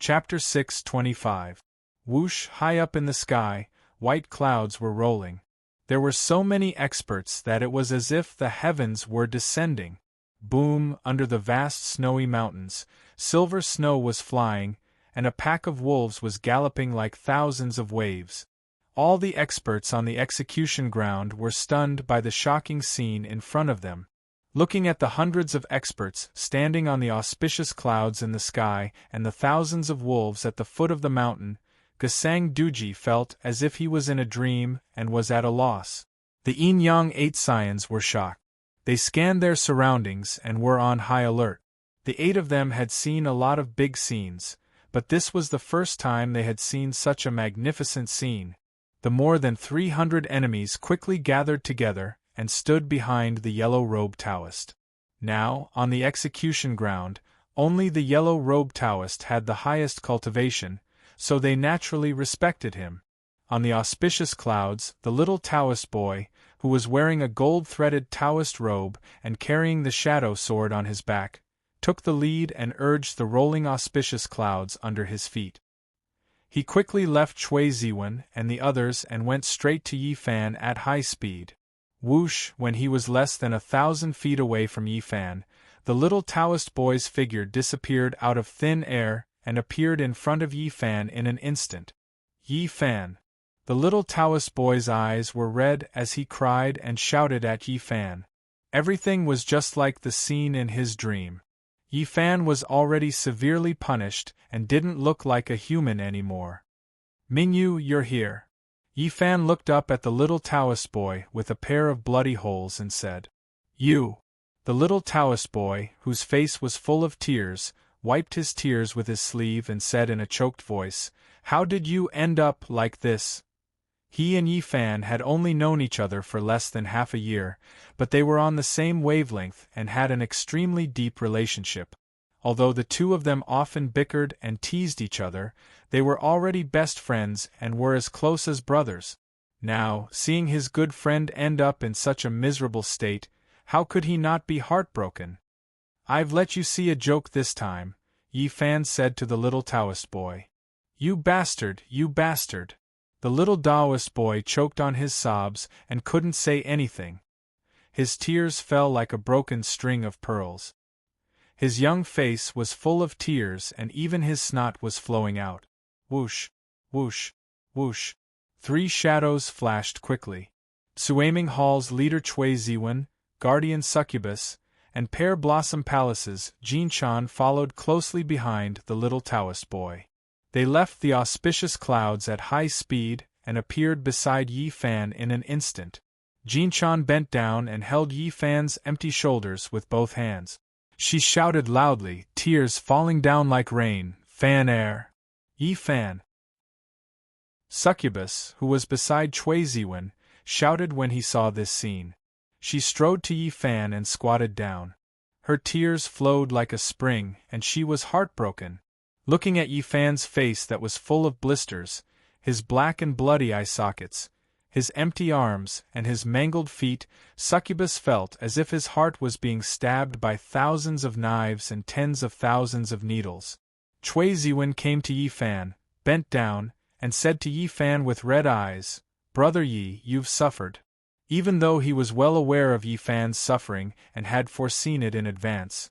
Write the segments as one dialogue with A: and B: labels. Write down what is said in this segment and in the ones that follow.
A: Chapter 6:25. Whoosh! High up in the sky, white clouds were rolling. There were so many experts that it was as if the heavens were descending. Boom! Under the vast snowy mountains, silver snow was flying, and a pack of wolves was galloping like thousands of waves. All the experts on the execution ground were stunned by the shocking scene in front of them. Looking at the hundreds of experts standing on the auspicious clouds in the sky and the thousands of wolves at the foot of the mountain, Gesang Duji felt as if he was in a dream and was at a loss. The Yin-Yang 8 Scions were shocked. They scanned their surroundings and were on high alert. The 8 of them had seen a lot of big scenes, but this was the first time they had seen such a magnificent scene. The more than 300 enemies quickly gathered together and stood behind the yellow-robed Taoist. Now, on the execution ground, only the yellow-robed Taoist had the highest cultivation, so they naturally respected him. On the auspicious clouds, the little Taoist boy, who was wearing a gold-threaded Taoist robe and carrying the shadow sword on his back, took the lead and urged the rolling auspicious clouds under his feet. He quickly left Cui Ziwen and the others and went straight to Yi Fan at high speed. Whoosh! When he was less than 1,000 feet away from Yi Fan, the little Taoist boy's figure disappeared out of thin air and appeared in front of Yi Fan in an instant. Yi Fan! The little Taoist boy's eyes were red as he cried and shouted at Yi Fan. Everything was just like the scene in his dream. Yi Fan was already severely punished and didn't look like a human anymore. Mingyu, you're here. Yi Fan looked up at the little Taoist boy with a pair of bloody holes and said, "You." The little Taoist boy, whose face was full of tears, wiped his tears with his sleeve and said in a choked voice, "How did you end up like this?" He and Yi Fan had only known each other for less than half a year, but they were on the same wavelength and had an extremely deep relationship. Although the two of them often bickered and teased each other, they were already best friends and were as close as brothers. Now, seeing his good friend end up in such a miserable state, how could he not be heartbroken? "I've let you see a joke this time," Yi Fan said to the little Taoist boy. "You bastard, you bastard!" The little Taoist boy choked on his sobs and couldn't say anything. His tears fell like a broken string of pearls. His young face was full of tears and even his snot was flowing out. Whoosh! Whoosh! Whoosh! 3 shadows flashed quickly. Suaming Hall's leader Cui Ziwen, guardian Succubus, and Pear Blossom Palace's Jinshan followed closely behind the little Taoist boy. They left the auspicious clouds at high speed and appeared beside Yi Fan in an instant. Jinshan bent down and held Yi Fan's empty shoulders with both hands. She shouted loudly, tears falling down like rain, "Fan air! Yi Fan!" Succubus, who was beside Cui Ziwen, shouted when he saw this scene. She strode to Yi Fan and squatted down. Her tears flowed like a spring, and she was heartbroken. Looking at Yi Fan's face that was full of blisters, his black and bloody eye sockets, his empty arms, and his mangled feet, Succubus felt as if his heart was being stabbed by thousands of knives and tens of thousands of needles. Cui Ziwen came to Yi Fan, bent down, and said to Yi Fan with red eyes, "Brother Yi, you've suffered." Even though he was well aware of Yi Fan's suffering and had foreseen it in advance,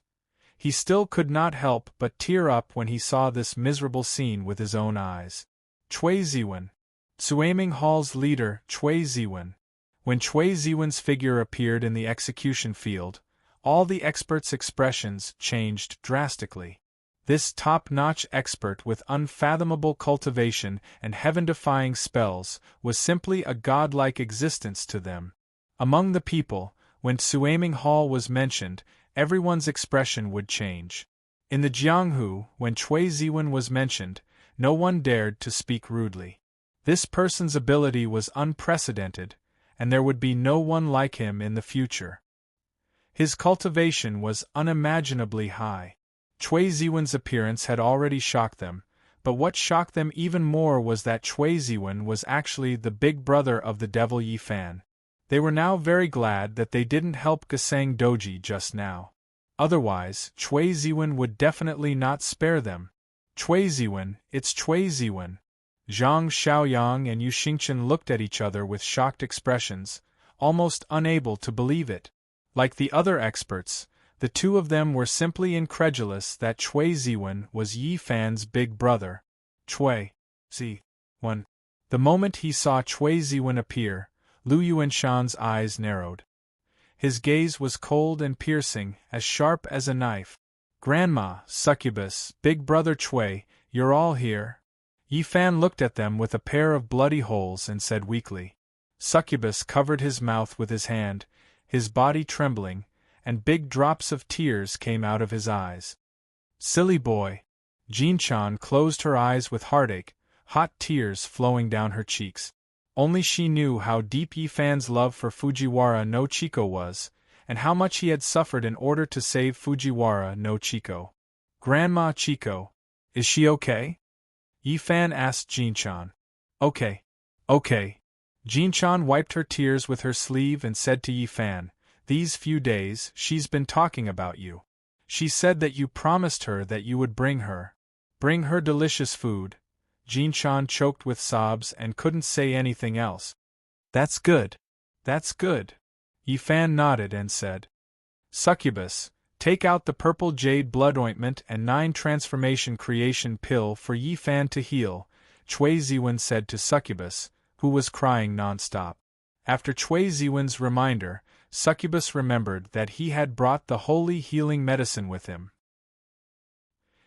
A: he still could not help but tear up when he saw this miserable scene with his own eyes. Cui Ziwen. Suaming Hall's leader, Cui Ziwen. When Cui Ziwen's figure appeared in the execution field, all the experts' expressions changed drastically. This top-notch expert with unfathomable cultivation and heaven-defying spells was simply a godlike existence to them. Among the people, when Suaming Hall was mentioned, everyone's expression would change. In the Jianghu, when Cui Ziwen was mentioned, no one dared to speak rudely. This person's ability was unprecedented, and there would be no one like him in the future. His cultivation was unimaginably high. Cui Ziwen's appearance had already shocked them, but what shocked them even more was that Cui Ziwen was actually the big brother of the devil Yi Fan. They were now very glad that they didn't help Gesang Doji just now. Otherwise, Cui Ziwen would definitely not spare them. Cui Ziwen, it's Cui Ziwen. Zhang Xiaoyang and Yu Xingchen looked at each other with shocked expressions, almost unable to believe it. Like the other experts, the two of them were simply incredulous that Cui Ziwen was Yi Fan's big brother. Cui Ziwen. The moment he saw Cui Ziwen appear, Lu Yuanshan's eyes narrowed. His gaze was cold and piercing, as sharp as a knife. Grandma, Succubus, Big Brother Cui, you're all here? Yi Fan looked at them with a pair of bloody holes and said weakly. Succubus covered his mouth with his hand, his body trembling, and big drops of tears came out of his eyes. Silly boy! Jin-chan closed her eyes with heartache, hot tears flowing down her cheeks. Only she knew how deep Yi Fan's love for Fujiwara no Chiko was, and how much he had suffered in order to save Fujiwara no Chiko. Grandma Chiko, is she okay? Yi Fan asked Jin-chan. Okay. Jin-chan wiped her tears with her sleeve and said to Yi Fan, these few days she's been talking about you. She said that you promised her that you would bring her delicious food. Jin-chan choked with sobs and couldn't say anything else. That's good. Yi Fan nodded and said. Succubus, take out the purple jade blood ointment and 9 transformation creation pill for Yi Fan to heal, Cui Ziwen said to Succubus, who was crying non-stop. After Cui Ziwen's reminder, Succubus remembered that he had brought the holy healing medicine with him.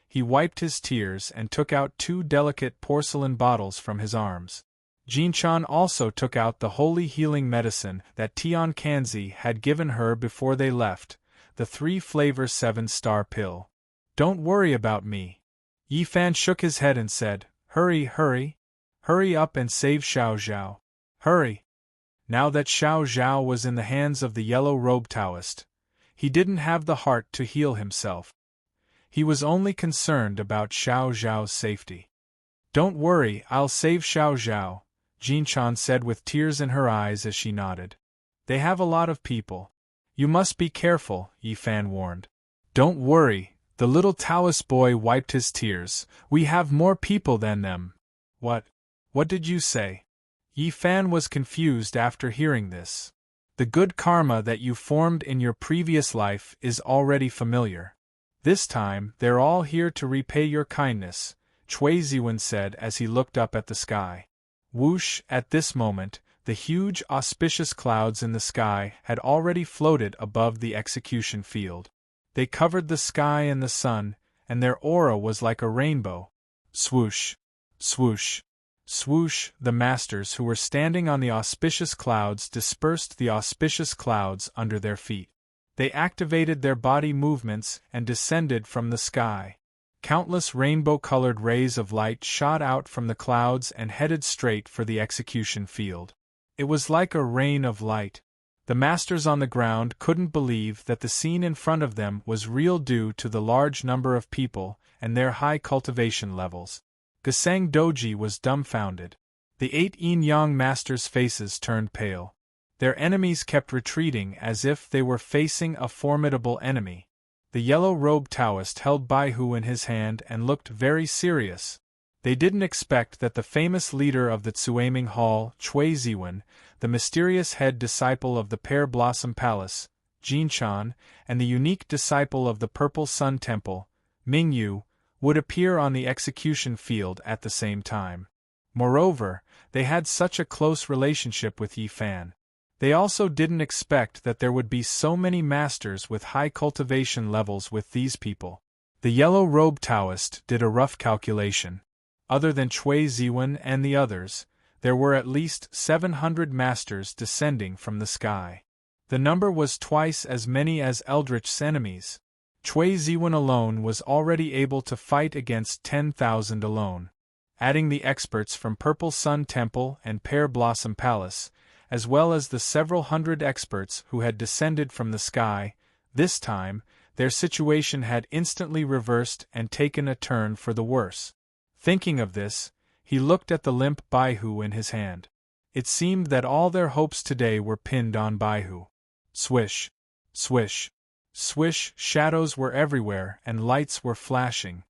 A: He wiped his tears and took out 2 delicate porcelain bottles from his arms. Jin-chan also took out the holy healing medicine that Tian Kanzi had given her before they left, the 3-flavor 7-star pill. Don't worry about me. Yi Fan shook his head and said, Hurry up and save Xiao Zhao. Hurry! Now that Xiao Zhao was in the hands of the yellow-robed Taoist, he didn't have the heart to heal himself. He was only concerned about Xiao Zhao's safety. Don't worry, I'll save Xiao Zhao, Jin-chan said with tears in her eyes as she nodded. They have a lot of people. You must be careful, Yi Fan warned. Don't worry, the little Taoist boy wiped his tears. We have more people than them. What did you say? Yi Fan was confused after hearing this. The good karma that you formed in your previous life is already familiar. This time, they're all here to repay your kindness, Cui Ziwen said as he looked up at the sky. Whoosh! At this moment, the huge auspicious clouds in the sky had already floated above the execution field. They covered the sky and the sun, and their aura was like a rainbow. Swoosh! Swoosh! Swoosh! The masters who were standing on the auspicious clouds dispersed the auspicious clouds under their feet. They activated their body movements and descended from the sky. Countless rainbow-colored rays of light shot out from the clouds and headed straight for the execution field. It was like a rain of light. The masters on the ground couldn't believe that the scene in front of them was real due to the large number of people and their high cultivation levels. Gesang Doji was dumbfounded. The 8 yin-yang masters' faces turned pale. Their enemies kept retreating as if they were facing a formidable enemy. The yellow-robed Taoist held Baihu in his hand and looked very serious. They didn't expect that the famous leader of the Tsuaming Hall, Cui Ziwen, the mysterious head disciple of the Pear Blossom Palace, Jin-chan, and the unique disciple of the Purple Sun Temple, Mingyu, would appear on the execution field at the same time. Moreover, they had such a close relationship with Yi Fan. They also didn't expect that there would be so many masters with high cultivation levels with these people. The yellow-robed Taoist did a rough calculation. Other than Cui Ziwen and the others, there were at least 700 masters descending from the sky. The number was twice as many as Eldritch's enemies. Cui Ziwen alone was already able to fight against 10,000 alone. Adding the experts from Purple Sun Temple and Pear Blossom Palace, as well as the several hundred experts who had descended from the sky, this time, their situation had instantly reversed and taken a turn for the worse. Thinking of this, he looked at the limp Baihu in his hand. It seemed that all their hopes today were pinned on Baihu. Swish! Swish! Swish! Shadows were everywhere and lights were flashing.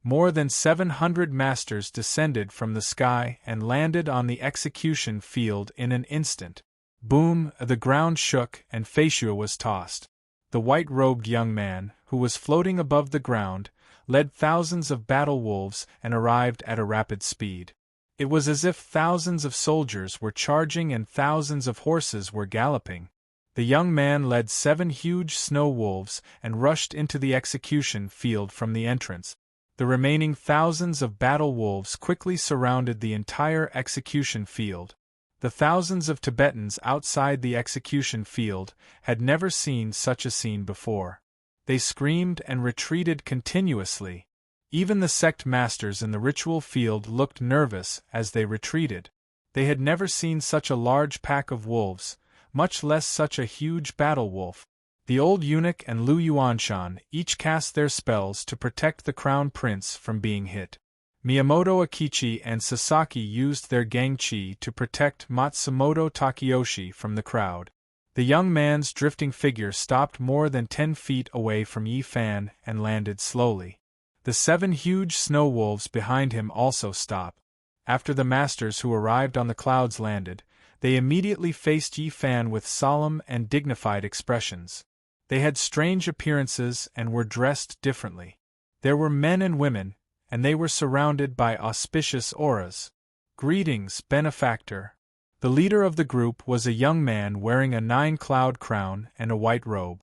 A: More than 700 masters descended from the sky and landed on the execution field in an instant. Boom! The ground shook and Feishua was tossed. The white-robed young man, who was floating above the ground, led thousands of battle wolves and arrived at a rapid speed. It was as if thousands of soldiers were charging and thousands of horses were galloping. The young man led 7 huge snow wolves and rushed into the execution field from the entrance. The remaining thousands of battle wolves quickly surrounded the entire execution field. The thousands of Tibetans outside the execution field had never seen such a scene before. They screamed and retreated continuously. Even the sect masters in the ritual field looked nervous as they retreated. They had never seen such a large pack of wolves, much less such a huge battle wolf. The old eunuch and Lu Yuanshan each cast their spells to protect the crown prince from being hit. Miyamoto Akichi and Sasaki used their Gangchi to protect Matsumoto Takeyoshi from the crowd. The young man's drifting figure stopped more than 10 feet away from Yi Fan and landed slowly. The 7 huge snow wolves behind him also stopped. After the masters who arrived on the clouds landed, they immediately faced Yi Fan with solemn and dignified expressions. They had strange appearances and were dressed differently. There were men and women, and they were surrounded by auspicious auras. Greetings, benefactor. The leader of the group was a young man wearing a 9-cloud crown and a white robe.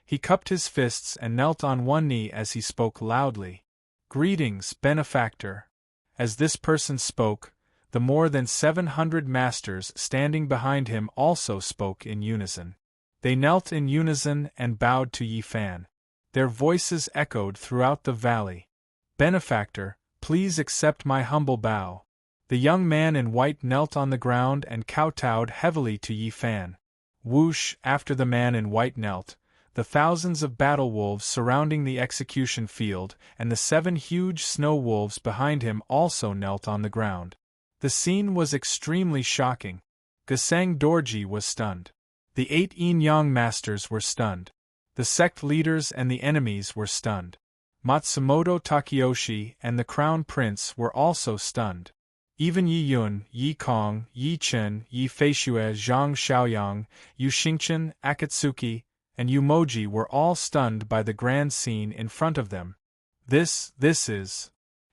A: He cupped his fists and knelt on one knee as he spoke loudly. Greetings, benefactor. As this person spoke, the more than 700 masters standing behind him also spoke in unison. They knelt in unison and bowed to Yi Fan. Their voices echoed throughout the valley. Benefactor, please accept my humble bow. The young man in white knelt on the ground and kowtowed heavily to Yi Fan. Whoosh! After the man in white knelt, the thousands of battle wolves surrounding the execution field and the 7 huge snow wolves behind him also knelt on the ground. The scene was extremely shocking. Gesang Dorji was stunned. The 8 Yin-Yang masters were stunned. The sect leaders and the enemies were stunned. Matsumoto Takeyoshi and the crown prince were also stunned. Even Yi Yun, Yi Kong, Yi Chen, Yi Feishue, Zhang Xiaoyang, Yu Xingchen, Akatsuki, and Yu Moji were all stunned by the grand scene in front of them. This is...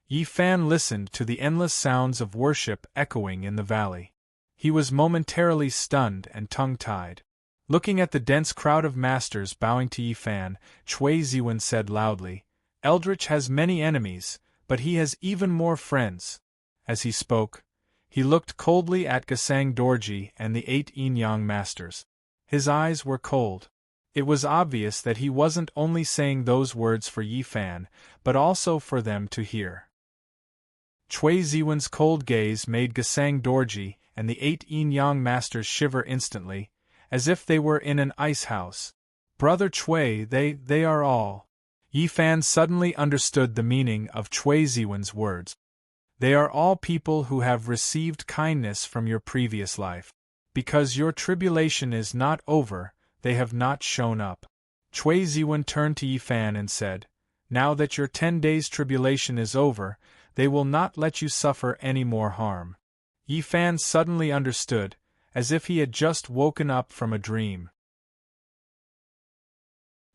A: Yi Fan listened to the endless sounds of worship echoing in the valley. He was momentarily stunned and tongue-tied. Looking at the dense crowd of masters bowing to Yi Fan, Cui Ziwen said loudly, Eldritch has many enemies, but he has even more friends. As he spoke, he looked coldly at Gesang Dorji and the 8 Yin-Yang masters. His eyes were cold. It was obvious that he wasn't only saying those words for Yi Fan, but also for them to hear. Cui Ziwen's cold gaze made Gesang Dorji and the 8 Yin-Yang masters shiver instantly, as if they were in an ice house. Brother Cui, they are all... Yi Fan suddenly understood the meaning of Cui Ziwen's words. They are all people who have received kindness from your previous life. Because your tribulation is not over, they have not shown up. Cui Ziwen turned to Yi Fan and said, Now that your 10 days' tribulation is over, they will not let you suffer any more harm. Yi Fan suddenly understood, as if he had just woken up from a dream.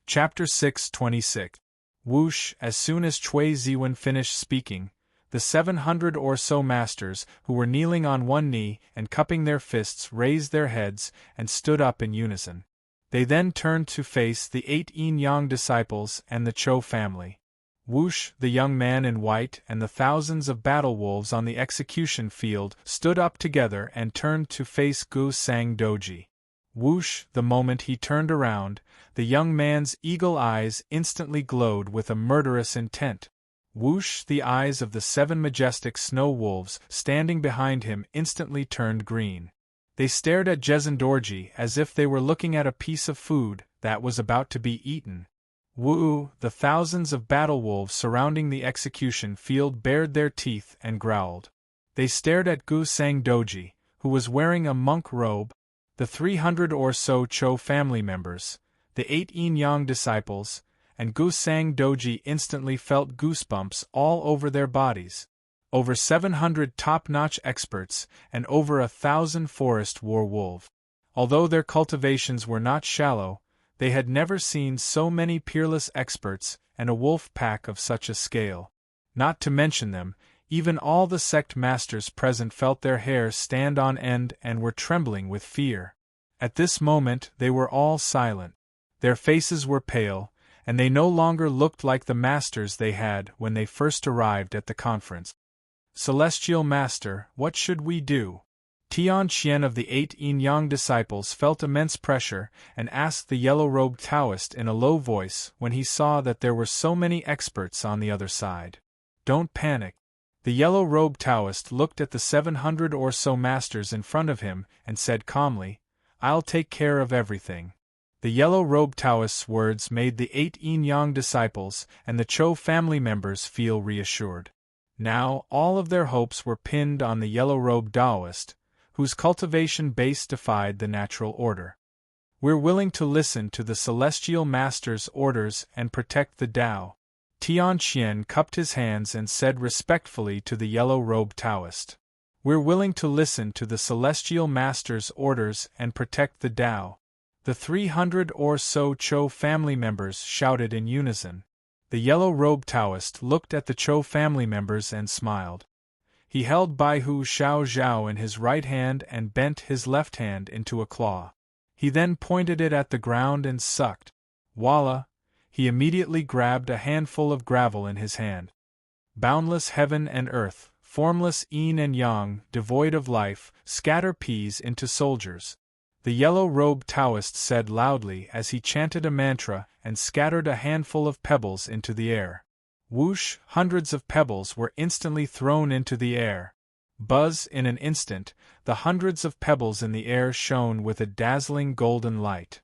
A: Chapter 626. Whoosh! As soon as Cui Ziwen finished speaking, the 700 or so masters, who were kneeling on one knee and cupping their fists, raised their heads and stood up in unison. They then turned to face the 8 Yin-Yang disciples and the Cho family. Whoosh! The young man in white and the thousands of battle wolves on the execution field stood up together and turned to face Gesang Dorji. Whoosh! The moment he turned around, the young man's eagle eyes instantly glowed with a murderous intent. Whoosh! The eyes of the 7 majestic snow wolves standing behind him instantly turned green. They stared at Gesang Dorji as if they were looking at a piece of food that was about to be eaten. Woo! The thousands of battle wolves surrounding the execution field bared their teeth and growled. They stared at Gesang Dorji, who was wearing a monk robe. The 300 or so Cho family members, the 8 Yin-Yang disciples, and Gusang Doji instantly felt goosebumps all over their bodies. Over 700 top-notch experts, and over 1,000 forest war-wolves. Although their cultivations were not shallow, they had never seen so many peerless experts and a wolf pack of such a scale. Not to mention them, even all the sect masters present felt their hair stand on end and were trembling with fear. At this moment they were all silent. Their faces were pale, and they no longer looked like the masters they had when they first arrived at the conference. Celestial Master, what should we do? Tian Qian of the 8 Yin-Yang disciples felt immense pressure and asked the yellow-robed Taoist in a low voice when he saw that there were so many experts on the other side. Don't panic. The yellow-robed Taoist looked at the 700 or so masters in front of him and said calmly, I'll take care of everything. The yellow-robed Taoist's words made the 8 Yin-Yang disciples and the Chou family members feel reassured. Now, all of their hopes were pinned on the yellow-robed Taoist, whose cultivation base defied the natural order. We're willing to listen to the Celestial Master's orders and protect the Tao. Tian Qian cupped his hands and said respectfully to the yellow-robed Taoist. We're willing to listen to the Celestial Master's orders and protect the Tao. The 300 or so Chou family members shouted in unison. The yellow-robed Taoist looked at the Chou family members and smiled. He held Baihu Xiao Zhao in his right hand and bent his left hand into a claw. He then pointed it at the ground and sucked. Voila! He immediately grabbed a handful of gravel in his hand. Boundless heaven and earth, formless yin and yang, devoid of life, scatter peas into soldiers. The yellow-robed Taoist said loudly as he chanted a mantra and scattered a handful of pebbles into the air. Whoosh! Hundreds of pebbles were instantly thrown into the air. Buzz! In an instant, the hundreds of pebbles in the air shone with a dazzling golden light.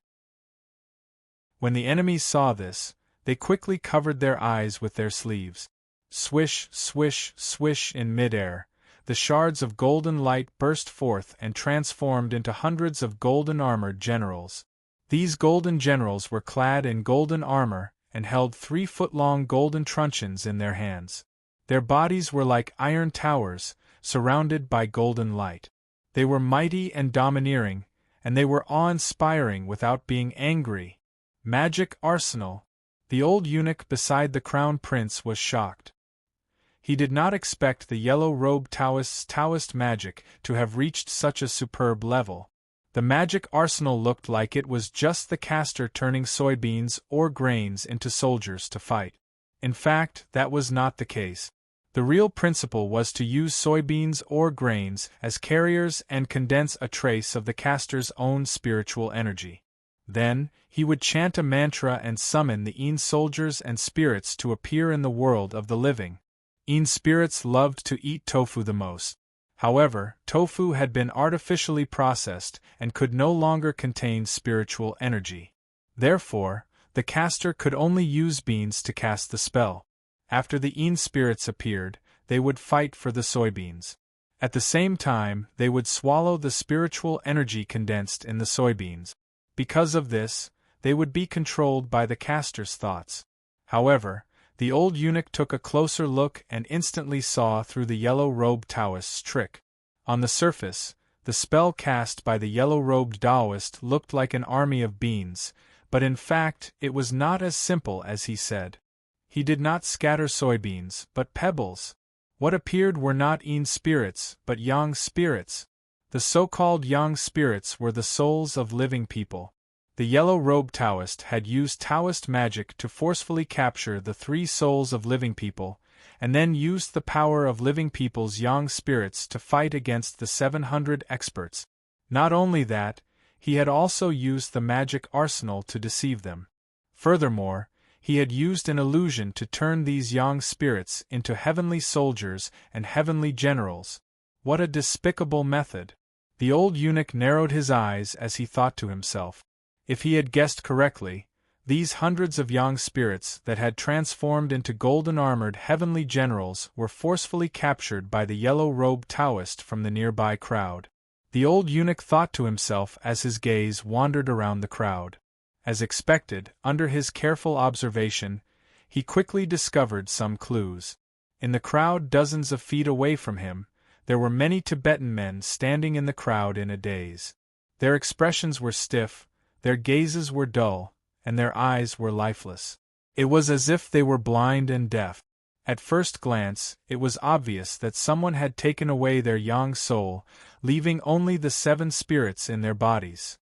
A: When the enemies saw this, they quickly covered their eyes with their sleeves. Swish, swish, swish in midair, the shards of golden light burst forth and transformed into hundreds of golden-armored generals. These golden generals were clad in golden armor and held 3-foot-long golden truncheons in their hands. Their bodies were like iron towers, surrounded by golden light. They were mighty and domineering, and they were awe-inspiring without being angry. Magic arsenal! The old eunuch beside the crown prince was shocked. He did not expect the yellow-robed Taoist's Taoist magic to have reached such a superb level. The magic arsenal looked like it was just the caster turning soybeans or grains into soldiers to fight. In fact, that was not the case. The real principle was to use soybeans or grains as carriers and condense a trace of the caster's own spiritual energy. Then, he would chant a mantra and summon the Yin soldiers and spirits to appear in the world of the living. Yin spirits loved to eat tofu the most. However, tofu had been artificially processed and could no longer contain spiritual energy. Therefore, the caster could only use beans to cast the spell. After the Yin spirits appeared, they would fight for the soybeans. At the same time, they would swallow the spiritual energy condensed in the soybeans. Because of this, they would be controlled by the caster's thoughts. However, the old eunuch took a closer look and instantly saw through the yellow-robed Taoist's trick. On the surface, the spell cast by the yellow-robed Taoist looked like an army of beans, but in fact it was not as simple as he said. He did not scatter soybeans, but pebbles. What appeared were not Yin spirits, but Yang spirits. The so-called Yang spirits were the souls of living people. The yellow-robed Taoist had used Taoist magic to forcefully capture the 3 souls of living people, and then used the power of living people's Yang spirits to fight against the 700 experts. Not only that, he had also used the magic arsenal to deceive them. Furthermore, he had used an illusion to turn these Yang spirits into heavenly soldiers and heavenly generals. What a despicable method! The old eunuch narrowed his eyes as he thought to himself. If he had guessed correctly, these hundreds of Yang spirits that had transformed into golden-armored heavenly generals were forcefully captured by the yellow-robed Taoist from the nearby crowd. The old eunuch thought to himself as his gaze wandered around the crowd. As expected, under his careful observation, he quickly discovered some clues. In the crowd dozens of feet away from him, there were many Tibetan men standing in the crowd in a daze. Their expressions were stiff, their gazes were dull, and their eyes were lifeless. It was as if they were blind and deaf. At first glance, it was obvious that someone had taken away their yang soul, leaving only the 7 spirits in their bodies.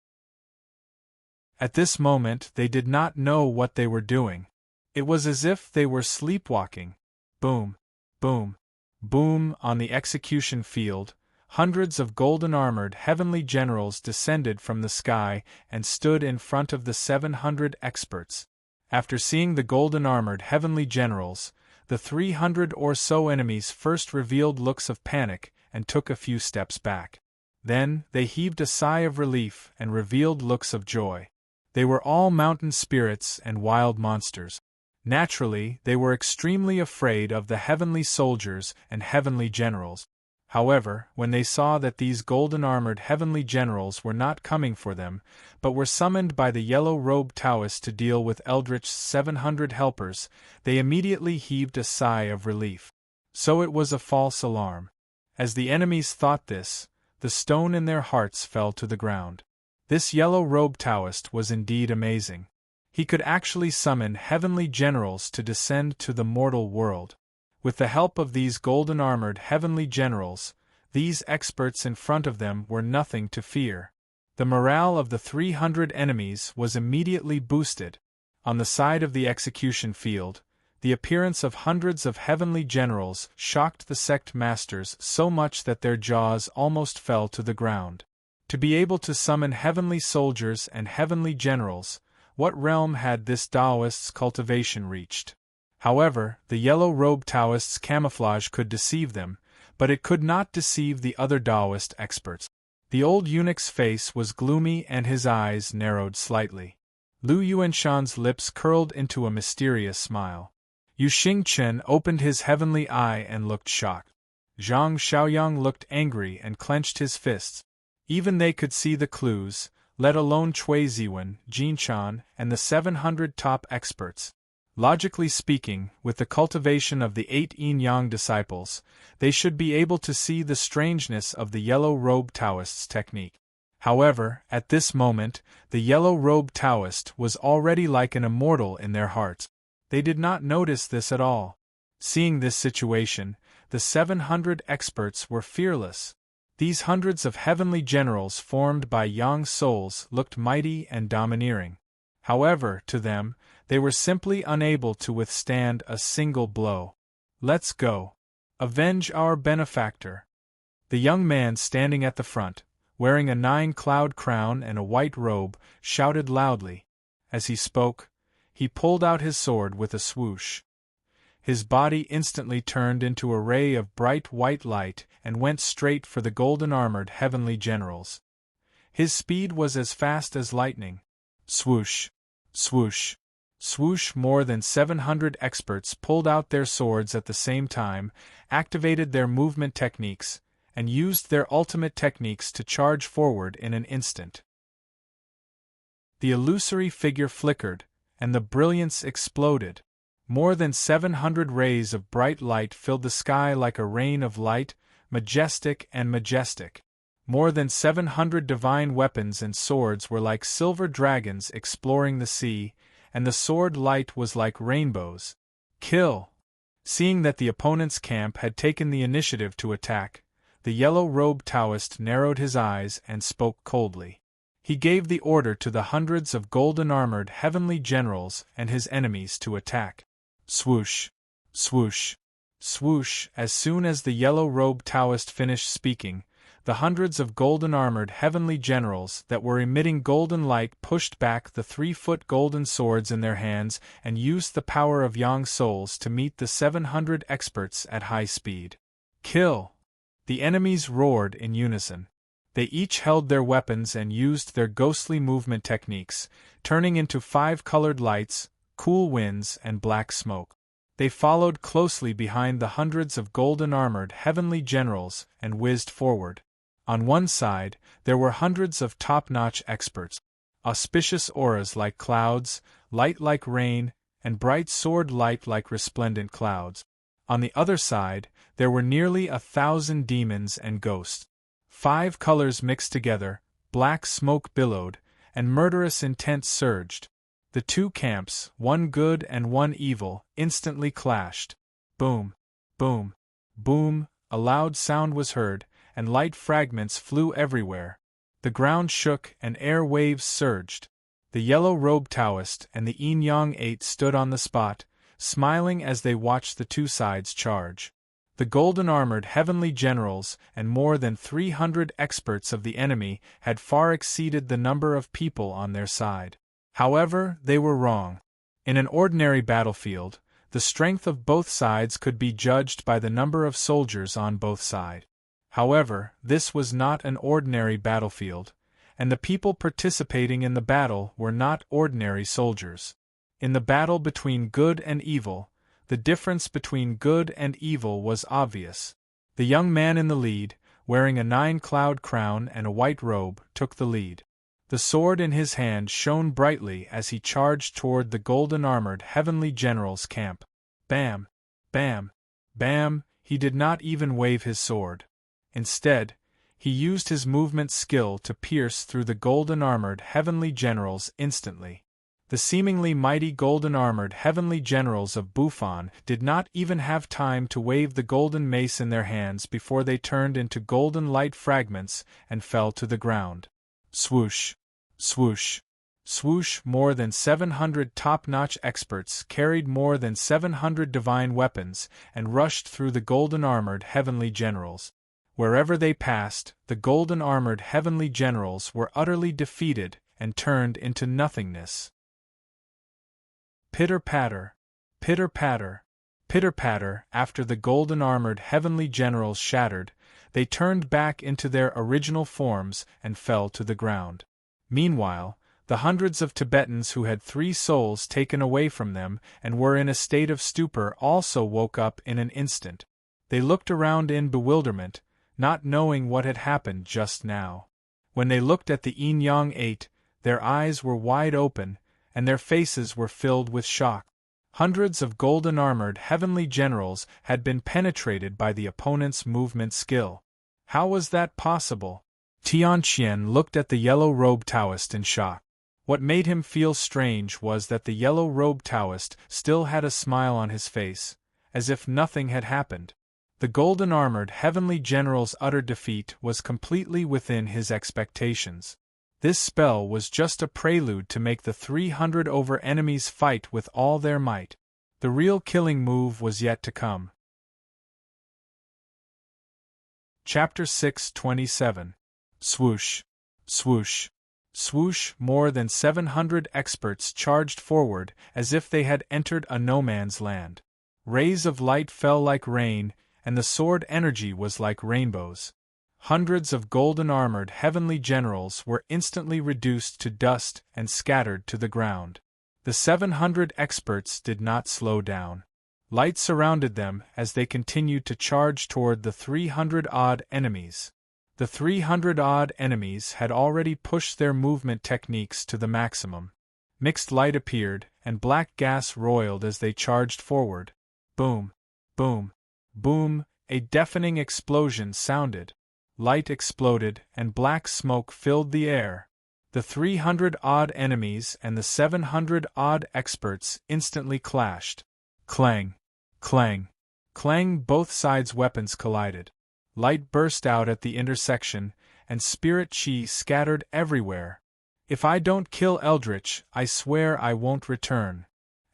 A: At this moment they did not know what they were doing. It was as if they were sleepwalking. Boom, boom, boom. On the execution field, hundreds of golden-armored heavenly generals descended from the sky and stood in front of the 700 experts. After seeing the golden-armored heavenly generals, the 300 or so enemies first revealed looks of panic and took a few steps back. Then, they heaved a sigh of relief and revealed looks of joy. They were all mountain spirits and wild monsters. Naturally, they were extremely afraid of the heavenly soldiers and heavenly generals. However, when they saw that these golden-armored heavenly generals were not coming for them, but were summoned by the yellow-robed Taoists to deal with Eldritch's 700 helpers, they immediately heaved a sigh of relief. So it was a false alarm. As the enemies thought this, the stone in their hearts fell to the ground. This yellow-robed Taoist was indeed amazing. He could actually summon heavenly generals to descend to the mortal world. With the help of these golden-armored heavenly generals, these experts in front of them were nothing to fear. The morale of the 300 enemies was immediately boosted. On the side of the execution field, the appearance of hundreds of heavenly generals shocked the sect masters so much that their jaws almost fell to the ground. To be able to summon heavenly soldiers and heavenly generals, what realm had this Taoist's cultivation reached? However, the yellow-robed Taoist's camouflage could deceive them, but it could not deceive the other Taoist experts. The old eunuch's face was gloomy and his eyes narrowed slightly. Lu Yuanshan's lips curled into a mysterious smile. Yu Xingchen opened his heavenly eye and looked shocked. Zhang Xiaoyang looked angry and clenched his fists. Even they could see the clues, let alone Cui Ziwen, Jinshan, and the 700 top experts. Logically speaking, with the cultivation of the 8 yin-yang disciples, they should be able to see the strangeness of the yellow-robed Taoist's technique. However, at this moment, the yellow-robed Taoist was already like an immortal in their hearts. They did not notice this at all. Seeing this situation, the 700 experts were fearless. These hundreds of heavenly generals formed by yang souls looked mighty and domineering. However, to them, they were simply unable to withstand a single blow. Let's go. Avenge our benefactor. The young man standing at the front, wearing a 9-cloud crown and a white robe, shouted loudly. As he spoke, he pulled out his sword with a swoosh. His body instantly turned into a ray of bright white light and went straight for the golden-armored heavenly generals. His speed was as fast as lightning. Swoosh, swoosh, swoosh. More than 700 experts pulled out their swords at the same time, activated their movement techniques, and used their ultimate techniques to charge forward in an instant. The illusory figure flickered, and the brilliance exploded. More than 700 rays of bright light filled the sky like a rain of light, majestic and majestic. More than 700 divine weapons and swords were like silver dragons exploring the sea, and the sword light was like rainbows. Kill! Seeing that the opponent's camp had taken the initiative to attack, the yellow-robed Taoist narrowed his eyes and spoke coldly. He gave the order to the hundreds of golden-armored heavenly generals and his enemies to attack. Swoosh, swoosh, swoosh. As soon as the yellow-robed Taoist finished speaking, the hundreds of golden-armored heavenly generals that were emitting golden light pushed back the 3-foot golden swords in their hands and used the power of yang souls to meet the 700 experts at high speed. Kill! The enemies roared in unison. They each held their weapons and used their ghostly movement techniques, turning into 5-colored lights, cool winds, and black smoke. They followed closely behind the hundreds of golden-armored heavenly generals and whizzed forward. On one side, there were hundreds of top-notch experts. auspicious auras like clouds, light like rain, and bright sword light like resplendent clouds. On the other side, there were nearly 1,000 demons and ghosts. 5 colors mixed together, black smoke billowed, and murderous intent surged. The 2 camps, one good and one evil, instantly clashed. Boom, boom, boom, a loud sound was heard, and light fragments flew everywhere. The ground shook and air waves surged. The yellow-robed Taoist and the Yin-Yang 8 stood on the spot, smiling as they watched the 2 sides charge. The golden-armored heavenly generals and more than 300 experts of the enemy had far exceeded the number of people on their side. However, they were wrong. In an ordinary battlefield, the strength of both sides could be judged by the number of soldiers on both sides. However, this was not an ordinary battlefield, and the people participating in the battle were not ordinary soldiers. In the battle between good and evil, the difference between good and evil was obvious. The young man in the lead, wearing a 9-cloud crown and a white robe, took the lead. The sword in his hand shone brightly as he charged toward the golden-armored heavenly general's camp. Bam! Bam! Bam! He did not even wave his sword. Instead, he used his movement skill to pierce through the golden-armored heavenly generals instantly. The seemingly mighty golden-armored heavenly generals of Bufan did not even have time to wave the golden mace in their hands before they turned into golden light fragments and fell to the ground. Swoosh! Swoosh! Swoosh! More than 700 top-notch experts carried more than 700 divine weapons and rushed through the golden-armored heavenly generals. Wherever they passed, the golden-armored heavenly generals were utterly defeated and turned into nothingness. Pitter-patter, pitter-patter, pitter-patter. After the golden-armored heavenly generals shattered, they turned back into their original forms and fell to the ground. Meanwhile, the hundreds of Tibetans who had 3 souls taken away from them and were in a state of stupor also woke up in an instant. They looked around in bewilderment, not knowing what had happened just now. When they looked at the Yin-Yang 8, their eyes were wide open, and their faces were filled with shock. Hundreds of golden-armored heavenly generals had been penetrated by the opponent's movement skill. How was that possible? Tianqian looked at the yellow-robed Taoist in shock. What made him feel strange was that the yellow-robed Taoist still had a smile on his face, as if nothing had happened. The golden-armored heavenly general's utter defeat was completely within his expectations. This spell was just a prelude to make the 300 over enemies fight with all their might. The real killing move was yet to come. Chapter 6:27. Swoosh! Swoosh! Swoosh! More than 700 experts charged forward as if they had entered a no-man's land. Rays of light fell like rain, and the sword energy was like rainbows. Hundreds of golden-armored heavenly generals were instantly reduced to dust and scattered to the ground. The 700 experts did not slow down. Light surrounded them as they continued to charge toward the 300-odd enemies. The 300-odd enemies had already pushed their movement techniques to the maximum. Mixed light appeared, and black gas roiled as they charged forward. Boom! Boom! Boom! A deafening explosion sounded. Light exploded, and black smoke filled the air. The 300-odd enemies and the 700-odd experts instantly clashed. Clang! Clang! Clang! Both sides' weapons collided. Light burst out at the intersection, and spirit chi scattered everywhere. If I don't kill Eldritch, I swear I won't return.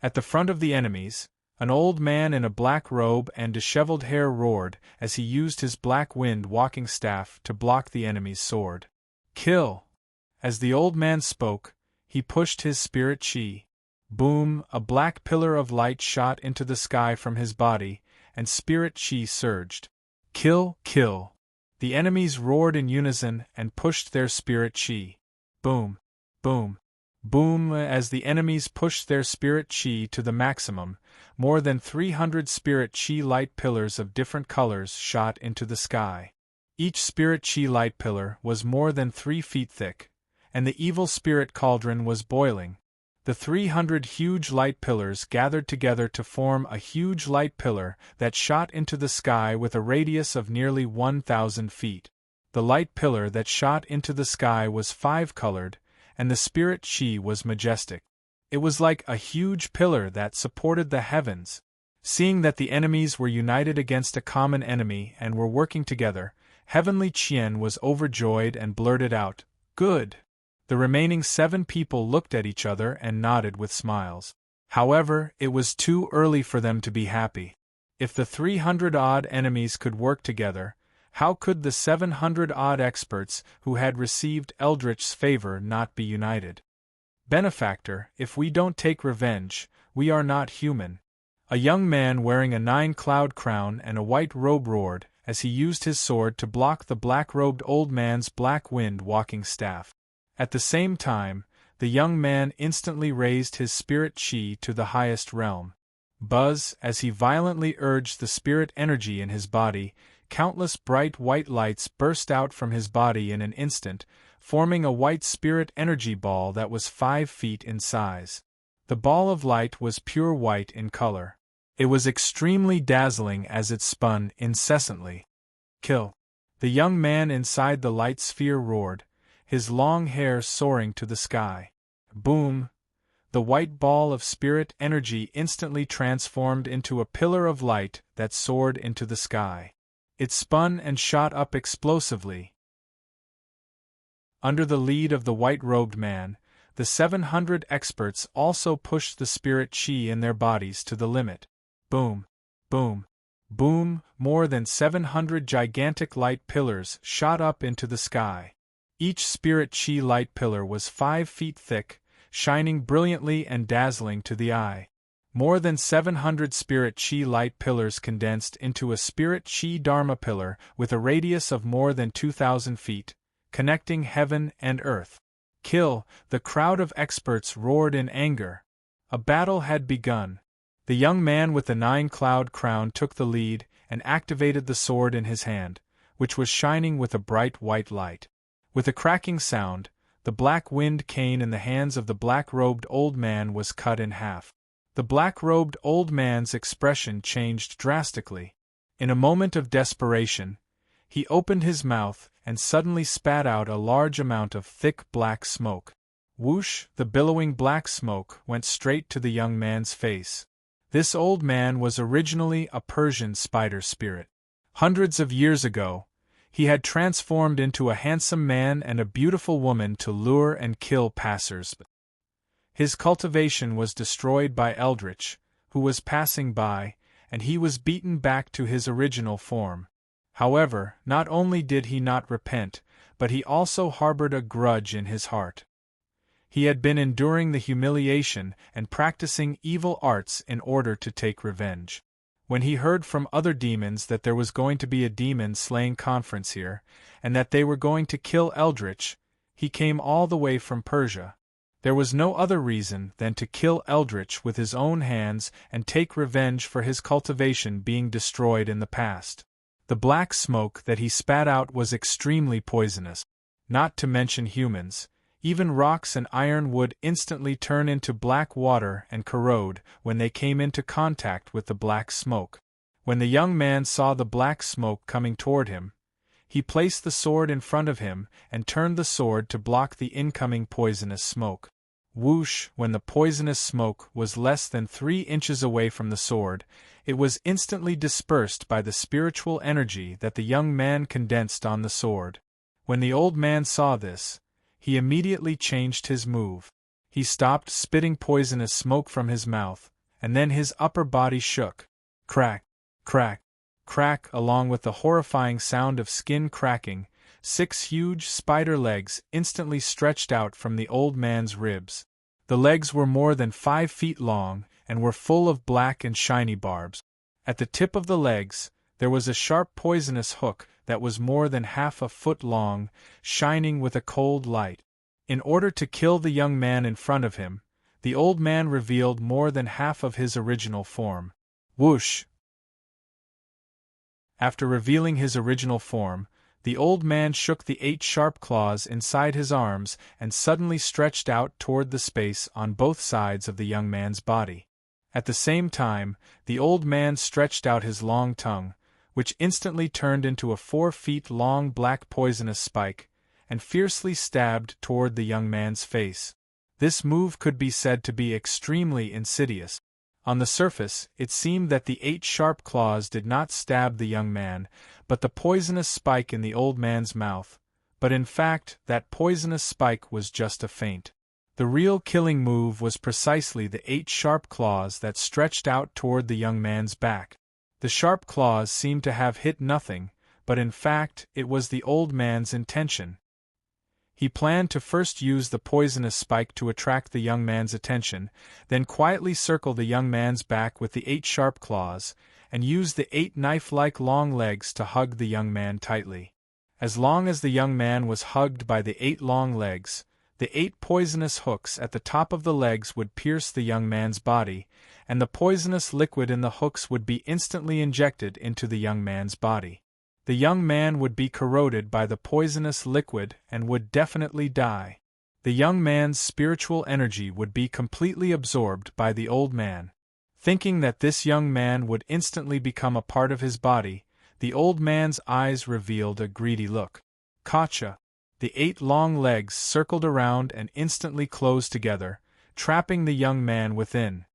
A: At the front of the enemies, an old man in a black robe and disheveled hair roared as he used his black wind walking staff to block the enemy's sword. Kill! As the old man spoke, he pushed his spirit chi. Boom! A black pillar of light shot into the sky from his body, and spirit chi surged. Kill! Kill! The enemies roared in unison and pushed their spirit chi. Boom! Boom! Boom! As the enemies pushed their spirit chi to the maximum, more than 300 spirit chi light pillars of different colors shot into the sky. Each spirit chi light pillar was more than 3 feet thick, and the evil spirit cauldron was boiling. The 300 huge light pillars gathered together to form a huge light pillar that shot into the sky with a radius of nearly 1,000 feet. The light pillar that shot into the sky was five-colored, and the spirit chi was majestic. It was like a huge pillar that supported the heavens. Seeing that the enemies were united against a common enemy and were working together, Heavenly Qian was overjoyed and blurted out, "Good!" The remaining 7 people looked at each other and nodded with smiles. However, it was too early for them to be happy. If the 300-odd enemies could work together, how could the 700-odd experts who had received Eldritch's favor not be united? "Benefactor, if we don't take revenge, we are not human." A young man wearing a 9-cloud crown and a white robe roared as he used his sword to block the black-robed old man's black wind walking staff. At the same time, the young man instantly raised his spirit chi to the highest realm. Buzz, as he violently urged the spirit energy in his body, countless bright white lights burst out from his body in an instant, forming a white spirit energy ball that was 5 feet in size. The ball of light was pure white in color. It was extremely dazzling as it spun incessantly. "Kill!" The young man inside the light sphere roared, his long hair soaring to the sky. Boom! The white ball of spirit energy instantly transformed into a pillar of light that soared into the sky. It spun and shot up explosively. Under the lead of the white-robed man, the 700 experts also pushed the spirit chi in their bodies to the limit. Boom! Boom! Boom! More than 700 gigantic light pillars shot up into the sky. Each spirit chi light pillar was 5 feet thick, shining brilliantly and dazzling to the eye. More than 700 spirit chi light pillars condensed into a spirit chi dharma pillar with a radius of more than 2,000 feet, connecting heaven and earth. "Kill!" The crowd of experts roared in anger. A battle had begun. The young man with the 9-cloud crown took the lead and activated the sword in his hand, which was shining with a bright white light. With a cracking sound, the black wind cane in the hands of the black-robed old man was cut in half. The black-robed old man's expression changed drastically. In a moment of desperation, he opened his mouth and suddenly spat out a large amount of thick black smoke. Whoosh! The billowing black smoke went straight to the young man's face. This old man was originally a Persian spider spirit. Hundreds of years ago, he had transformed into a handsome man and a beautiful woman to lure and kill passers. His cultivation was destroyed by Eldritch, who was passing by, and he was beaten back to his original form. However, not only did he not repent, but he also harbored a grudge in his heart. He had been enduring the humiliation and practicing evil arts in order to take revenge. When he heard from other demons that there was going to be a demon-slaying conference here, and that they were going to kill Eldritch, he came all the way from Persia. There was no other reason than to kill Eldritch with his own hands and take revenge for his cultivation being destroyed in the past. The black smoke that he spat out was extremely poisonous. Not to mention humans, even rocks and iron would instantly turn into black water and corrode when they came into contact with the black smoke. When the young man saw the black smoke coming toward him, he placed the sword in front of him and turned the sword to block the incoming poisonous smoke. Whoosh! When the poisonous smoke was less than 3 inches away from the sword, it was instantly dispersed by the spiritual energy that the young man condensed on the sword. When the old man saw this, he immediately changed his move. He stopped spitting poisonous smoke from his mouth, and then his upper body shook. Crack, crack, crack. Along with the horrifying sound of skin cracking, 6 huge spider legs instantly stretched out from the old man's ribs. The legs were more than 5 feet long and were full of black and shiny barbs. At the tip of the legs, there was a sharp poisonous hook that was more than half a foot long, shining with a cold light. In order to kill the young man in front of him, the old man revealed more than half of his original form. Whoosh! After revealing his original form, the old man shook the 8 sharp claws inside his arms and suddenly stretched out toward the space on both sides of the young man's body. At the same time, the old man stretched out his long tongue, which instantly turned into a 4 feet long black poisonous spike, and fiercely stabbed toward the young man's face. This move could be said to be extremely insidious. On the surface, it seemed that the 8 sharp claws did not stab the young man, but the poisonous spike in the old man's mouth. But in fact, that poisonous spike was just a feint. The real killing move was precisely the 8 sharp claws that stretched out toward the young man's back. The sharp claws seemed to have hit nothing, but in fact, it was the old man's intention. He planned to first use the poisonous spike to attract the young man's attention, then quietly circle the young man's back with the 8 sharp claws, and use the 8 knife-like long legs to hug the young man tightly. As long as the young man was hugged by the 8 long legs, the 8 poisonous hooks at the top of the legs would pierce the young man's body, and the poisonous liquid in the hooks would be instantly injected into the young man's body. The young man would be corroded by the poisonous liquid and would definitely die. The young man's spiritual energy would be completely absorbed by the old man. Thinking that this young man would instantly become a part of his body, the old man's eyes revealed a greedy look. Gotcha! The 8 long legs circled around and instantly closed together, trapping the young man within.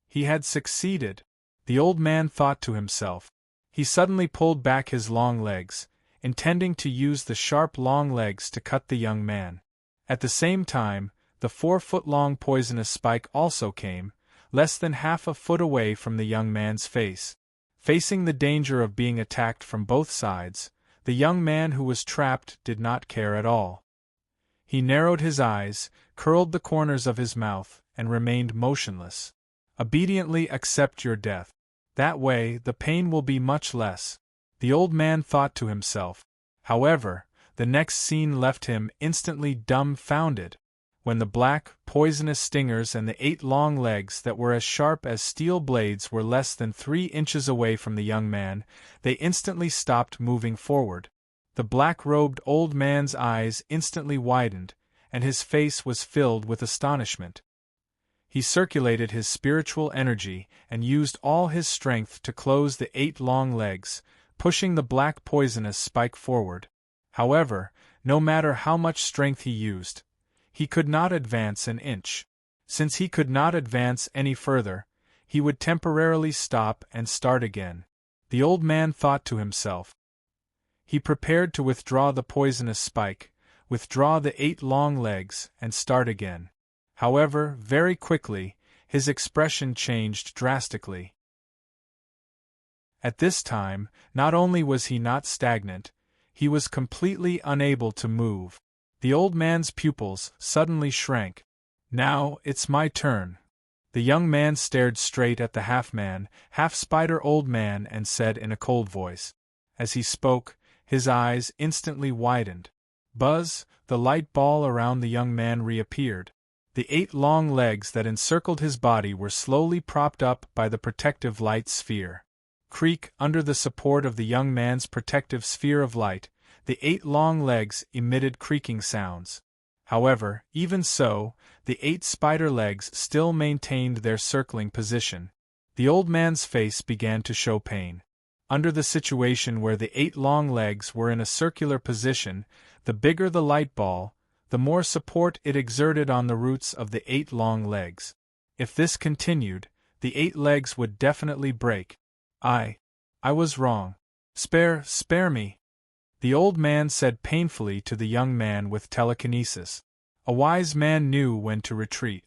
A: He had succeeded, the old man thought to himself. He suddenly pulled back his long legs, intending to use the sharp long legs to cut the young man. At the same time, the 4-foot-long poisonous spike also came, less than half a foot away from the young man's face. Facing the danger of being attacked from both sides, the young man who was trapped did not care at all. He narrowed his eyes, curled the corners of his mouth, and remained motionless. Obediently accept your death. That way, the pain will be much less, the old man thought to himself. However, the next scene left him instantly dumbfounded. When the black, poisonous stingers and the 8 long legs that were as sharp as steel blades were less than 3 inches away from the young man, they instantly stopped moving forward. The black-robed old man's eyes instantly widened, and his face was filled with astonishment. He circulated his spiritual energy and used all his strength to close the 8 long legs, pushing the black poisonous spike forward. However, no matter how much strength he used, he could not advance an inch. Since he could not advance any further, he would temporarily stop and start again. The old man thought to himself. He prepared to withdraw the poisonous spike, withdraw the 8 long legs, and start again. However, very quickly, his expression changed drastically. At this time, not only was he not stagnant, he was completely unable to move. The old man's pupils suddenly shrank. Now, it's my turn. The young man stared straight at the half-man, half-spider old man and said in a cold voice. As he spoke, his eyes instantly widened. Buzz, the light ball around the young man reappeared. The 8 long legs that encircled his body were slowly propped up by the protective light sphere. Creak, under the support of the young man's protective sphere of light, the 8 long legs emitted creaking sounds. However, even so, the 8 spider legs still maintained their circling position. The old man's face began to show pain. Under the situation where the 8 long legs were in a circular position, the bigger the light ball, the more support it exerted on the roots of the 8 long legs. If this continued, the 8 legs would definitely break. I was wrong. Spare me. The old man said painfully to the young man with telekinesis. A wise man knew when to retreat.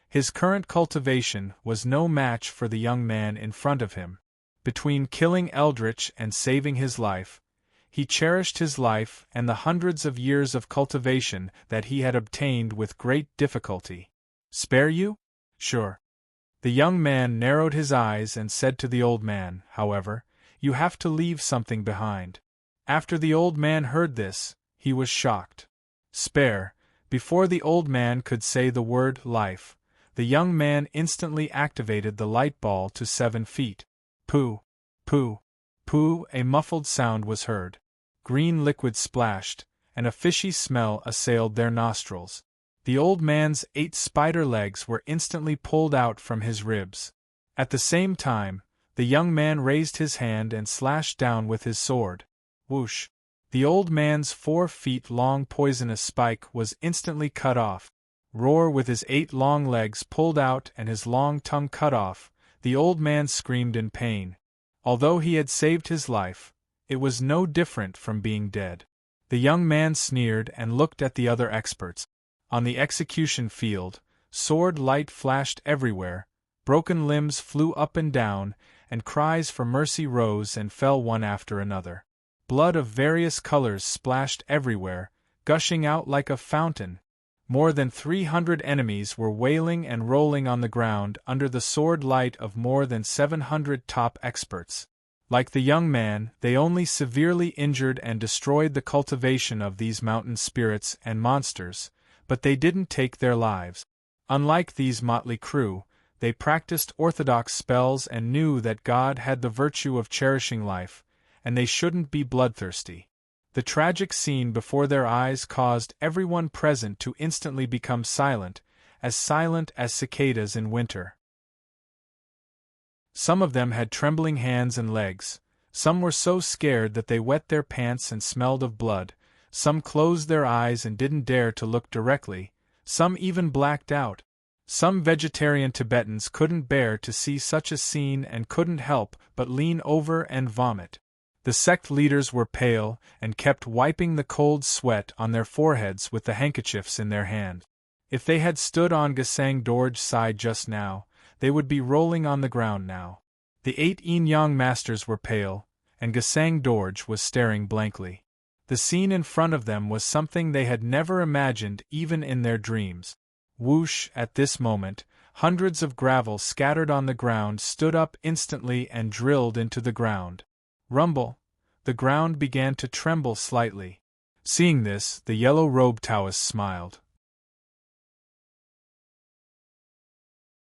A: His current cultivation was no match for the young man in front of him. Between killing Eldritch and saving his life, he cherished his life and the hundreds of years of cultivation that he had obtained with great difficulty. Spare you? Sure. The young man narrowed his eyes and said to the old man, however, you have to leave something behind. After the old man heard this, he was shocked. Spare. Before the old man could say the word life, the young man instantly activated the light ball to 7 feet. Pooh, pooh, pooh, a muffled sound was heard. green liquid splashed, and a fishy smell assailed their nostrils. The old man's 8 spider legs were instantly pulled out from his ribs. At the same time, the young man raised his hand and slashed down with his sword. Whoosh! The old man's 4 feet long poisonous spike was instantly cut off. Roar! With his 8 long legs pulled out and his long tongue cut off, the old man screamed in pain. Although he had saved his life, it was no different from being dead. The young man sneered and looked at the other experts. On the execution field, sword light flashed everywhere, broken limbs flew up and down, and cries for mercy rose and fell one after another. Blood of various colors splashed everywhere, gushing out like a fountain. More than 300 enemies were wailing and rolling on the ground under the sword light of more than 700 top experts. Like the young man, they only severely injured and destroyed the cultivation of these mountain spirits and monsters, but they didn't take their lives. Unlike these motley crew, they practiced orthodox spells and knew that God had the virtue of cherishing life, and they shouldn't be bloodthirsty. The tragic scene before their eyes caused everyone present to instantly become silent as cicadas in winter. Some of them had trembling hands and legs, some were so scared that they wet their pants and smelled of blood, some closed their eyes and didn't dare to look directly, some even blacked out. Some vegetarian Tibetans couldn't bear to see such a scene and couldn't help but lean over and vomit. The sect leaders were pale and kept wiping the cold sweat on their foreheads with the handkerchiefs in their hand. If they had stood on Gesang Dorj's side just now, they would be rolling on the ground now. The 8 Yin-Yang masters were pale, and Gesang Dorj was staring blankly. The scene in front of them was something they had never imagined even in their dreams. Whoosh! At this moment, hundreds of gravel scattered on the ground stood up instantly and drilled into the ground. Rumble! The ground began to tremble slightly. Seeing this, the yellow-robed Taoist smiled.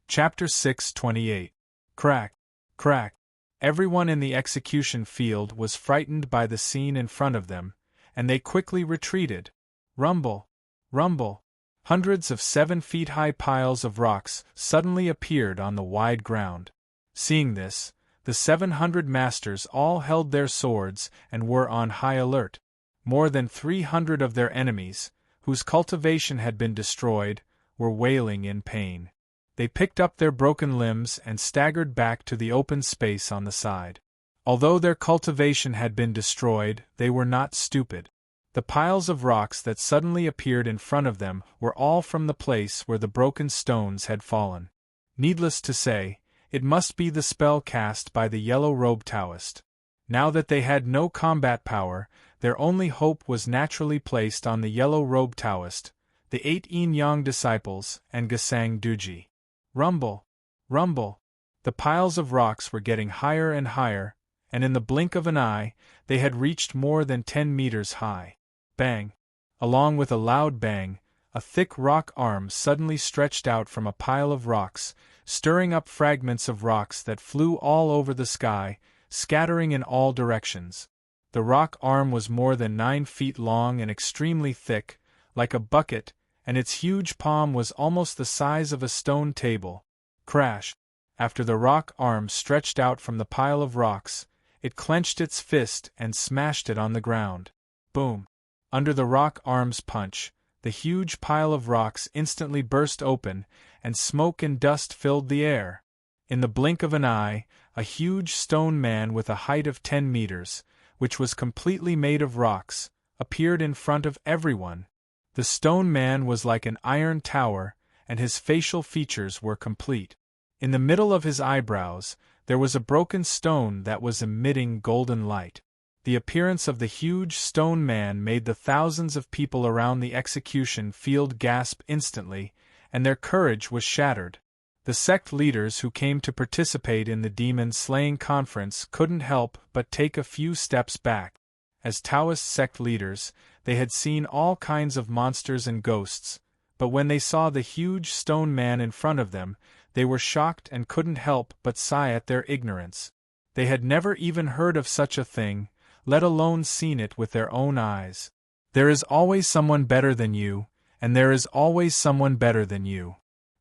A: Chapter 6:28. Crack! Crack! Everyone in the execution field was frightened by the scene in front of them, and they quickly retreated. Rumble! Rumble! Hundreds of 7-feet-high piles of rocks suddenly appeared on the wide ground. Seeing this, the 700 masters all held their swords and were on high alert. More than 300 of their enemies, whose cultivation had been destroyed, were wailing in pain. They picked up their broken limbs and staggered back to the open space on the side. Although their cultivation had been destroyed, they were not stupid. The piles of rocks that suddenly appeared in front of them were all from the place where the broken stones had fallen. Needless to say, it must be the spell cast by the yellow-robed Taoist. Now that they had no combat power, their only hope was naturally placed on the yellow-robed Taoist, the 8 Yin-Yang disciples, and Gesang Dorj. Rumble! Rumble! The piles of rocks were getting higher and higher, and in the blink of an eye, they had reached more than 10 meters high. Bang! Along with a loud bang, a thick rock arm suddenly stretched out from a pile of rocks, stirring up fragments of rocks that flew all over the sky, scattering in all directions. The rock arm was more than 9 feet long and extremely thick, like a bucket, and its huge palm was almost the size of a stone table. Crash! After the rock arm stretched out from the pile of rocks, it clenched its fist and smashed it on the ground. Boom! Under the rock arm's punch, the huge pile of rocks instantly burst open, and smoke and dust filled the air. In the blink of an eye, a huge stone man with a height of 10 meters, which was completely made of rocks, appeared in front of everyone. The stone man was like an iron tower, and his facial features were complete. In the middle of his eyebrows, there was a broken stone that was emitting golden light. The appearance of the huge stone man made the thousands of people around the execution field gasp instantly, and their courage was shattered. The sect leaders who came to participate in the demon-slaying conference couldn't help but take a few steps back. As Taoist sect leaders, they had seen all kinds of monsters and ghosts, but when they saw the huge stone man in front of them, they were shocked and couldn't help but sigh at their ignorance. They had never even heard of such a thing, let alone seen it with their own eyes. There is always someone better than you, and there is always someone better than you.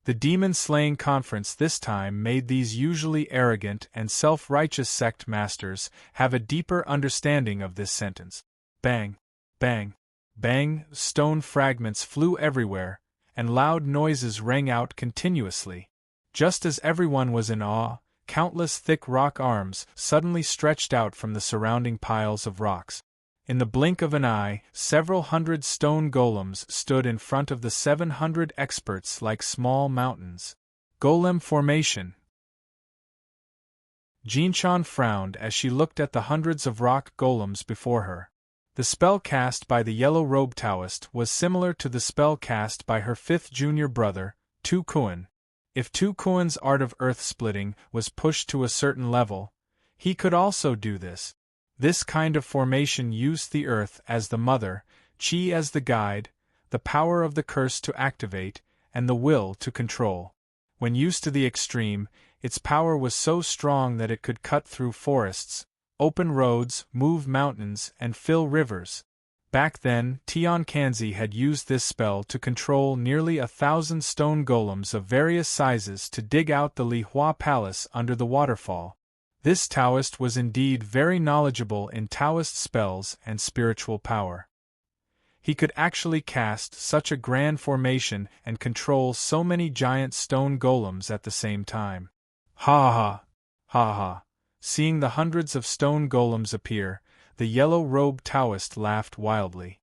A: The demon-slaying conference this time made these usually arrogant and self-righteous sect masters have a deeper understanding of this sentence. Bang, bang, bang, stone fragments flew everywhere, and loud noises rang out continuously. Just as everyone was in awe, countless thick rock arms suddenly stretched out from the surrounding piles of rocks. In the blink of an eye, several hundred stone golems stood in front of the 700 experts like small mountains. Golem formation. Jinshan frowned as she looked at the hundreds of rock golems before her. The spell cast by the yellow-robed Taoist was similar to the spell cast by her fifth junior brother, Tu Kuan. If Tu Kuan's art of earth-splitting was pushed to a certain level, he could also do this. This kind of formation used the earth as the mother, Qi as the guide, the power of the curse to activate, and the will to control. When used to the extreme, its power was so strong that it could cut through forests, open roads, move mountains, and fill rivers. Back then, Tian Kanzi had used this spell to control nearly 1,000 stone golems of various sizes to dig out the Li Hua Palace under the waterfall. This Taoist was indeed very knowledgeable in Taoist spells and spiritual power. He could actually cast such a grand formation and control so many giant stone golems at the same time. Ha ha! Ha ha! Seeing the hundreds of stone golems appear, the yellow-robed Taoist laughed wildly.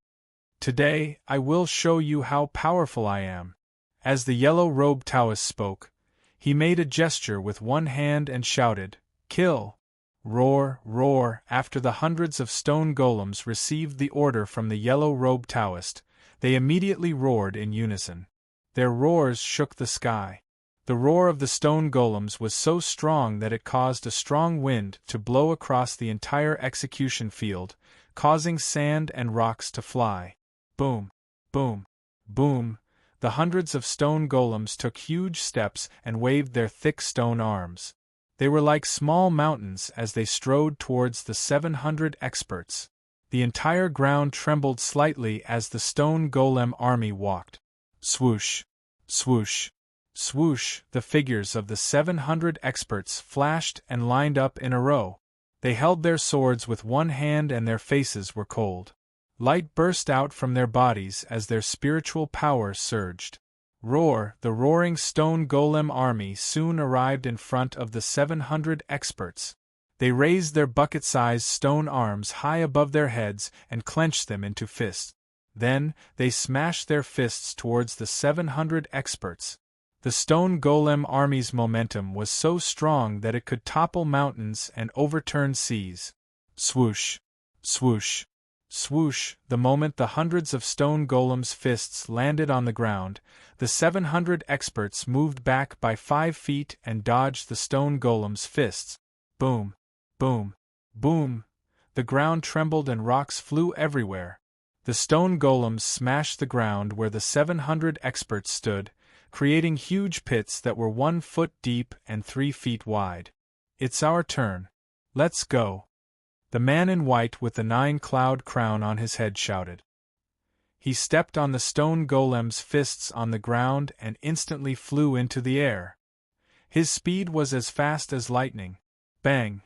A: Today, I will show you how powerful I am. As the yellow-robed Taoist spoke, he made a gesture with one hand and shouted, "Kill!" Roar, roar! After the hundreds of stone golems received the order from the yellow-robed Taoist, they immediately roared in unison. Their roars shook the sky. The roar of the stone golems was so strong that it caused a strong wind to blow across the entire execution field, causing sand and rocks to fly. Boom! Boom! Boom! The hundreds of stone golems took huge steps and waved their thick stone arms. They were like small mountains as they strode towards the 700 experts. The entire ground trembled slightly as the stone golem army walked. Swoosh! Swoosh! Swoosh! The figures of the 700 experts flashed and lined up in a row. They held their swords with one hand and their faces were cold. Light burst out from their bodies as their spiritual power surged. Roar! The roaring stone golem army soon arrived in front of the 700 experts. They raised their bucket-sized stone arms high above their heads and clenched them into fists. Then, they smashed their fists towards the 700 experts. The stone golem army's momentum was so strong that it could topple mountains and overturn seas. Swoosh! Swoosh! Swoosh! The moment the hundreds of stone golems' fists landed on the ground, the 700 experts moved back by 5 feet and dodged the stone golems' fists. Boom! Boom! Boom! The ground trembled and rocks flew everywhere. The stone golems smashed the ground where the 700 experts stood, creating huge pits that were 1 foot deep and 3 feet wide. It's our turn. Let's go! The man in white with the 9-cloud crown on his head shouted. He stepped on the stone golem's fists on the ground and instantly flew into the air. His speed was as fast as lightning. Bang!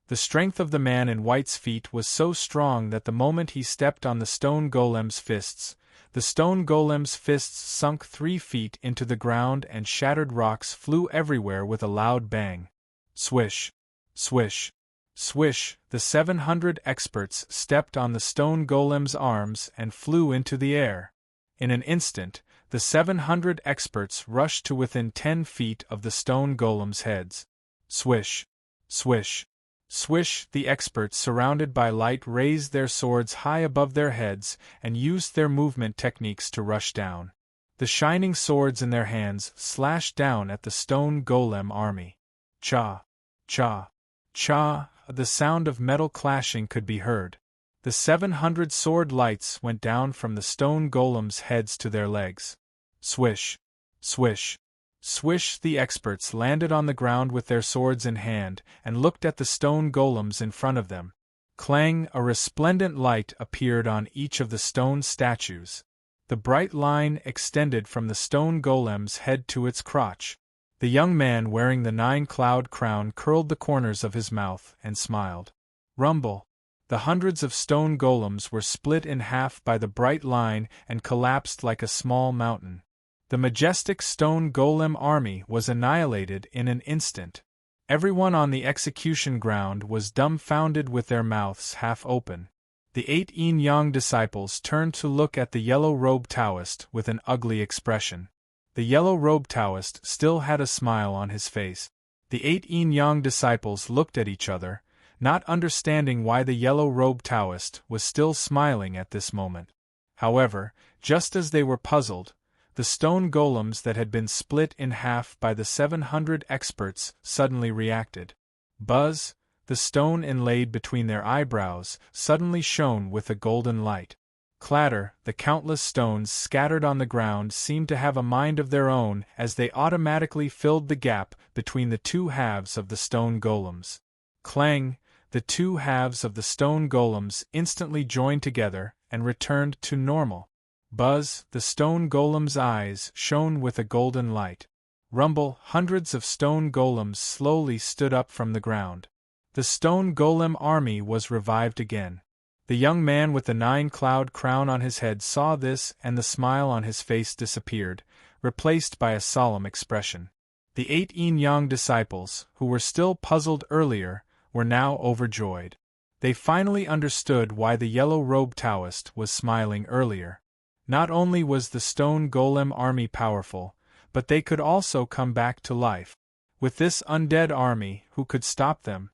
A: The strength of the man in white's feet was so strong that the moment he stepped on the stone golem's fists, the stone golem's fists sunk 3 feet into the ground and shattered rocks flew everywhere with a loud bang. Swish! Swish! Swish! The 700 experts stepped on the stone golem's arms and flew into the air. In an instant, the 700 experts rushed to within 10 feet of the stone golem's heads. Swish! Swish! Swish! The experts surrounded by light raised their swords high above their heads and used their movement techniques to rush down. The shining swords in their hands slashed down at the stone golem army. Cha! Cha! Cha! The sound of metal clashing could be heard. The 700 sword lights went down from the stone golem's heads to their legs. Swish! Swish! Swish! The experts landed on the ground with their swords in hand and looked at the stone golems in front of them. Clang! A resplendent light appeared on each of the stone statues. The bright line extended from the stone golem's head to its crotch. The young man wearing the 9-cloud crown curled the corners of his mouth and smiled. Rumble! The hundreds of stone golems were split in half by the bright line and collapsed like a small mountain. The majestic stone golem army was annihilated in an instant. Everyone on the execution ground was dumbfounded with their mouths half open. The 8 yin-yang disciples turned to look at the yellow-robed Taoist with an ugly expression. The yellow-robed Taoist still had a smile on his face. The 8 yin-yang disciples looked at each other, not understanding why the yellow-robed Taoist was still smiling at this moment. However, just as they were puzzled, the stone golems that had been split in half by the 700 experts suddenly reacted. Buzz! The stone inlaid between their eyebrows suddenly shone with a golden light. Clatter! The countless stones scattered on the ground seemed to have a mind of their own as they automatically filled the gap between the two halves of the stone golems. Clang! The two halves of the stone golems instantly joined together and returned to normal. Buzz! The stone golem's eyes shone with a golden light. Rumble! Hundreds of stone golems slowly stood up from the ground. The stone golem army was revived again. The young man with the 9-cloud crown on his head saw this and the smile on his face disappeared, replaced by a solemn expression. The 8 yin-yang disciples, who were still puzzled earlier, were now overjoyed. They finally understood why the yellow-robed Taoist was smiling earlier. Not only was the stone golem army powerful, but they could also come back to life. With this undead army, who could stop them?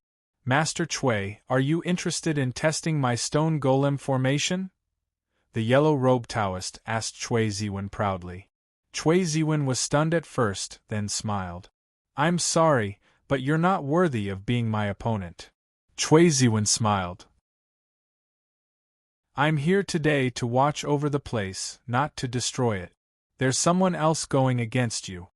A: Master Chui, are you interested in testing my stone golem formation? The yellow-robed Taoist asked Chui Ziwen proudly. Chui Ziwen was stunned at first, then smiled. I'm sorry, but you're not worthy of being my opponent. Chui Ziwen smiled. I'm here today to watch over the place, not to destroy it. There's someone else going against you.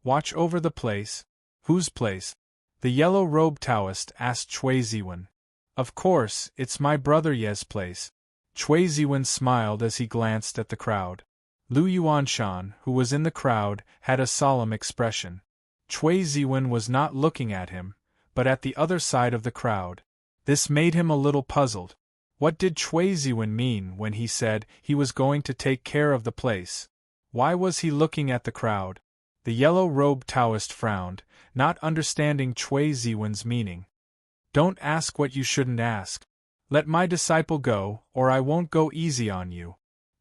A: Watch over the place? Whose place? The yellow-robed Taoist asked Chui Ziwen. Of course, it's my brother Ye's place. Chui Ziwen smiled as he glanced at the crowd. Lu Yuanshan, who was in the crowd, had a solemn expression. Chui Ziwen was not looking at him, but at the other side of the crowd. This made him a little puzzled. What did Chui Ziwen mean when he said he was going to take care of the place? Why was he looking at the crowd? The yellow-robed Taoist frowned, not understanding Chui Ziwen's meaning. Don't ask what you shouldn't ask. Let my disciple go, or I won't go easy on you.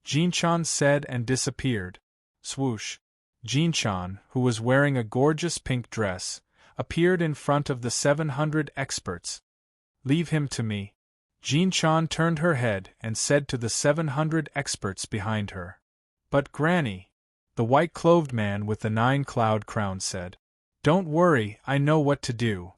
A: Jinchan said and disappeared. Swoosh! Jinchan, who was wearing a gorgeous pink dress, appeared in front of the 700 experts. Leave him to me. Jinchan turned her head and said to the 700 experts behind her. But Granny, the white-clothed man with the 9-cloud crown said. Don't worry, I know what to do.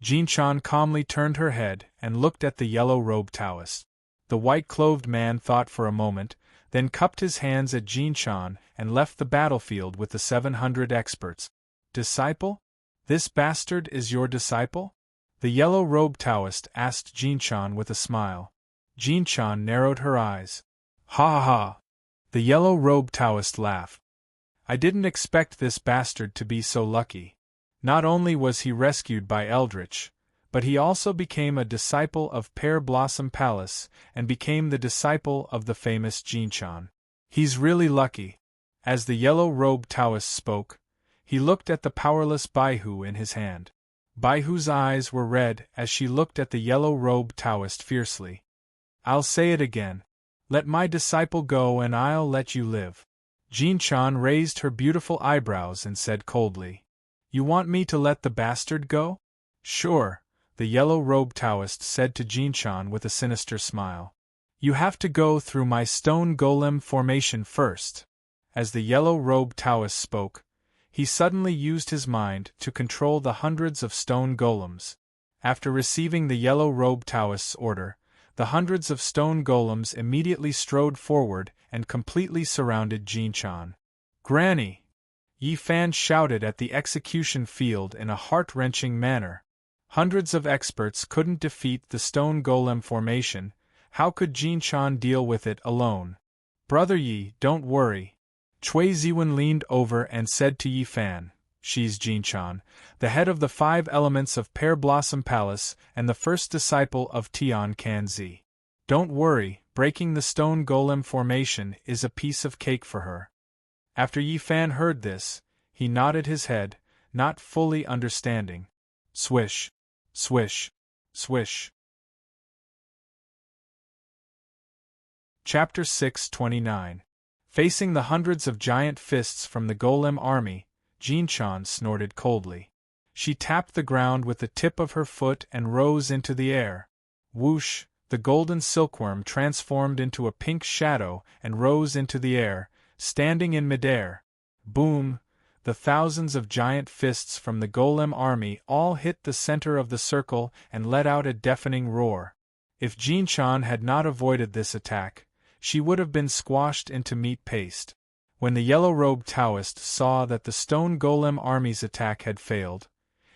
A: Jinchan calmly turned her head and looked at the yellow-robed Taoist. The white-clothed man thought for a moment, then cupped his hands at Jinchan and left the battlefield with the 700 experts. Disciple? This bastard is your disciple? The yellow-robed Taoist asked Jinchan with a smile. Jinchan narrowed her eyes. Ha ha ha! The yellow-robed Taoist laughed. I didn't expect this bastard to be so lucky. Not only was he rescued by Eldritch, but he also became a disciple of Pear Blossom Palace and became the disciple of the famous Jinchan. He's really lucky. As the yellow-robed Taoist spoke, he looked at the powerless Baihu in his hand. Baihu's eyes were red as she looked at the yellow-robed Taoist fiercely. I'll say it again. Let my disciple go and I'll let you live. Jinchan raised her beautiful eyebrows and said coldly. You want me to let the bastard go? Sure, the yellow-robed Taoist said to Jinchan with a sinister smile. You have to go through my stone golem formation first. As the yellow-robed Taoist spoke, he suddenly used his mind to control the hundreds of stone golems. After receiving the yellow-robed Taoist's order, the hundreds of stone golems immediately strode forward and completely surrounded Jinchan. Granny! Yi Fan shouted at the execution field in a heart-wrenching manner. Hundreds of experts couldn't defeat the stone golem formation. How could Jinshan deal with it alone? Brother Yi, don't worry. Cui Ziwen leaned over and said to Yi Fan, "She's Jinshan, the head of the 5 elements of Pear Blossom Palace and the first disciple of Tian Kanzi. Don't worry, breaking the stone golem formation is a piece of cake for her." After Yi Fan heard this, he nodded his head, not fully understanding. Swish, swish, swish. Chapter 629. Facing the hundreds of giant fists from the golem army, Jinshan snorted coldly. She tapped the ground with the tip of her foot and rose into the air. Whoosh, the golden silkworm transformed into a pink shadow and rose into the air, standing in midair. Boom! The thousands of giant fists from the golem army all hit the center of the circle and let out a deafening roar. If Jinshan had not avoided this attack, she would have been squashed into meat paste. When the yellow-robed Taoist saw that the stone golem army's attack had failed,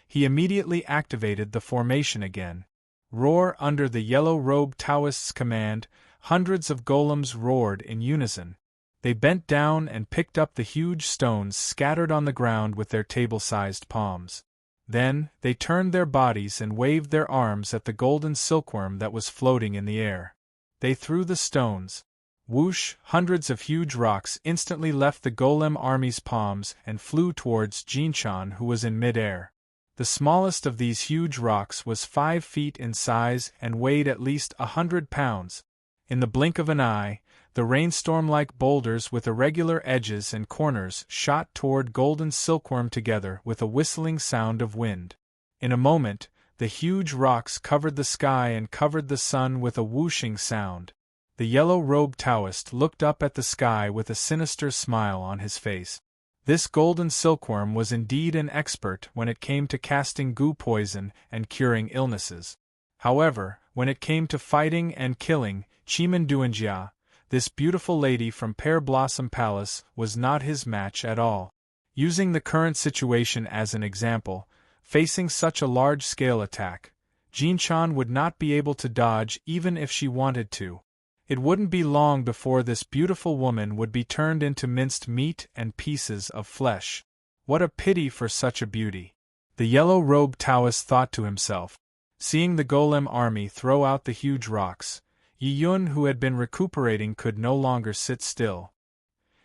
A: he immediately activated the formation again. Roar! Under the yellow-robed Taoist's command, hundreds of golems roared in unison. They bent down and picked up the huge stones scattered on the ground with their table-sized palms. Then, they turned their bodies and waved their arms at the golden silkworm that was floating in the air. They threw the stones. Whoosh! Hundreds of huge rocks instantly left the golem army's palms and flew towards Jinshan, who was in mid-air. The smallest of these huge rocks was 5 feet in size and weighed at least 100 pounds. In the blink of an eye, the rainstorm-like boulders with irregular edges and corners shot toward golden silkworm together with a whistling sound of wind. In a moment, the huge rocks covered the sky and covered the sun with a whooshing sound. The yellow-robed Taoist looked up at the sky with a sinister smile on his face. This golden silkworm was indeed an expert when it came to casting goo poison and curing illnesses. However, when it came to fighting and killing, Chiman Duanjia, this beautiful lady from Pear Blossom Palace, was not his match at all. Using the current situation as an example, facing such a large-scale attack, Jinshan would not be able to dodge even if she wanted to. It wouldn't be long before this beautiful woman would be turned into minced meat and pieces of flesh. What a pity for such a beauty! The yellow-robed Taoist thought to himself. Seeing the golem army throw out the huge rocks, Yi Yun, who had been recuperating, could no longer sit still.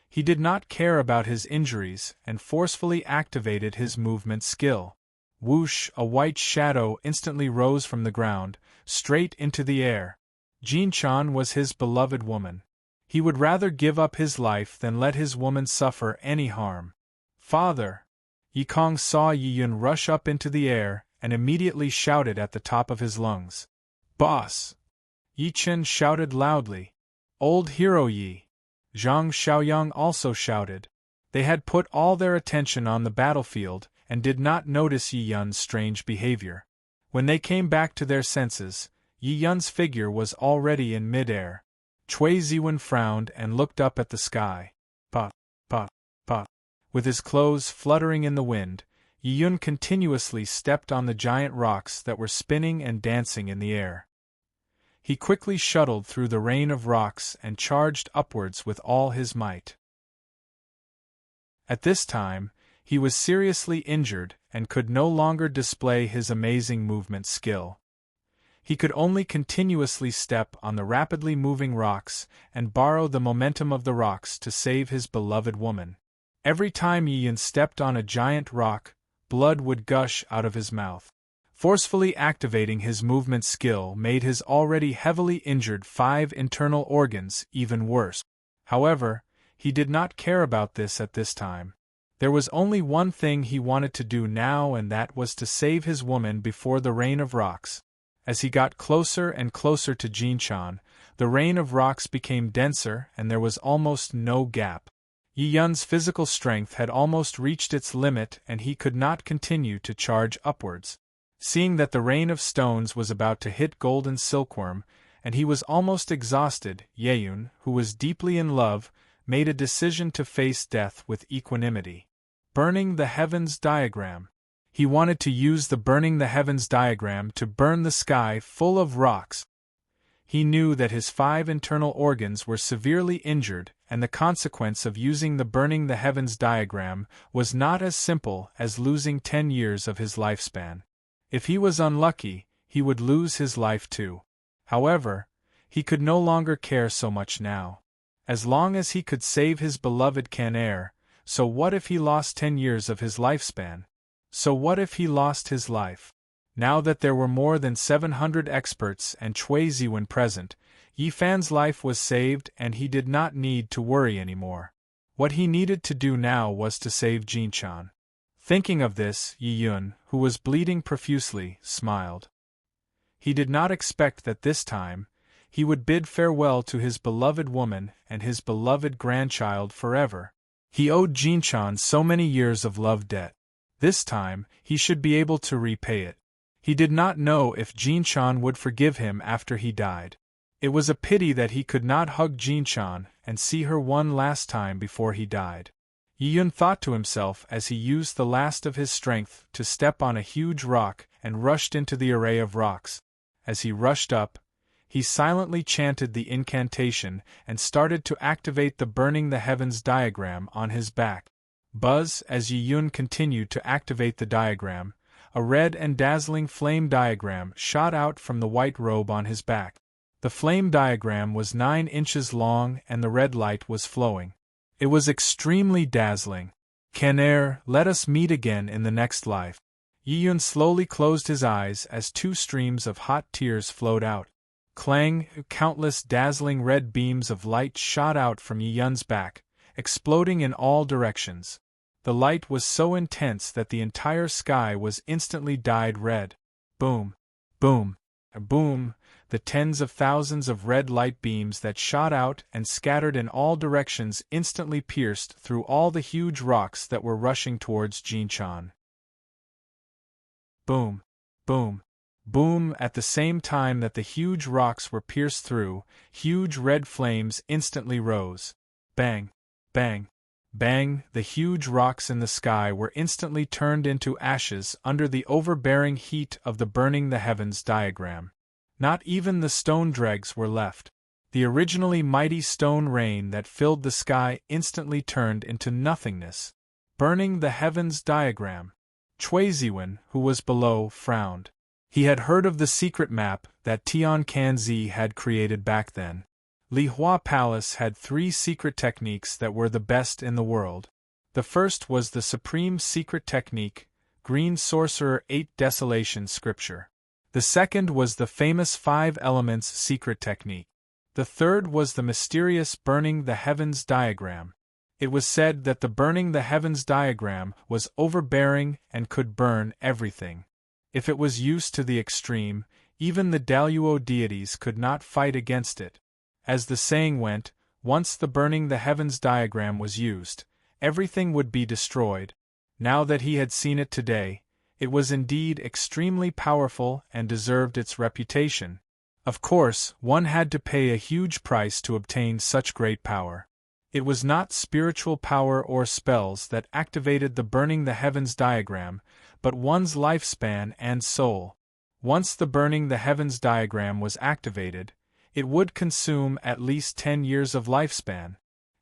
A: He did not care about his injuries and forcefully activated his movement skill. Whoosh! A white shadow instantly rose from the ground, straight into the air. Jinshan was his beloved woman. He would rather give up his life than let his woman suffer any harm. "Father!" Yi Kong saw Yi Yun rush up into the air and immediately shouted at the top of his lungs. "Boss!" Yi Chen shouted loudly. "Old hero Yi!" Zhang Xiaoyang also shouted. They had put all their attention on the battlefield and did not notice Yi Yun's strange behavior. When they came back to their senses, Yi Yun's figure was already in mid-air. Cui Ziwen frowned and looked up at the sky. Pa, pa, pa. With his clothes fluttering in the wind, Yi Yun continuously stepped on the giant rocks that were spinning and dancing in the air. He quickly shuttled through the rain of rocks and charged upwards with all his might. At this time, he was seriously injured and could no longer display his amazing movement skill. He could only continuously step on the rapidly moving rocks and borrow the momentum of the rocks to save his beloved woman. Every time Yi Yun stepped on a giant rock, blood would gush out of his mouth. Forcefully activating his movement skill made his already heavily injured 5 internal organs even worse. However, he did not care about this at this time. There was only one thing he wanted to do now, and that was to save his woman before the rain of rocks. As he got closer and closer to Jinshan, the rain of rocks became denser and there was almost no gap. Yi Yun's physical strength had almost reached its limit and he could not continue to charge upwards. Seeing that the rain of stones was about to hit golden silkworm, and he was almost exhausted, Yeyun, who was deeply in love, made a decision to face death with equanimity. Burning the Heavens diagram. He wanted to use the burning the heavens diagram to burn the sky full of rocks. He knew that his 5 internal organs were severely injured, and the consequence of using the burning the heavens diagram was not as simple as losing 10 years of his lifespan. If he was unlucky, he would lose his life too. However, he could no longer care so much now. As long as he could save his beloved Canaire, so what if he lost 10 years of his lifespan? So what if he lost his life? Now that there were more than 700 experts and Cui Ziwen present, Yi Fan's life was saved and he did not need to worry anymore. What he needed to do now was to save Jinchan. Thinking of this, Yi Yun, who was bleeding profusely, smiled. He did not expect that this time, he would bid farewell to his beloved woman and his beloved grandchild forever. He owed Jinchan so many years of love debt. This time, he should be able to repay it. He did not know if Jinchan would forgive him after he died. It was a pity that he could not hug Jinchan and see her one last time before he died. Yi Yun thought to himself as he used the last of his strength to step on a huge rock and rushed into the array of rocks. As he rushed up, he silently chanted the incantation and started to activate the burning the heavens diagram on his back. Buzz, as Yi Yun continued to activate the diagram, a red and dazzling flame diagram shot out from the white robe on his back. The flame diagram was 9 inches long and the red light was flowing. It was extremely dazzling. Canaire, let us meet again in the next life. Yi Yun slowly closed his eyes as 2 streams of hot tears flowed out. Clang, countless dazzling red beams of light shot out from Yi Yun's back, exploding in all directions. The light was so intense that the entire sky was instantly dyed red. Boom, boom, boom, the tens of thousands of red light beams that shot out and scattered in all directions instantly pierced through all the huge rocks that were rushing towards Jinchan. Boom, boom, boom. At the same time that the huge rocks were pierced through, huge red flames instantly rose. Bang, bang, bang, the huge rocks in the sky were instantly turned into ashes under the overbearing heat of the burning the heavens diagram. Not even the stone dregs were left. The originally mighty stone rain that filled the sky instantly turned into nothingness. Burning the heavens diagram. Cui Ziwen, who was below, frowned. He had heard of the secret map that Tian Kanzi had created back then. Li Hua Palace had 3 secret techniques that were the best in the world. The first was the supreme secret technique, Green Sorcerer 8 Desolation Scripture. The second was the famous 5 Elements secret technique. The third was the mysterious Burning the Heavens diagram. It was said that the Burning the Heavens diagram was overbearing and could burn everything. If it was used to the extreme, even the Daluo deities could not fight against it. As the saying went, once the Burning the Heavens diagram was used, everything would be destroyed. Now that he had seen it today, it was indeed extremely powerful and deserved its reputation. Of course, one had to pay a huge price to obtain such great power. It was not spiritual power or spells that activated the Burning the Heavens diagram, but one's lifespan and soul. Once the Burning the Heavens diagram was activated, it would consume at least 10 years of lifespan.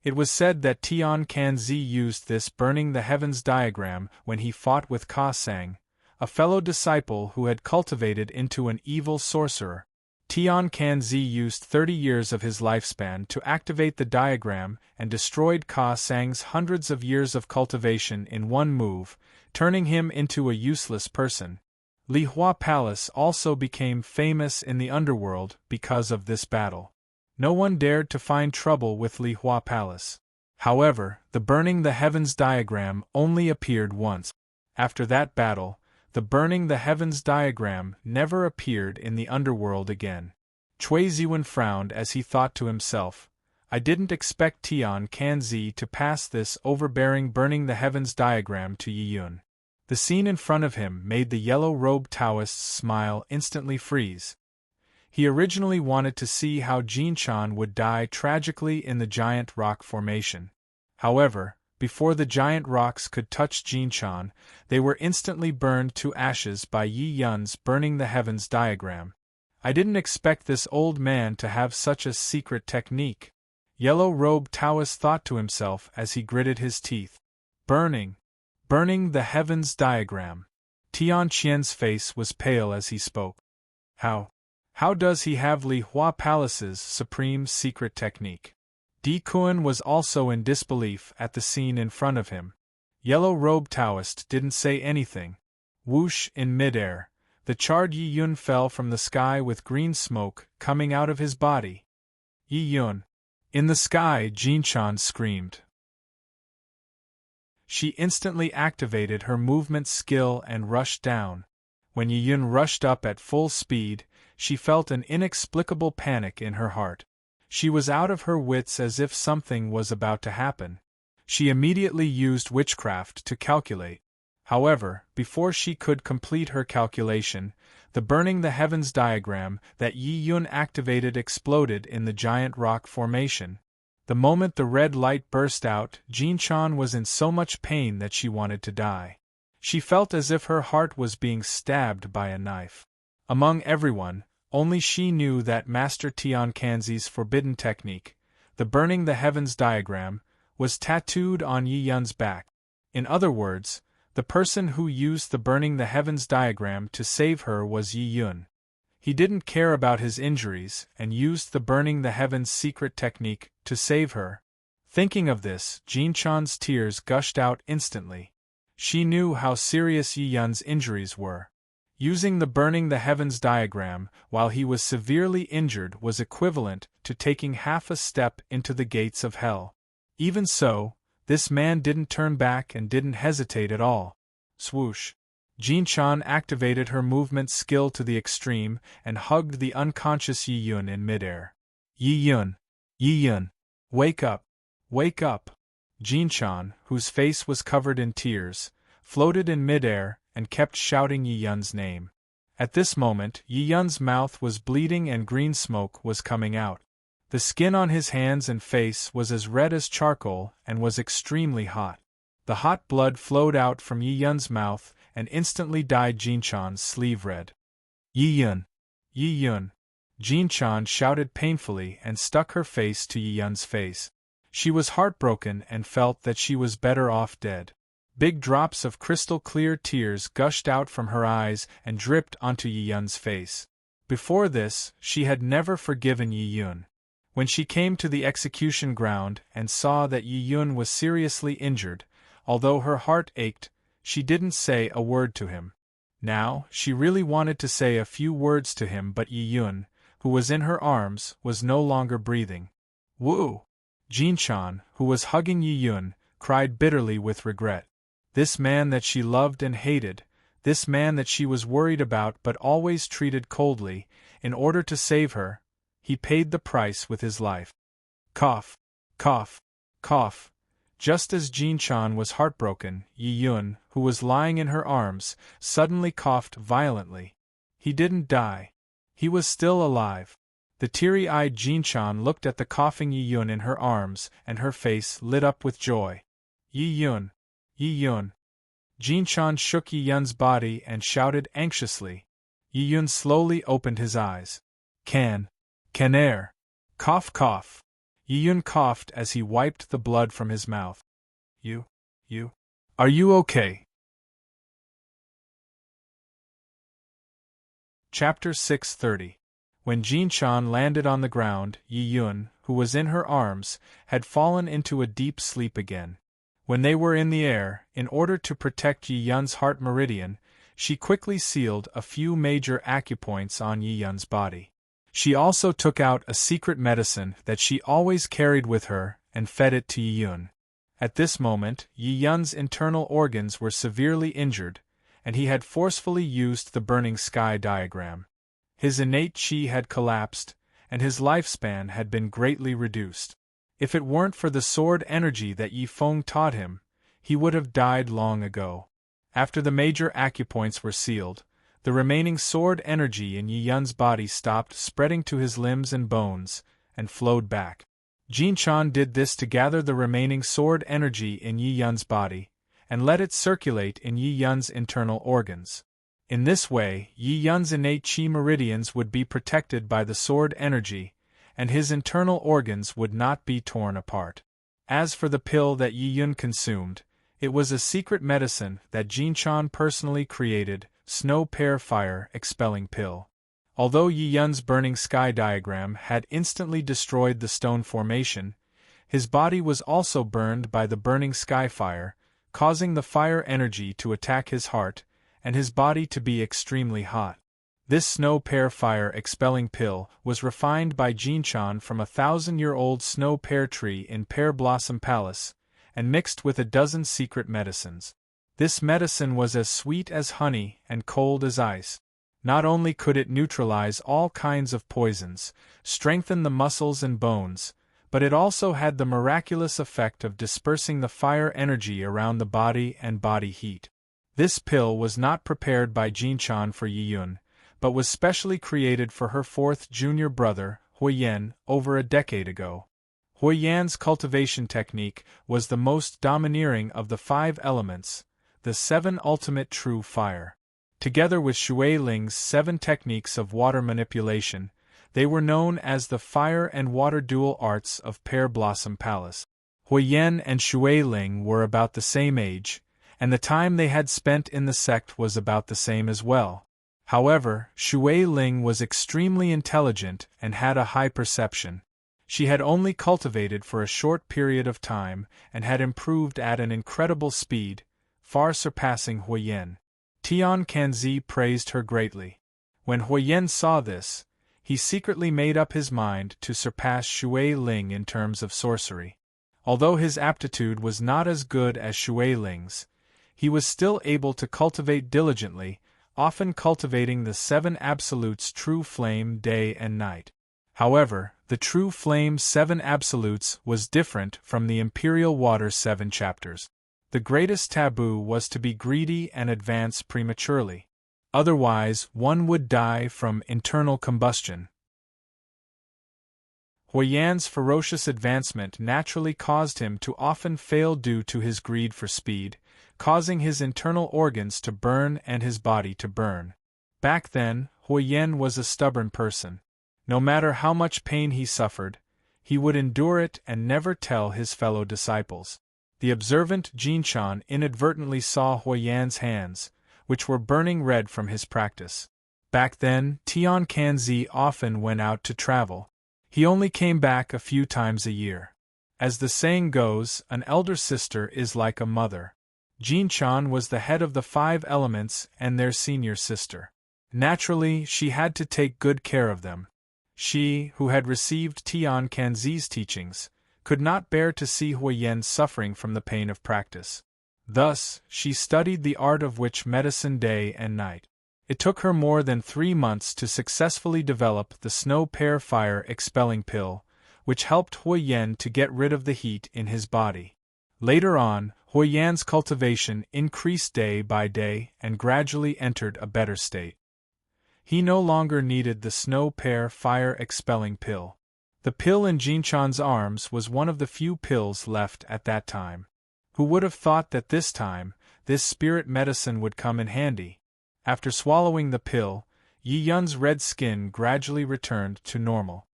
A: It was said that Tian Kanzi used this Burning the Heavens diagram when he fought with Ka Sang, a fellow disciple who had cultivated into an evil sorcerer. Tian Kanzi used 30 years of his lifespan to activate the diagram and destroyed Ka Sang's hundreds of years of cultivation in one move, turning him into a useless person. Li Hua Palace also became famous in the underworld because of this battle. No one dared to find trouble with Li Hua Palace. However, the Burning the Heavens diagram only appeared once. After that battle, the Burning the Heavens diagram never appeared in the underworld again. Cui Ziwen frowned as he thought to himself, I didn't expect Tian Kanzi to pass this overbearing Burning the Heavens diagram to Yi Yun. The scene in front of him made the yellow-robed Taoist's smile instantly freeze. He originally wanted to see how Jinchan would die tragically in the giant rock formation. However, before the giant rocks could touch Jinchan, they were instantly burned to ashes by Yi Yun's burning the heavens diagram. I didn't expect this old man to have such a secret technique, Yellow-robed Taoist thought to himself as he gritted his teeth. Burning the heavens diagram. Tian Qian's face was pale as he spoke. How does he have Li Hua Palace's supreme secret technique? Di Kuan was also in disbelief at the scene in front of him. Yellow-robed Taoist didn't say anything. Whoosh, in midair, the charred Yi Yun fell from the sky with green smoke coming out of his body. Yi Yun. In the sky, Jinchan screamed. She instantly activated her movement skill and rushed down. When Yi Yun rushed up at full speed, she felt an inexplicable panic in her heart. She was out of her wits as if something was about to happen. She immediately used witchcraft to calculate. However, before she could complete her calculation, the burning the heavens diagram that Yi Yun activated exploded in the giant rock formation. The moment the red light burst out, Jinchan was in so much pain that she wanted to die. She felt as if her heart was being stabbed by a knife. Among everyone, only she knew that Master Tian Kanzi's forbidden technique, the burning the heavens diagram, was tattooed on Yi Yun's back. In other words, the person who used the burning the heavens diagram to save her was Yi Yun. He didn't care about his injuries and used the burning the heavens secret technique to save her. Thinking of this, Jinchan's tears gushed out instantly. She knew how serious Yi Yun's injuries were. Using the burning the heavens diagram while he was severely injured was equivalent to taking half a step into the gates of hell. Even so, this man didn't turn back and didn't hesitate at all. Swoosh! Jinchan activated her movement skill to the extreme and hugged the unconscious Yi Yun in midair. Yi Yun! Yi Yun! Wake up! Wake up! Jinchan, whose face was covered in tears, floated in midair and kept shouting Yi Yun's name. At this moment, Yi Yun's mouth was bleeding and green smoke was coming out. The skin on his hands and face was as red as charcoal and was extremely hot. The hot blood flowed out from Yi Yun's mouth and instantly dyed Jinchan's sleeve red. Yi Yun! Yi Yun! Jinchan shouted painfully and stuck her face to Yi Yun's face. She was heartbroken and felt that she was better off dead. Big drops of crystal-clear tears gushed out from her eyes and dripped onto Yi Yun's face. Before this, she had never forgiven Yi Yun. When she came to the execution ground and saw that Yi Yun was seriously injured, although her heart ached, she didn't say a word to him. Now, she really wanted to say a few words to him, but Yi Yun, who was in her arms, was no longer breathing. Woo! Jinchan, who was hugging Yi Yun, cried bitterly with regret. This man that she loved and hated, this man that she was worried about but always treated coldly, in order to save her, he paid the price with his life. Cough, cough, cough. Just as Jinchan was heartbroken, Yi Yun, who was lying in her arms, suddenly coughed violently. He didn't die. He was still alive. The teary-eyed Jinchan looked at the coughing Yi Yun in her arms, and her face lit up with joy. Yi Yun! Yi Yun! Jinchan shook Yi Yun's body and shouted anxiously. Yi Yun slowly opened his eyes. Can air. Cough, cough. Yi Yun coughed as he wiped the blood from his mouth. Are you okay? Chapter 630. When Jinchan landed on the ground, Yi Yun, who was in her arms, had fallen into a deep sleep again. When they were in the air, in order to protect Yi Yun's heart meridian, she quickly sealed a few major acupoints on Yi Yun's body. She also took out a secret medicine that she always carried with her and fed it to Yi Yun. At this moment, Yi Yun's internal organs were severely injured, and he had forcefully used the burning sky diagram. His innate qi had collapsed, and his lifespan had been greatly reduced. If it weren't for the sword energy that Yi Feng taught him, he would have died long ago. After the major acupoints were sealed, the remaining sword energy in Yi Yun's body stopped spreading to his limbs and bones, and flowed back. Jinshan did this to gather the remaining sword energy in Yi Yun's body, and let it circulate in Yi Yun's internal organs. In this way, Yi Yun's innate qi meridians would be protected by the sword energy, and his internal organs would not be torn apart. As for the pill that Yi Yun consumed, it was a secret medicine that Jinshan personally created, Snow Pear Fire Expelling Pill. Although Yi Yun's burning sky diagram had instantly destroyed the stone formation, his body was also burned by the burning sky fire, causing the fire energy to attack his heart, and his body to be extremely hot. This Snow Pear Fire Expelling Pill was refined by Jinshan from a 1,000-year-old snow pear tree in Pear Blossom Palace, and mixed with a dozen secret medicines. This medicine was as sweet as honey and cold as ice. Not only could it neutralize all kinds of poisons, strengthen the muscles and bones, but it also had the miraculous effect of dispersing the fire energy around the body and body heat. This pill was not prepared by Jinshan for Yi Yun, but was specially created for her fourth junior brother, Huiyan, over a decade ago. Huiyan's cultivation technique was the most domineering of the 5 elements, the 7 ultimate true fire. Together with Shui Ling's 7 techniques of water manipulation, they were known as the fire and water dual arts of Pear Blossom Palace. Huiyan and Shui Ling were about the same age, and the time they had spent in the sect was about the same as well. However, Shui Ling was extremely intelligent and had a high perception. She had only cultivated for a short period of time and had improved at an incredible speed, far surpassing Huiyan. Tian Kanzi praised her greatly. When Huiyan saw this, he secretly made up his mind to surpass Shui Ling in terms of sorcery. Although his aptitude was not as good as Shui Ling's, he was still able to cultivate diligently, often cultivating the 7 absolutes true flame day and night. However, the true flame 7 absolutes was different from the imperial water 7 chapters. The greatest taboo was to be greedy and advance prematurely. Otherwise, one would die from internal combustion. Huiyan's ferocious advancement naturally caused him to often fail due to his greed for speed, causing his internal organs to burn and his body to burn. Back then, Huiyan was a stubborn person. No matter how much pain he suffered, he would endure it and never tell his fellow disciples. The observant Jinshan inadvertently saw Huiyan's hands, which were burning red from his practice. Back then, Tian Kanzi often went out to travel. He only came back a few times a year. As the saying goes, an elder sister is like a mother. Jinshan was the head of the 5 elements and their senior sister. Naturally, she had to take good care of them. She, who had received Tian Kanzi's teachings, could not bear to see Huiyan suffering from the pain of practice. Thus, she studied the art of witch medicine day and night. It took her more than 3 months to successfully develop the Snow Pear Fire Expelling Pill, which helped Huiyan to get rid of the heat in his body. Later on, Huiyan's cultivation increased day by day and gradually entered a better state. He no longer needed the Snow Pear Fire Expelling Pill. The pill in Jinshan's arms was one of the few pills left at that time. Who would have thought that this time, this spirit medicine would come in handy? After swallowing the pill, Yi Yun's red skin gradually returned to normal.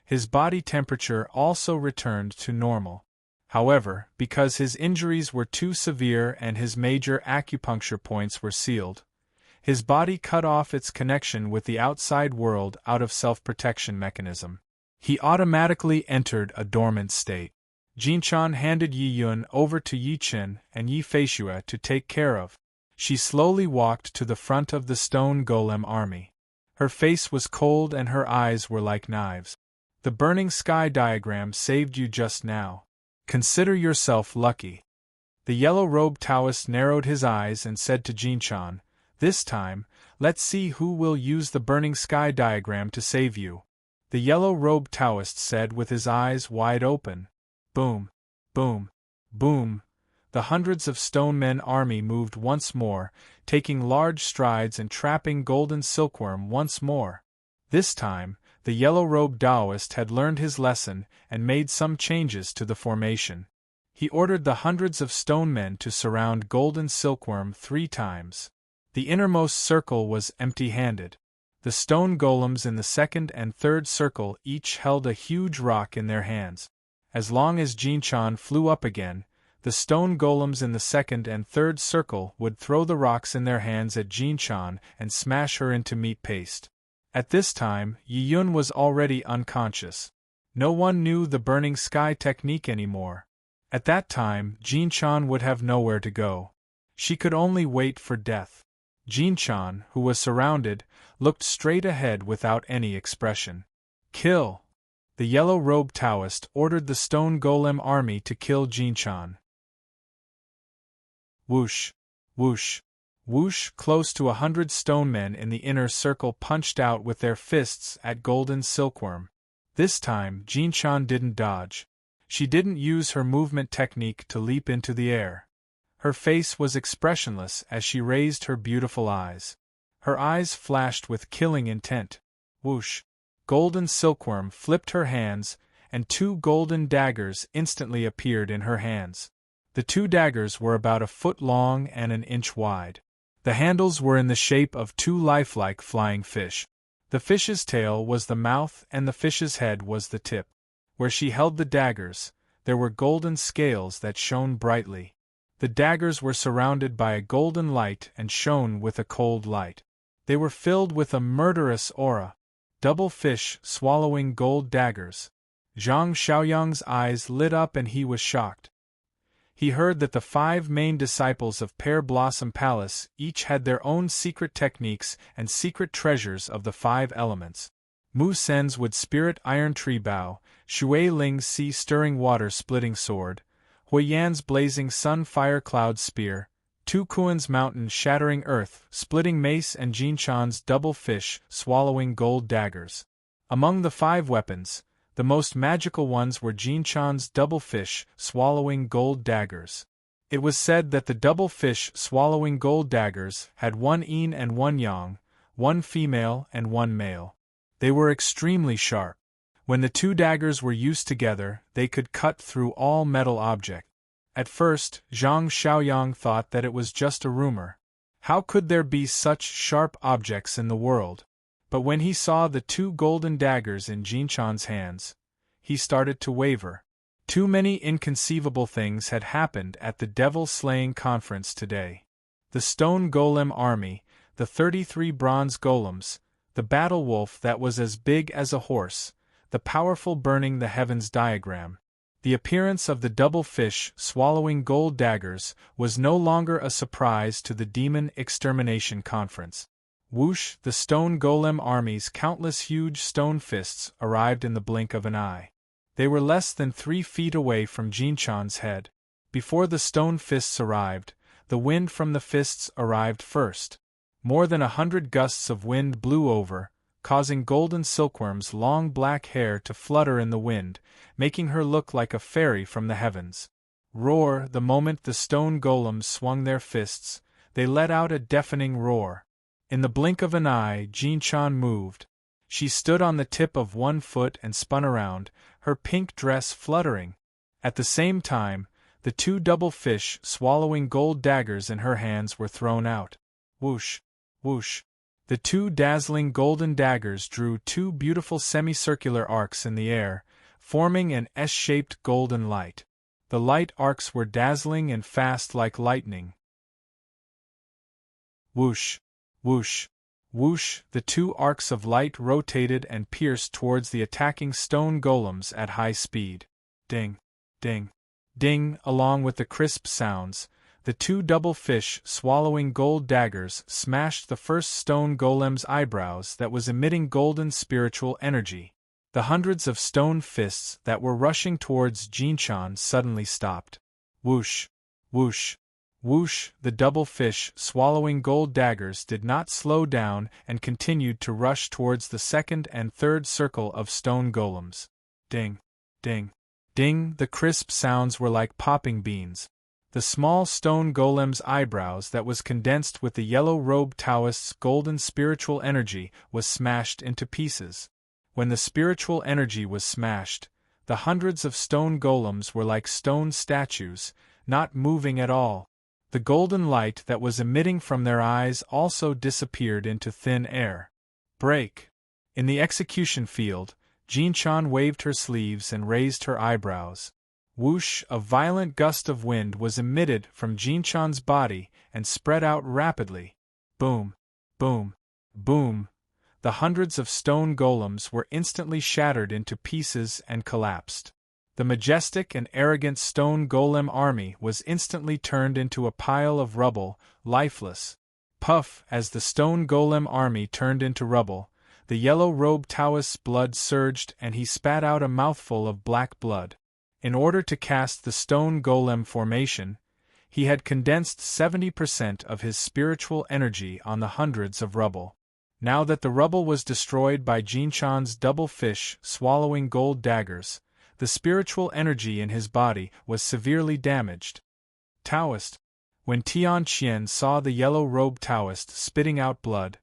A: His body temperature also returned to normal. However, because his injuries were too severe and his major acupuncture points were sealed, his body cut off its connection with the outside world out of self-protection mechanism. He automatically entered a dormant state. Jinshan handed Yi Yun over to Yi Qin and Yi Feishue to take care of. She slowly walked to the front of the stone golem army. Her face was cold and her eyes were like knives. The burning sky diagram saved you just now. Consider yourself lucky. The yellow-robed Taoist narrowed his eyes and said to Jinshan, "This time, let's see who will use the burning sky diagram to save you." The yellow-robed Taoist said with his eyes wide open. Boom, boom, boom. The hundreds of stone men army moved once more, taking large strides and trapping golden silkworm once more. This time, The yellow-robed Taoist had learned his lesson and made some changes to the formation. He ordered the hundreds of stone men to surround Golden Silkworm 3 times. The innermost circle was empty-handed. The stone golems in the second and third circle each held a huge rock in their hands. As long as Jinchan flew up again, the stone golems in the second and third circle would throw the rocks in their hands at Jinchan and smash her into meat paste. At this time, Yiyun was already unconscious. No one knew the burning sky technique anymore. At that time, Jinchan would have nowhere to go. She could only wait for death. Jinchan, who was surrounded, looked straight ahead without any expression. Kill! The yellow-robed Taoist ordered the stone golem army to kill Jinchan. Whoosh! Whoosh! Whoosh! Close to 100 stone men in the inner circle punched out with their fists at Golden Silkworm. This time, Jinchan didn't dodge. She didn't use her movement technique to leap into the air. Her face was expressionless as she raised her beautiful eyes. Her eyes flashed with killing intent. Whoosh! Golden Silkworm flipped her hands, and 2 golden daggers instantly appeared in her hands. The 2 daggers were about a foot long and an inch wide. The handles were in the shape of 2 lifelike flying fish. The fish's tail was the mouth and the fish's head was the tip. Where she held the daggers, there were golden scales that shone brightly. The daggers were surrounded by a golden light and shone with a cold light. They were filled with a murderous aura. Double fish swallowing gold daggers. Zhang Xiaoyang's eyes lit up and he was shocked. He heard that the 5 main disciples of Pear Blossom Palace each had their own secret techniques and secret treasures of the 5 elements. Mu Sen's wood spirit iron tree bow, Shui Ling's sea-stirring water-splitting sword, Hui Yan's blazing sun fire cloud spear, Tu Kuan's mountain shattering earth splitting mace and Jinchan's double fish swallowing gold daggers. Among the 5 weapons, the most magical ones were Jinchan's double fish swallowing gold daggers. It was said that the double fish swallowing gold daggers had 1 yin and 1 yang, 1 female and 1 male. They were extremely sharp. When the 2 daggers were used together, they could cut through all metal objects. At first, Zhang Xiaoyang thought that it was just a rumor. How could there be such sharp objects in the world? But when he saw the 2 golden daggers in Jinchan's hands, he started to waver. Too many inconceivable things had happened at the devil-slaying conference today. The stone golem army, the 33 bronze golems, the battle wolf that was as big as a horse, the powerful burning the heavens diagram. The appearance of the double fish swallowing gold daggers was no longer a surprise to the Demon Extermination Conference. Whoosh! The stone golem army's countless huge stone fists arrived in the blink of an eye. They were less than 3 feet away from Jinchan's head. Before the stone fists arrived, the wind from the fists arrived first. More than 100 gusts of wind blew over, causing Golden Silkworm's long black hair to flutter in the wind, making her look like a fairy from the heavens. Roar! The moment the stone golems swung their fists, they let out a deafening roar. In the blink of an eye, Jinchan moved. She stood on the tip of 1 foot and spun around, her pink dress fluttering. At the same time, the 2 double fish swallowing gold daggers in her hands were thrown out. Whoosh! Whoosh! The 2 dazzling golden daggers drew 2 beautiful semicircular arcs in the air, forming an S-shaped golden light. The light arcs were dazzling and fast like lightning. Whoosh! Whoosh! Whoosh! The 2 arcs of light rotated and pierced towards the attacking stone golems at high speed. Ding! Ding! Ding! Along with the crisp sounds, the 2 double fish swallowing gold daggers smashed the first stone golem's eyebrows that was emitting golden spiritual energy. The hundreds of stone fists that were rushing towards Jinchan suddenly stopped. Whoosh! Whoosh! Whoosh! The double fish swallowing gold daggers did not slow down and continued to rush towards the second and third circle of stone golems. Ding! Ding! Ding! The crisp sounds were like popping beans. The small stone golem's eyebrows that was condensed with the yellow-robed Taoist's golden spiritual energy was smashed into pieces. When the spiritual energy was smashed, the hundreds of stone golems were like stone statues, not moving at all. The golden light that was emitting from their eyes also disappeared into thin air. Break. In the execution field, Jinchan waved her sleeves and raised her eyebrows. Whoosh! A violent gust of wind was emitted from Jinchan's body and spread out rapidly. Boom! Boom! Boom! The hundreds of stone golems were instantly shattered into pieces and collapsed. The majestic and arrogant stone golem army was instantly turned into a pile of rubble, lifeless. Puff! As the stone golem army turned into rubble, the yellow-robed Taoist's blood surged and he spat out a mouthful of black blood. In order to cast the stone golem formation, he had condensed 70% of his spiritual energy on the hundreds of rubble. Now that the rubble was destroyed by Jinchan's double fish swallowing gold daggers, the spiritual energy in his body was severely damaged. Taoist. When Tian Qian saw the yellow-robed Taoist spitting out blood,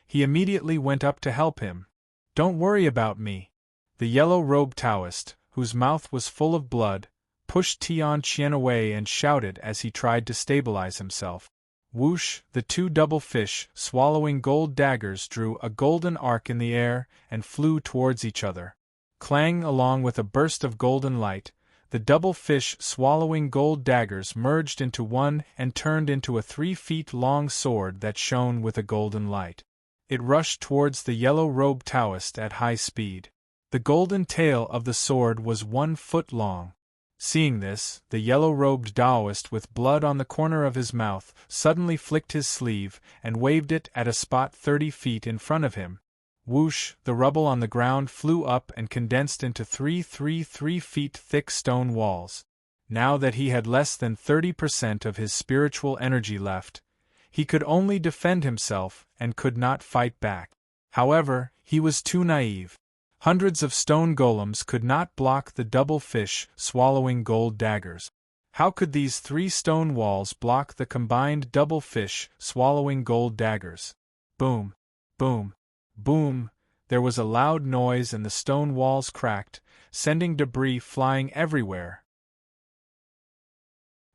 A: he immediately went up to help him. "Don't worry about me." The yellow-robed Taoist, whose mouth was full of blood, pushed Tian Qian away and shouted as he tried to stabilize himself. Whoosh! The two double fish swallowing gold daggers drew a golden arc in the air and flew towards each other. Clang! Along with a burst of golden light, the double fish swallowing gold daggers merged into one and turned into a 3-feet-long sword that shone with a golden light. It rushed towards the yellow-robed Taoist at high speed. The golden tail of the sword was 1 foot long. Seeing this, the yellow-robed Taoist with blood on the corner of his mouth suddenly flicked his sleeve and waved it at a spot 30 feet in front of him. Whoosh! The rubble on the ground flew up and condensed into 3 feet thick stone walls. Now that he had less than 30% of his spiritual energy left, he could only defend himself and could not fight back. However, he was too naive. Hundreds of stone golems could not block the double fish swallowing gold daggers. How could these 3 stone walls block the combined double fish swallowing gold daggers? Boom! Boom! Boom! There was a loud noise and the stone walls cracked, sending debris flying everywhere.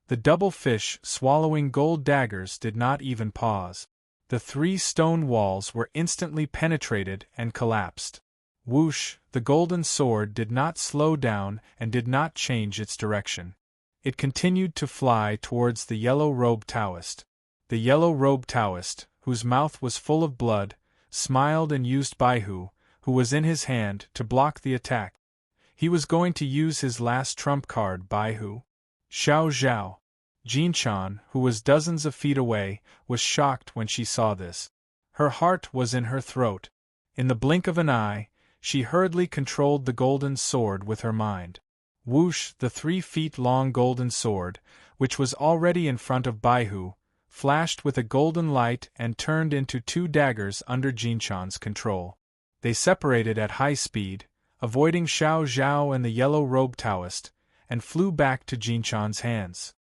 A: The double fish swallowing gold daggers did not even pause. The 3 stone walls were instantly penetrated and collapsed. Whoosh! The golden sword did not slow down and did not change its direction. It continued to fly towards the yellow-robed Taoist. The yellow-robed Taoist, whose mouth was full of blood, smiled and used Baihu, who was in his hand, to block the attack. He was going to use his last trump card, Baihu. Xiao Zhao. Jinchan, who was dozens of feet away, was shocked when she saw this. Her heart was in her throat. In the blink of an eye, she hurriedly controlled the golden sword with her mind. Whoosh! The 3-feet-long golden sword, which was already in front of Baihu, flashed with a golden light and turned into 2 daggers under Jinchan's control. They separated at high speed, avoiding Xiao Zhao and the yellow-robed Taoist, and flew back to Jinchan's hands.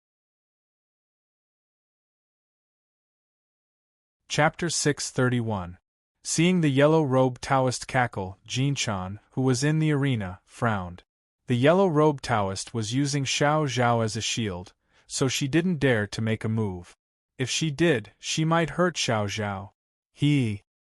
A: Chapter 631. Seeing the yellow-robed Taoist cackle, Jinchan, who was in the arena, frowned. The yellow-robed Taoist was using Xiao Zhao as a shield, so she didn't dare to make a move. If she did, she might hurt Xiao Zhao.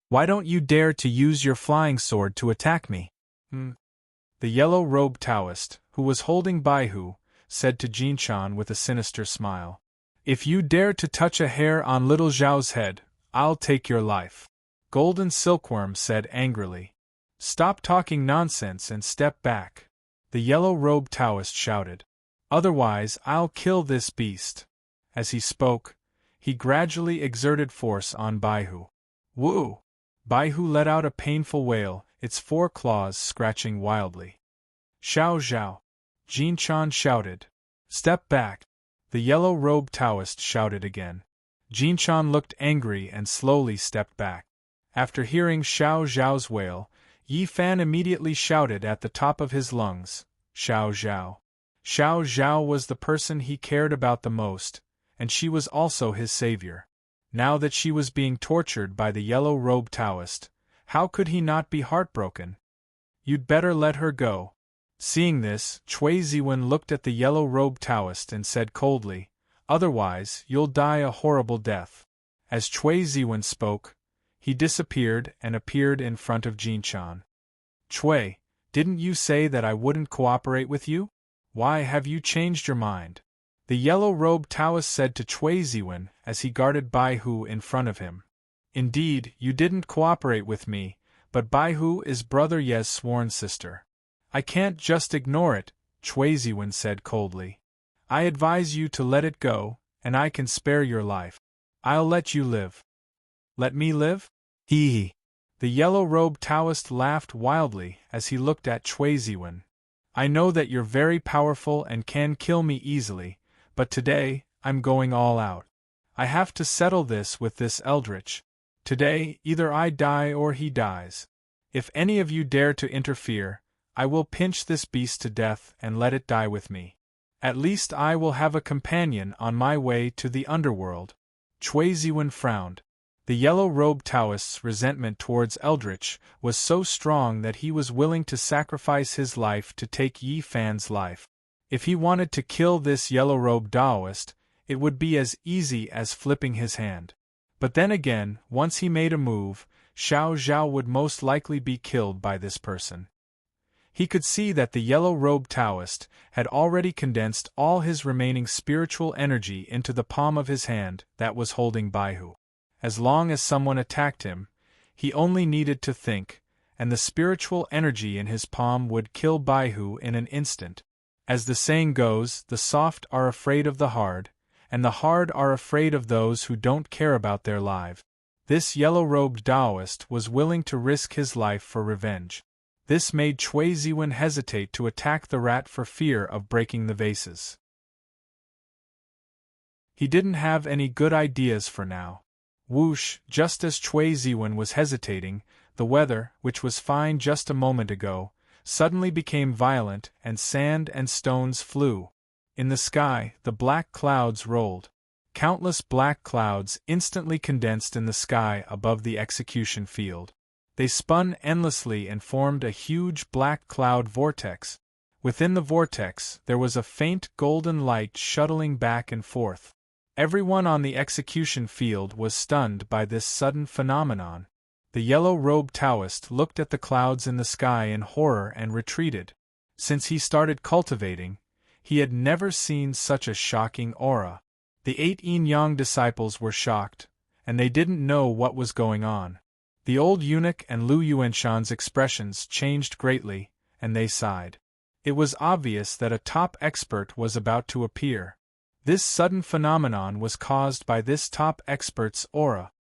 A: Why don't you dare to use your flying sword to attack me? The yellow-robed Taoist, who was holding Baihu, said to Jinchan with a sinister smile. If you dare to touch a hair on little Zhao's head, I'll take your life. Golden Silkworm said angrily. Stop talking nonsense and step back. The yellow-robed Taoist shouted. Otherwise I'll kill this beast. As he spoke, he gradually exerted force on Baihu. Woo! Baihu let out a painful wail, its 4 claws scratching wildly. Xiao Zhao. Jinchan shouted. Step back. The yellow-robed Taoist shouted again. Jinchan looked angry and slowly stepped back. After hearing Xiao Zhao's wail, Yi Fan immediately shouted at the top of his lungs, Xiao Zhao. Xiao Zhao was the person he cared about the most, and she was also his savior. Now that she was being tortured by the yellow-robed Taoist, how could he not be heartbroken? You'd better let her go. Seeing this, Chui Ziwen looked at the yellow-robed Taoist and said coldly, "Otherwise, you'll die a horrible death." As Chui Ziwen spoke, he disappeared and appeared in front of Jinshan. "Chui, didn't you say that I wouldn't cooperate with you? Why have you changed your mind?" The yellow-robed Taoist said to Chui Ziwen as he guarded Baihu in front of him. "Indeed, you didn't cooperate with me, but Baihu is Brother Ye's sworn sister. I can't just ignore it," Chui Ziwen said coldly. "I advise you to let it go, and I can spare your life. I'll let you live." "Let me live? Hee hee." The yellow-robed Taoist laughed wildly as he looked at Chui Ziwen. "I know that you're very powerful and can kill me easily, but today, I'm going all out. I have to settle this with this eldritch. Today, either I die or he dies. If any of you dare to interfere, I will pinch this beast to death and let it die with me. At least I will have a companion on my way to the underworld." Chui Ziwen frowned. The yellow-robed Taoist's resentment towards Eldritch was so strong that he was willing to sacrifice his life to take Yi Fan's life. If he wanted to kill this yellow-robed Taoist, it would be as easy as flipping his hand. But then again, once he made a move, Xiao Zhao would most likely be killed by this person. He could see that the yellow-robed Taoist had already condensed all his remaining spiritual energy into the palm of his hand that was holding Baihu. As long as someone attacked him, he only needed to think, and the spiritual energy in his palm would kill Baihu in an instant. As the saying goes, the soft are afraid of the hard, and the hard are afraid of those who don't care about their lives. This yellow-robed Taoist was willing to risk his life for revenge. This made Chui Ziwen hesitate to attack the rat for fear of breaking the vases. He didn't have any good ideas for now. Whoosh, just as Chui Ziwen was hesitating, the weather, which was fine just a moment ago, suddenly became violent and sand and stones flew. In the sky, the black clouds rolled. Countless black clouds instantly condensed in the sky above the execution field. They spun endlessly and formed a huge black cloud vortex. Within the vortex, there was a faint golden light shuttling back and forth. Everyone on the execution field was stunned by this sudden phenomenon. The yellow-robed Taoist looked at the clouds in the sky in horror and retreated. Since he started cultivating, he had never seen such a shocking aura. The 8 yin-yang disciples were shocked, and they didn't know what was going on. The old eunuch and Lu Yuanshan's expressions changed greatly, and they sighed. It was obvious that a top expert was about to appear. This sudden phenomenon was caused by this top expert's aura.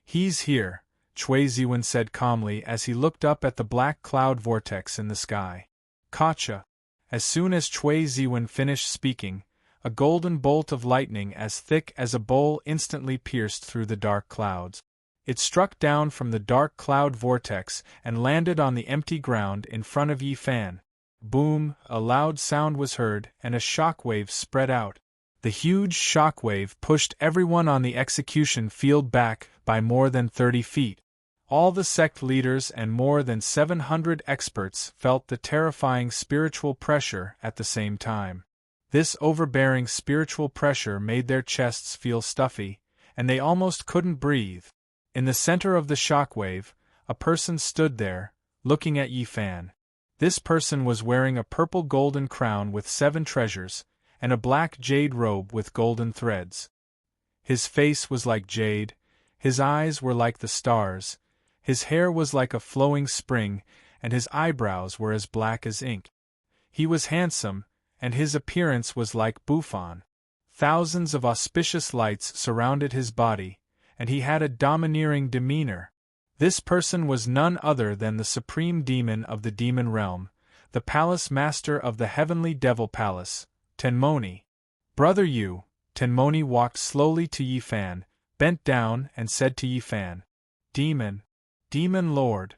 A: "He's here," Chui Ziwen said calmly as he looked up at the black cloud vortex in the sky. "Gotcha." As soon as Chui Ziwen finished speaking, a golden bolt of lightning as thick as a bowl instantly pierced through the dark clouds. It struck down from the dark cloud vortex and landed on the empty ground in front of Yi Fan. Boom, a loud sound was heard and a shockwave spread out. The huge shockwave pushed everyone on the execution field back by more than 30 feet. All the sect leaders and more than 700 experts felt the terrifying spiritual pressure at the same time. This overbearing spiritual pressure made their chests feel stuffy, and they almost couldn't breathe. In the center of the shockwave, a person stood there, looking at Yi Fan. This person was wearing a purple golden crown with 7 treasures, and a black jade robe with golden threads. His face was like jade, his eyes were like the stars, his hair was like a flowing spring, and his eyebrows were as black as ink. He was handsome, and his appearance was like Buffon. Thousands of auspicious lights surrounded his body, and he had a domineering demeanor. This person was none other than the supreme demon of the demon realm, the palace master of the heavenly devil palace, Tenmoni. "Brother Yu." Tenmoni walked slowly to Yi Fan, bent down and said to Yi Fan, "Demon. Demon Lord."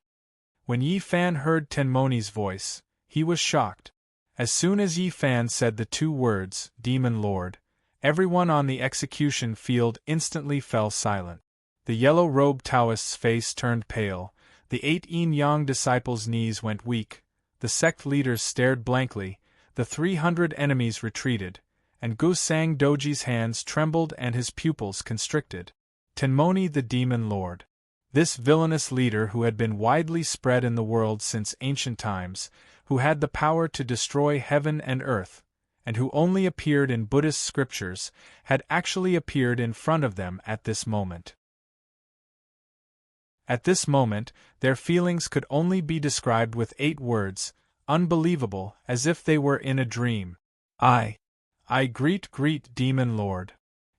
A: When Yi Fan heard Tenmoni's voice, he was shocked. As soon as Yi Fan said the 2 words, "Demon Lord," everyone on the execution field instantly fell silent. The yellow-robed Taoist's face turned pale, the 8 yin-yang disciples' knees went weak, the sect leaders stared blankly, the 300 enemies retreated, and Gusang Doji's hands trembled and his pupils constricted. Tenmoni the Demon Lord. This villainous leader who had been widely spread in the world since ancient times, who had the power to destroy heaven and earth, and who only appeared in Buddhist scriptures, had actually appeared in front of them at this moment. At this moment, their feelings could only be described with 8 words, unbelievable, as if they were in a dream. I greet Demon Lord.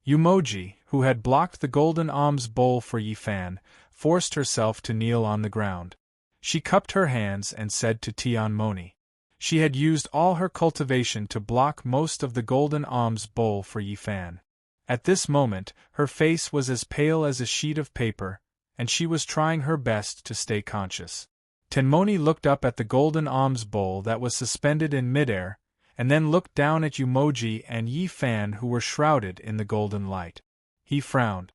A: Yumoji, who had blocked the golden alms bowl for Yifan, forced herself to kneel on the ground. She cupped her hands and said to Tianmoni. She had used all her cultivation to block most of the golden alms bowl for Yifan. At this moment, her face was as pale as a sheet of paper, and she was trying her best to stay conscious. Tenmoni looked up at the golden alms bowl that was suspended in midair, and then looked down at Yumoji and Yifan who were shrouded in the golden light. He frowned.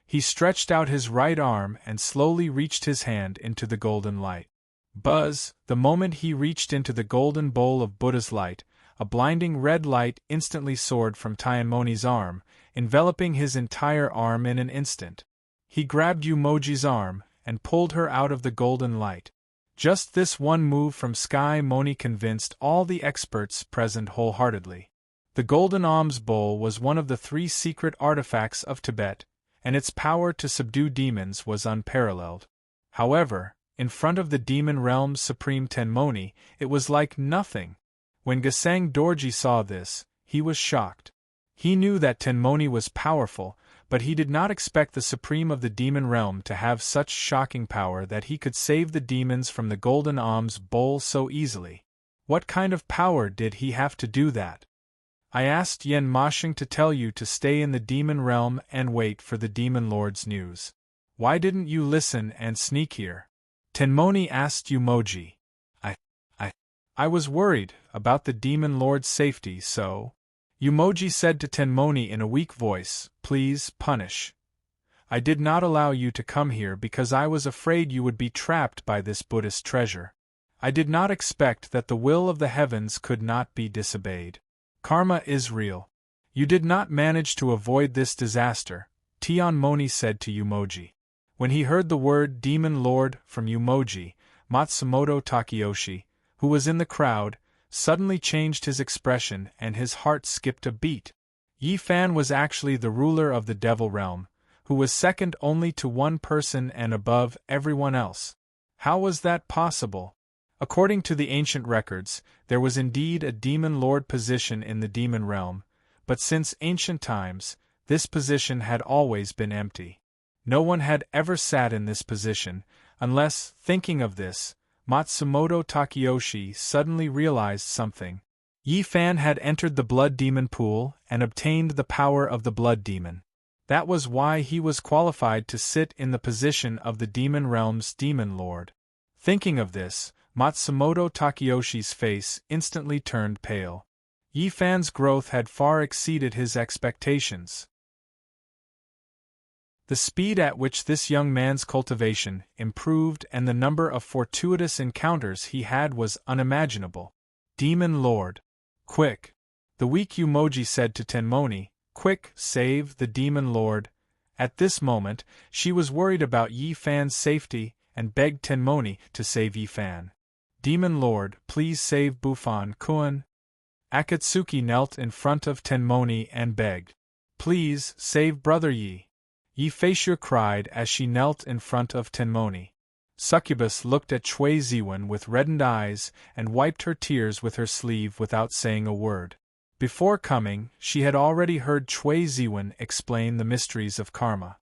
A: He stretched out his right arm and slowly reached his hand into the golden light. Buzz! The moment he reached into the golden bowl of Buddha's light, a blinding red light instantly soared from Tianmoni's arm, enveloping his entire arm in an instant. He grabbed Yumoji's arm and pulled her out of the golden light. Just this one move from Sky Moni convinced all the experts present wholeheartedly. The golden alms bowl was one of the 3 secret artifacts of Tibet, and its power to subdue demons was unparalleled. However, in front of the demon realm's supreme Tenmoni, it was like nothing. When Gusang Dorji saw this, he was shocked. He knew that Tenmoni was powerful, but he did not expect the supreme of the demon realm to have such shocking power that he could save the demons from the golden alms bowl so easily. What kind of power did he have to do that? I asked Yen Mashing to tell you to stay in the demon realm and wait for the demon lord's news. Why didn't you listen and sneak here? Tenmoni asked Yumoji. I was worried about the demon lord's safety, so... Yumoji said to Tenmoni in a weak voice, please punish. I did not allow you to come here because I was afraid you would be trapped by this Buddhist treasure. I did not expect that the will of the heavens could not be disobeyed. Karma is real. You did not manage to avoid this disaster, Tianmoni said to Yumoji. When he heard the word Demon Lord from Yumoji, Matsumoto Takeyoshi, who was in the crowd, suddenly changed his expression and his heart skipped a beat. Yifan was actually the ruler of the devil realm, who was second only to one person and above everyone else. How was that possible? According to the ancient records, there was indeed a demon lord position in the demon realm, but since ancient times, this position had always been empty. No one had ever sat in this position, unless, thinking of this, Matsumoto Takeyoshi suddenly realized something. Yifan had entered the blood demon pool and obtained the power of the blood demon. That was why he was qualified to sit in the position of the demon realm's demon lord. Thinking of this, Matsumoto Takeyoshi's face instantly turned pale. Yifan's growth had far exceeded his expectations. The speed at which this young man's cultivation improved and the number of fortuitous encounters he had was unimaginable. Demon Lord. Quick! The weak Yumoji said to Tenmoni, quick, save the Demon Lord. At this moment, she was worried about Yifan's safety and begged Tenmoni to save Yifan. Demon Lord, please save Bufan-kun. Akatsuki knelt in front of Tenmoni and begged. Please, save Brother Yi. Yifashur cried as she knelt in front of Tenmoni. Succubus looked at Chui Ziwen with reddened eyes and wiped her tears with her sleeve without saying a word. Before coming, she had already heard Chui Ziwen explain the mysteries of karma.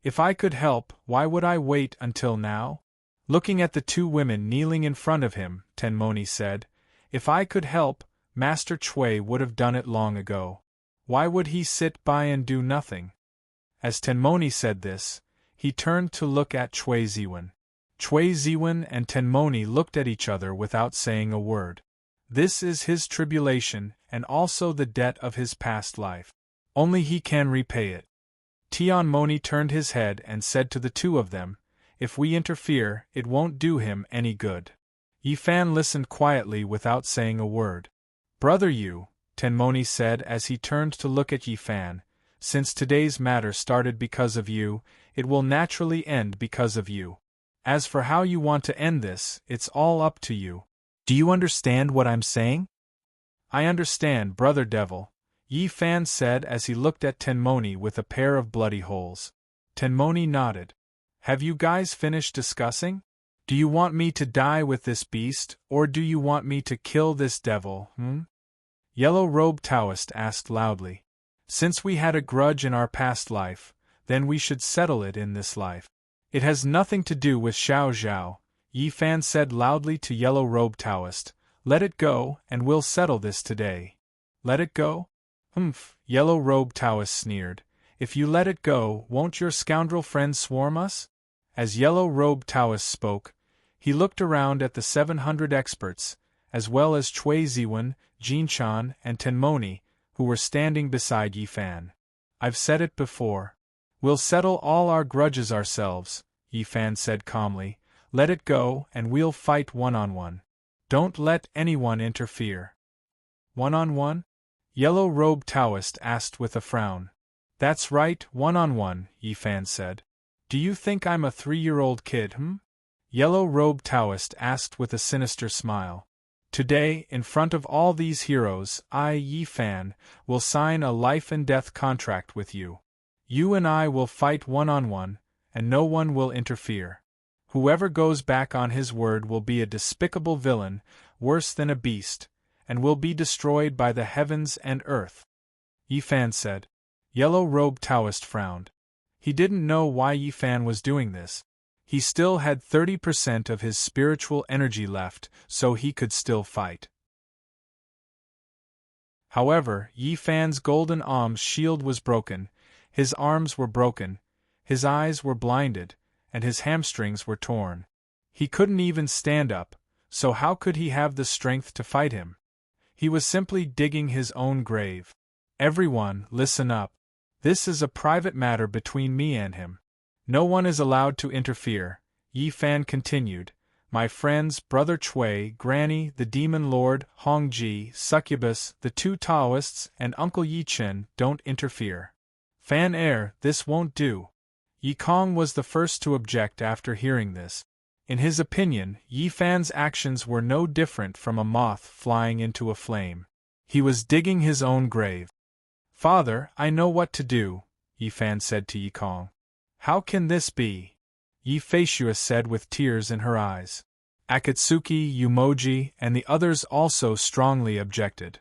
A: If I could help, why would I wait until now? Looking at the 2 women kneeling in front of him, Tenmoni said, if I could help, Master Chui would have done it long ago. Why would he sit by and do nothing? As Tenmoni said this, he turned to look at Chui Ziwen. Chui Ziwen and Tenmoni looked at each other without saying a word. This is his tribulation and also the debt of his past life. Only he can repay it. Tianmoni turned his head and said to the 2 of them, if we interfere, it won't do him any good. Yi Fan listened quietly without saying a word. Brother Yu, Tenmoni said as he turned to look at Yi Fan, since today's matter started because of you, it will naturally end because of you. As for how you want to end this, it's all up to you. Do you understand what I'm saying? I understand, Brother Devil, Yi Fan said as he looked at Tenmoni with a pair of bloody holes. Tenmoni nodded. Have you guys finished discussing? Do you want me to die with this beast, or do you want me to kill this devil, Yellow-robed Taoist asked loudly. Since we had a grudge in our past life, then we should settle it in this life. It has nothing to do with Xiao Zhao, Yi Fan said loudly to Yellow-robed Taoist. Let it go, and we'll settle this today. Let it go? Humph, Yellow-robed Taoist sneered. If you let it go, won't your scoundrel friends swarm us? As Yellow-robed Taoist spoke, he looked around at the 700 experts, as well as Cui Ziwen, Jinchan, and Tenmoni, who were standing beside Yi Fan. I've said it before. We'll settle all our grudges ourselves, Yi Fan said calmly. Let it go, and we'll fight one-on-one. Don't let anyone interfere. One-on-one? Yellow-robed Taoist asked with a frown. That's right, one-on-one, Yi Fan said. Do you think I'm a 3-year-old kid, Yellow-robed Taoist asked with a sinister smile. Today, in front of all these heroes, I, Yi Fan, will sign a life-and-death contract with you. You and I will fight one-on-one, and no one will interfere. Whoever goes back on his word will be a despicable villain, worse than a beast, and will be destroyed by the heavens and earth. Yi Fan said. Yellow-robed Taoist frowned. He didn't know why Yi Fan was doing this. He still had 30% of his spiritual energy left, so he could still fight. However, Yi Fan's golden alms shield was broken, his arms were broken, his eyes were blinded, and his hamstrings were torn. He couldn't even stand up, so how could he have the strength to fight him? He was simply digging his own grave. Everyone, listen up. This is a private matter between me and him. No one is allowed to interfere, Yi Fan continued. My friends, Brother Cui, Granny, the Demon Lord, Hongji, Succubus, the 2 Taoists, and Uncle Yi Chen don't interfere. Fan this won't do. Yi Kong was the first to object after hearing this. In his opinion, Yi Fan's actions were no different from a moth flying into a flame. He was digging his own grave. Father, I know what to do, Yi Fan said to Yi Kong. How can this be? Yi Feishua said with tears in her eyes. Akatsuki, Yumoji, and the others also strongly objected.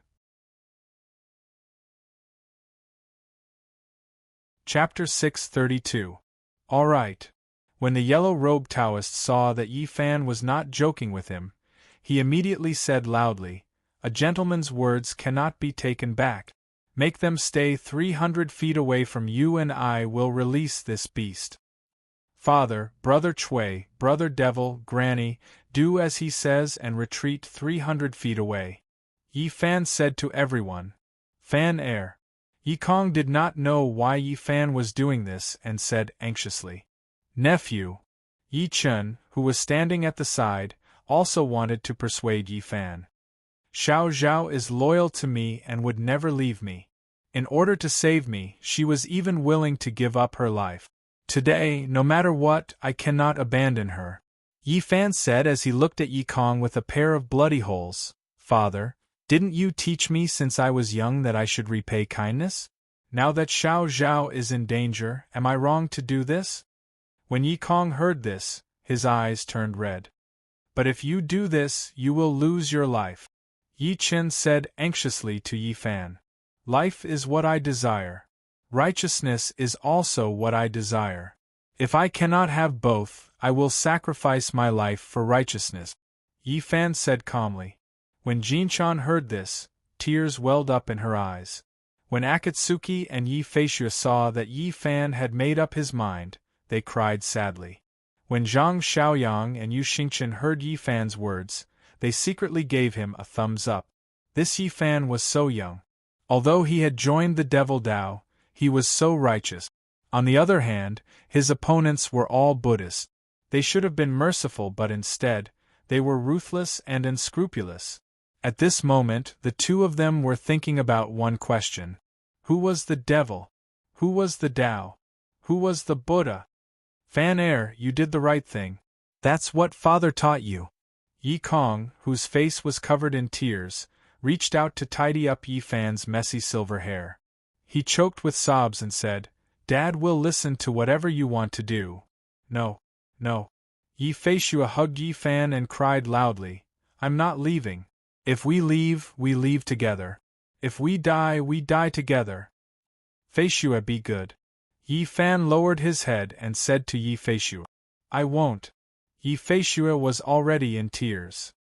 A: Chapter 632. All right. When the yellow-robed Taoist saw that Yi Fan was not joking with him, he immediately said loudly, A gentleman's words cannot be taken back. Make them stay 300 feet away from you and I will release this beast. Father, Brother Cui, Brother Devil, Granny, do as he says and retreat 300 feet away. Yi Fan said to everyone. Fan air. Yi Kong did not know why Yi Fan was doing this and said anxiously. Nephew. Yi Chen, who was standing at the side, also wanted to persuade Yi Fan. Xiao Zhao is loyal to me and would never leave me. In order to save me, she was even willing to give up her life. Today, no matter what, I cannot abandon her. Yi Fan said as he looked at Yi Kong with a pair of bloody holes. Father, didn't you teach me since I was young that I should repay kindness? Now that Xiao Zhao is in danger, am I wrong to do this? When Yi Kong heard this, his eyes turned red. But if you do this, you will lose your life. Yi Chen said anxiously to Yi Fan. Life is what I desire. Righteousness is also what I desire. If I cannot have both, I will sacrifice my life for righteousness. Yi Fan said calmly. When Jinchan heard this, tears welled up in her eyes. When Akatsuki and Yi Feishua saw that Yi Fan had made up his mind, they cried sadly. When Zhang Xiaoyang and Yu Xingchen heard Yi Fan's words, they secretly gave him a thumbs up. This Yi Fan was so young. Although he had joined the Devil Dao, he was so righteous. On the other hand, his opponents were all Buddhists. They should have been merciful, but instead, They were ruthless and unscrupulous. At this moment, the two of them were thinking about one question. Who was the devil? Who was the Tao? Who was the Buddha? Fan you did the right thing. That's what father taught you. Yi Kong, whose face was covered in tears, reached out to tidy up Yi Fan's messy silver hair. He choked with sobs and said, Dad will listen to whatever you want to do. No. No. Yi Feishua hugged Yi Fan and cried loudly, I'm not leaving. If we leave together. If we die together. Feishua be good. Yi Fan lowered his head and said to Yi Feishua, I won't. Yi Feishua was already in tears.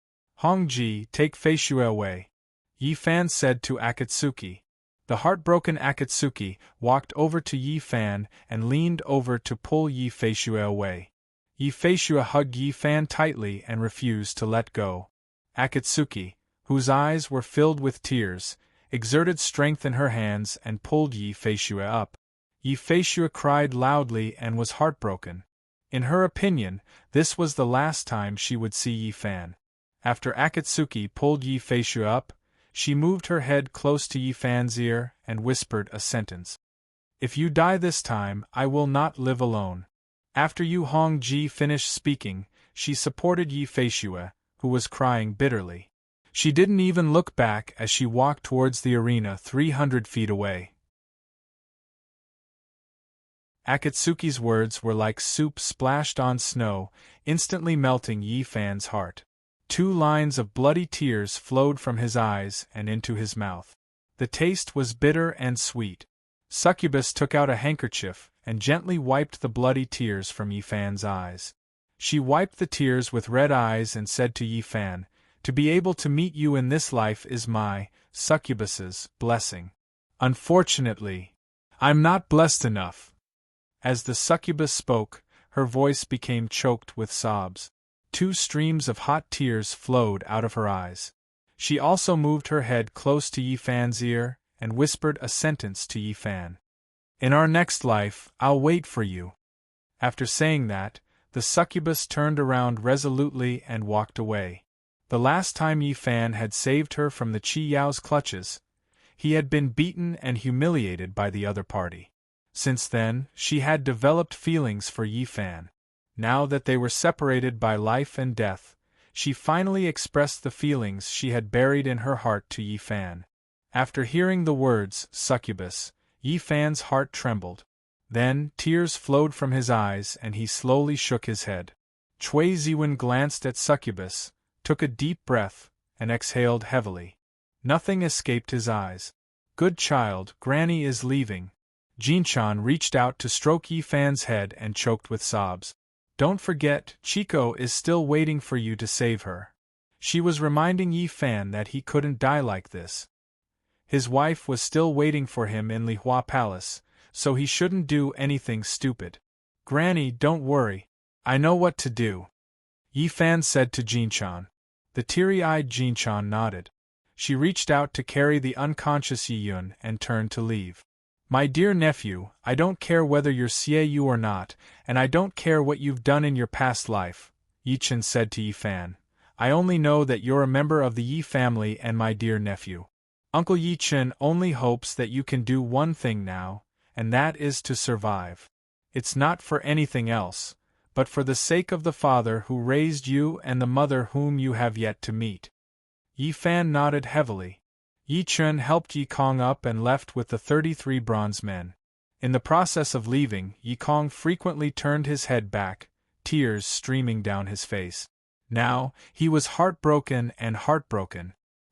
A: Hongji, take Feishua away. Yi Fan said to Akatsuki. The heartbroken Akatsuki walked over to Yi Fan and leaned over to pull Yi Feishua away. Yi Feishua hugged Yi Fan tightly and refused to let go. Akatsuki, whose eyes were filled with tears, exerted strength in her hands and pulled Yi Feishua up. Yi Feishua cried loudly and was heartbroken. In her opinion, this was the last time she would see Yi Fan. After Akatsuki pulled Yi Feishua up, she moved her head close to Yi Fan's ear and whispered a sentence. If you die this time, I will not live alone. After Yu Hongji finished speaking, she supported Yi Feishua, who was crying bitterly. She didn't even look back as she walked towards the arena 300 feet away. Akatsuki's words were like soup splashed on snow, instantly melting Yi Fan's heart. 2 lines of bloody tears flowed from his eyes and into his mouth. The taste was bitter and sweet. Succubus took out a handkerchief and gently wiped the bloody tears from Yi Fan's eyes. She wiped the tears with red eyes and said to Yi Fan, To be able to meet you in this life is my, succubus's, blessing. Unfortunately, I'm not blessed enough. As the succubus spoke, her voice became choked with sobs. 2 streams of hot tears flowed out of her eyes. She also moved her head close to Yi Fan's ear and whispered a sentence to Yi Fan. In our next life, I'll wait for you. After saying that, the succubus turned around resolutely and walked away. The last time Yi Fan had saved her from the Qi Yao's clutches, he had been beaten and humiliated by the other party. Since then, she had developed feelings for Yi Fan. Now that they were separated by life and death, she finally expressed the feelings she had buried in her heart to Yi Fan. After hearing the words, succubus, Yi Fan's heart trembled. Then, tears flowed from his eyes and he slowly shook his head. Cui Ziwen glanced at succubus, took a deep breath, and exhaled heavily. Nothing escaped his eyes. Good child, Granny is leaving. Jinchan reached out to stroke Yi Fan's head and choked with sobs. Don't forget, Chico is still waiting for you to save her. She was reminding Yi Fan that he couldn't die like this. His wife was still waiting for him in Lihua Palace, so he shouldn't do anything stupid. Granny, don't worry. I know what to do. Yi Fan said to Jinchan. The teary-eyed Jinchan nodded. She reached out to carry the unconscious Yi Yun and turned to leave. My dear nephew, I don't care whether you're Yu or not, and I don't care what you've done in your past life, Yi Chen said to Yi Fan. I only know that you're a member of the Yi family and my dear nephew. Uncle Yi Chen only hopes that you can do one thing now, and that is to survive. It's not for anything else, but for the sake of the father who raised you and the mother whom you have yet to meet. Yi Fan nodded heavily. Yi Chen helped Yi Kong up and left with the 33 bronze men. In the process of leaving, Yi Kong frequently turned his head back, tears streaming down his face. Now, he was heartbroken.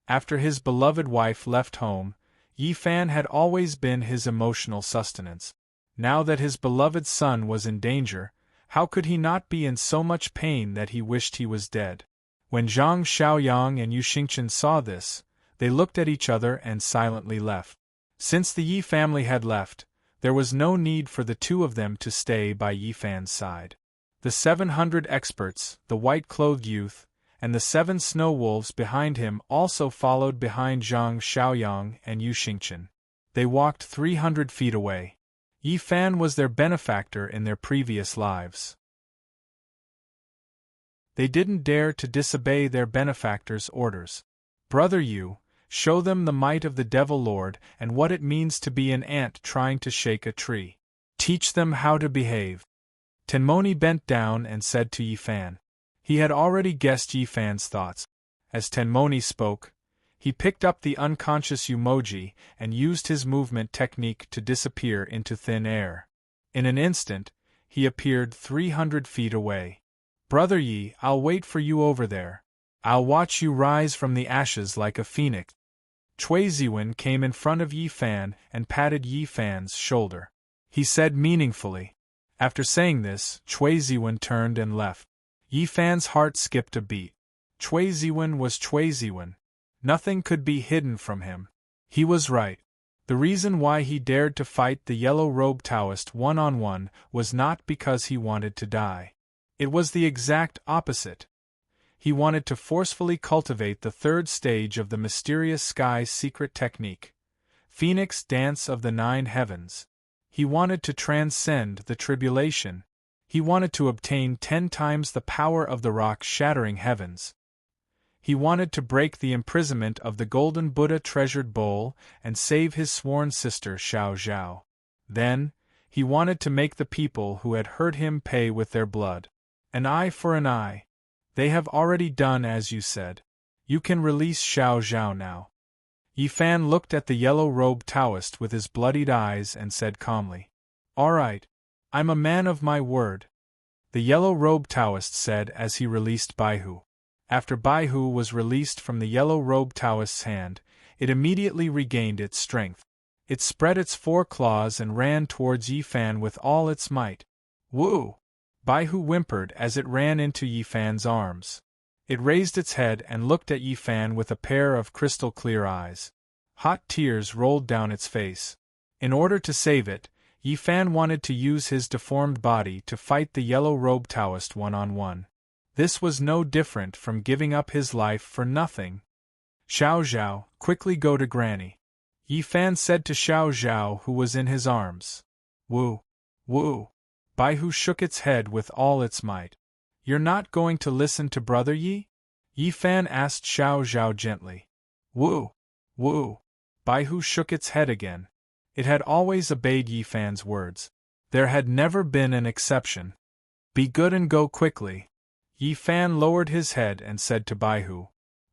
A: After his beloved wife left home, Yi Fan had always been his emotional sustenance. Now that his beloved son was in danger, how could he not be in so much pain that he wished he was dead? When Zhang Xiaoyang and Yu Xingchen saw this, they looked at each other and silently left. Since the Yi family had left, there was no need for the two of them to stay by Yi Fan's side. The 700 experts, the white-clothed youth, and the 7 snow wolves behind him also followed behind Zhang Xiaoyang and Yu Xingchen. They walked 300 feet away. Yi Fan was their benefactor in their previous lives. They didn't dare to disobey their benefactor's orders. Brother Yu, show them the might of the Devil Lord and what it means to be an ant trying to shake a tree. Teach them how to behave. Tenmoni bent down and said to Yi Fan. He had already guessed Yi Fan's thoughts. As Tenmoni spoke, he picked up the unconscious Umoji and used his movement technique to disappear into thin air. In an instant, he appeared 300 feet away. Brother Yi, I'll wait for you over there. I'll watch you rise from the ashes like a phoenix. Cui Ziwen came in front of Yi Fan and patted Yi Fan's shoulder. He said meaningfully. After saying this, Cui Ziwen turned and left. Yi Fan's heart skipped a beat. Cui Ziwen was Cui Ziwen. Nothing could be hidden from him. He was right. The reason why he dared to fight the yellow-robed Taoist one-on-one was not because he wanted to die. It was the exact opposite. He wanted to forcefully cultivate the third stage of the mysterious sky's secret technique, Phoenix Dance of the Nine Heavens. He wanted to transcend the tribulation. He wanted to obtain 10 times the power of the rock-shattering heavens. He wanted to break the imprisonment of the golden Buddha treasured bowl and save his sworn sister Xiao Zhao. Then, he wanted to make the people who had hurt him pay with their blood. An eye for an eye. They have already done as you said. You can release Xiao Zhao now. Yi Fan looked at the yellow-robed Taoist with his bloodied eyes and said calmly, "All right. I'm a man of my word." The yellow-robed Taoist said as he released Baihu. After Baihu was released from the yellow-robed Taoist's hand, it immediately regained its strength. It spread its 4 claws and ran towards Yi Fan with all its might. Woo! Baihu whimpered as it ran into Yi Fan's arms. It raised its head and looked at Yi Fan with a pair of crystal-clear eyes. Hot tears rolled down its face. In order to save it, Yi Fan wanted to use his deformed body to fight the yellow-robed Taoist one-on-one. This was no different from giving up his life for nothing. Xiao Zhao, quickly go to Granny. Yi Fan said to Xiao Zhao who was in his arms. Woo! Woo! Baihu shook its head with all its might. You're not going to listen to Brother Yi? Yi Fan asked Xiao Zhao gently. Woo! Woo! Baihu shook its head again. It had always obeyed Yi Fan's words. There had never been an exception. Be good and go quickly. Yi Fan lowered his head and said to Baihu.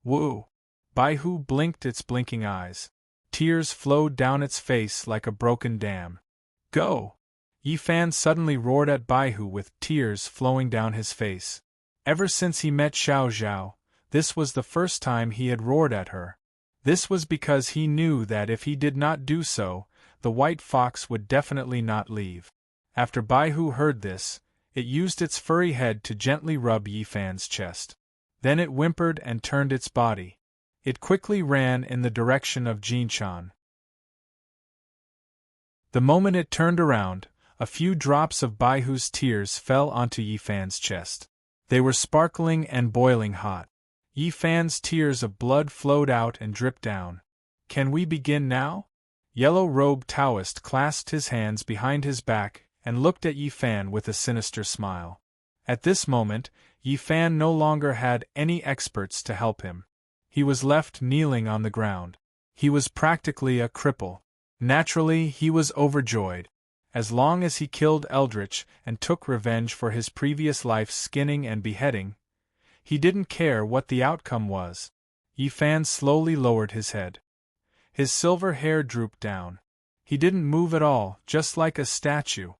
A: Woo! Baihu blinked its blinking eyes. Tears flowed down its face like a broken dam. Go! Yi Fan suddenly roared at Baihu with tears flowing down his face. Ever since he met Xiao Zhao, this was the first time he had roared at her. This was because he knew that if he did not do so, the white fox would definitely not leave. After Baihu heard this, it used its furry head to gently rub Yi Fan's chest. Then it whimpered and turned its body. It quickly ran in the direction of Jinshan. The moment it turned around, a few drops of Baihu's tears fell onto Yi Fan's chest. They were sparkling and boiling hot. Yi Fan's tears of blood flowed out and dripped down. Can we begin now? Yellow-robed Taoist clasped his hands behind his back and looked at Yi Fan with a sinister smile. At this moment, Yi Fan no longer had any experts to help him. He was left kneeling on the ground. He was practically a cripple. Naturally, he was overjoyed. As long as he killed Eldritch and took revenge for his previous life's skinning and beheading, he didn't care what the outcome was. Yi Fan slowly lowered his head. His silver hair drooped down. He didn't move at all, just like a statue.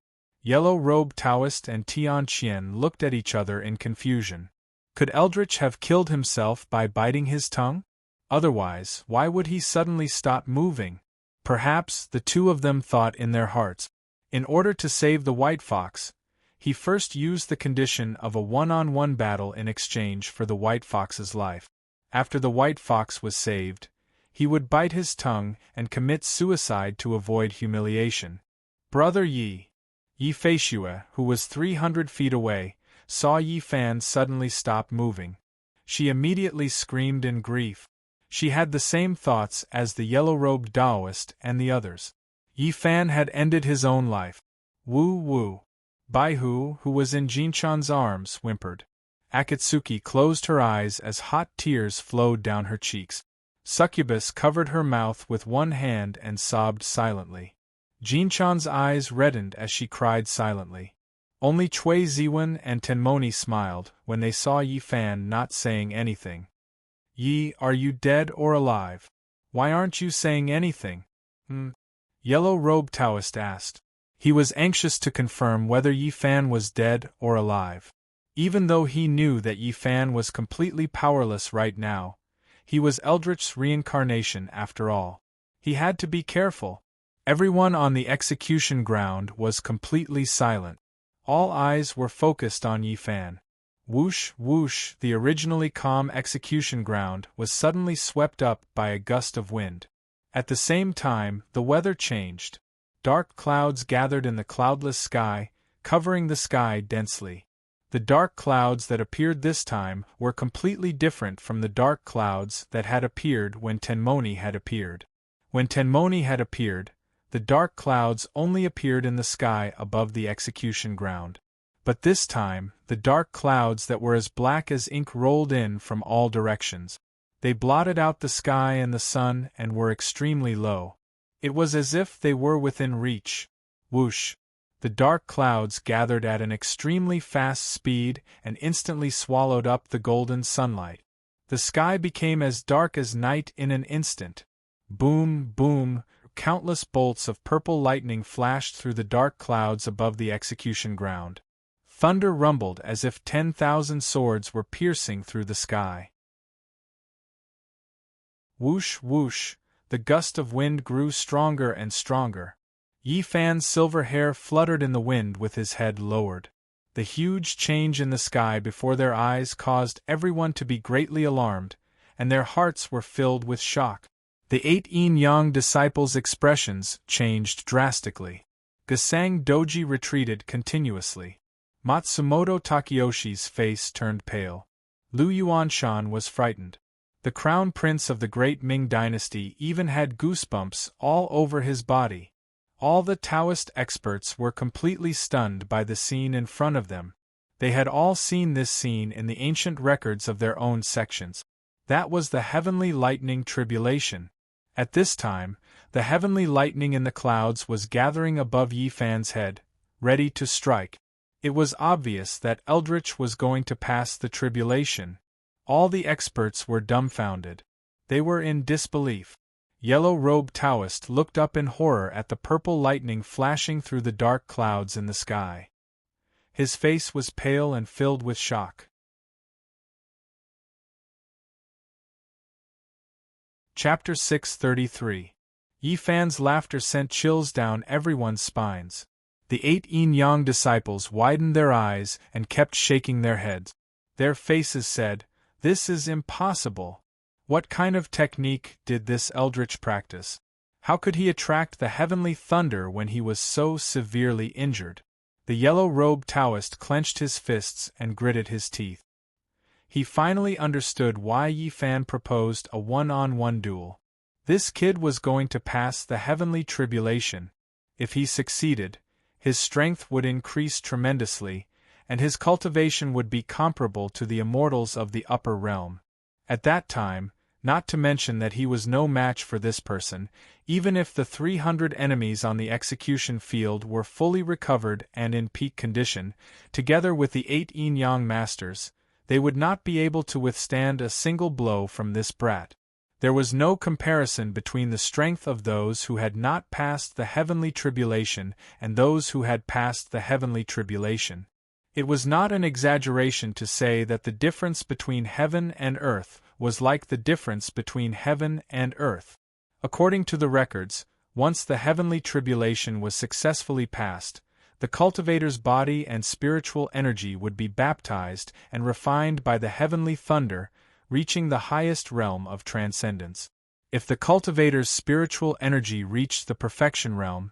A: Yellow-robed Taoist and Tianqian looked at each other in confusion. Could Eldritch have killed himself by biting his tongue? Otherwise, why would he suddenly stop moving? Perhaps the two of them thought in their hearts. In order to save the white fox, he first used the condition of a one-on-one battle in exchange for the white fox's life. After the white fox was saved, he would bite his tongue and commit suicide to avoid humiliation. Brother Yi Feishue, who was 300 feet away, saw Yi Fan suddenly stop moving. She immediately screamed in grief. She had the same thoughts as the yellow-robed Taoist and the others. Yi Fan had ended his own life. Woo woo. Baihu, who was in Jinshan's arms, whimpered. Akatsuki closed her eyes as hot tears flowed down her cheeks. Succubus covered her mouth with one hand and sobbed silently. Jinchan's eyes reddened as she cried silently. Only Cui Ziwen and Tenmoni smiled when they saw Yi Fan not saying anything. Yi, are you dead or alive? Why aren't you saying anything? Yellow-robed Taoist asked. He was anxious to confirm whether Yi Fan was dead or alive. Even though he knew that Yi Fan was completely powerless right now, he was Eldritch's reincarnation after all. He had to be careful. Everyone on the execution ground was completely silent. All eyes were focused on Yi Fan. Whoosh, whoosh, the originally calm execution ground was suddenly swept up by a gust of wind. At the same time, the weather changed. Dark clouds gathered in the cloudless sky, covering the sky densely. The dark clouds that appeared this time were completely different from the dark clouds that had appeared when Tenmoni had appeared. When Tenmoni had appeared, the dark clouds only appeared in the sky above the execution ground. But this time, the dark clouds that were as black as ink rolled in from all directions. They blotted out the sky and the sun and were extremely low. It was as if they were within reach. Whoosh! The dark clouds gathered at an extremely fast speed and instantly swallowed up the golden sunlight. The sky became as dark as night in an instant. Boom, boom, countless bolts of purple lightning flashed through the dark clouds above the execution ground. Thunder rumbled as if 10,000 swords were piercing through the sky. Whoosh, whoosh, the gust of wind grew stronger and stronger. Yi Fan's silver hair fluttered in the wind with his head lowered. The huge change in the sky before their eyes caused everyone to be greatly alarmed, and their hearts were filled with shock. The 8 yin-yang disciples' expressions changed drastically. Gasang Doji retreated continuously. Matsumoto Takayoshi's face turned pale. Lu Yuanshan was frightened. The crown prince of the great Ming dynasty even had goosebumps all over his body. All the Taoist experts were completely stunned by the scene in front of them. They had all seen this scene in the ancient records of their own sections. That was the heavenly lightning tribulation. At this time, the heavenly lightning in the clouds was gathering above Yi Fan's head, ready to strike. It was obvious that Eldritch was going to pass the tribulation. All the experts were dumbfounded. They were in disbelief. Yellow-robed Taoist looked up in horror at the purple lightning flashing through the dark clouds in the sky. His face was pale and filled with shock. Chapter 633. Yi Fan's laughter sent chills down everyone's spines. The 8 yin-yang disciples widened their eyes and kept shaking their heads. Their faces said, "This is impossible. What kind of technique did this Eldritch practice? How could he attract the heavenly thunder when he was so severely injured?" The yellow-robed Taoist clenched his fists and gritted his teeth. He finally understood why Yi Fan proposed a one-on-one duel. This kid was going to pass the heavenly tribulation. If he succeeded, his strength would increase tremendously, and his cultivation would be comparable to the immortals of the upper realm. At that time, not to mention that he was no match for this person, even if the 300 enemies on the execution field were fully recovered and in peak condition, together with the 8 yin-yang masters, they would not be able to withstand a single blow from this brat. There was no comparison between the strength of those who had not passed the heavenly tribulation and those who had passed the heavenly tribulation. It was not an exaggeration to say that the difference between heaven and earth was like the difference between heaven and earth. According to the records, once the heavenly tribulation was successfully passed, the cultivator's body and spiritual energy would be baptized and refined by the heavenly thunder, reaching the highest realm of transcendence. If the cultivator's spiritual energy reached the perfection realm,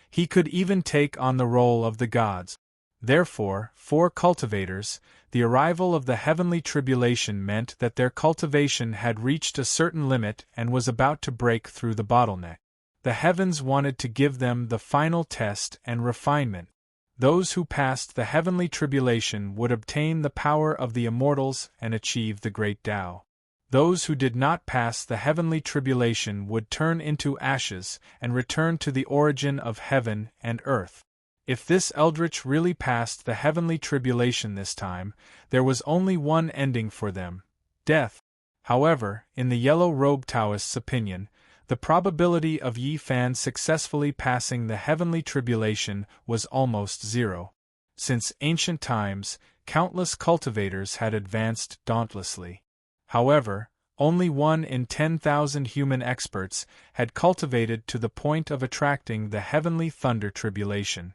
A: he could even take on the role of the gods. Therefore, for cultivators, the arrival of the heavenly tribulation meant that their cultivation had reached a certain limit and was about to break through the bottleneck. The heavens wanted to give them the final test and refinement. Those who passed the heavenly tribulation would obtain the power of the immortals and achieve the great Tao. Those who did not pass the heavenly tribulation would turn into ashes and return to the origin of heaven and earth. If this eldritch really passed the heavenly tribulation this time, there was only one ending for them: death. However, in the yellow-robed Taoist's opinion, the probability of Yi Fan successfully passing the heavenly tribulation was almost zero. Since ancient times, countless cultivators had advanced dauntlessly. However, only 1 in 10,000 human experts had cultivated to the point of attracting the heavenly thunder tribulation.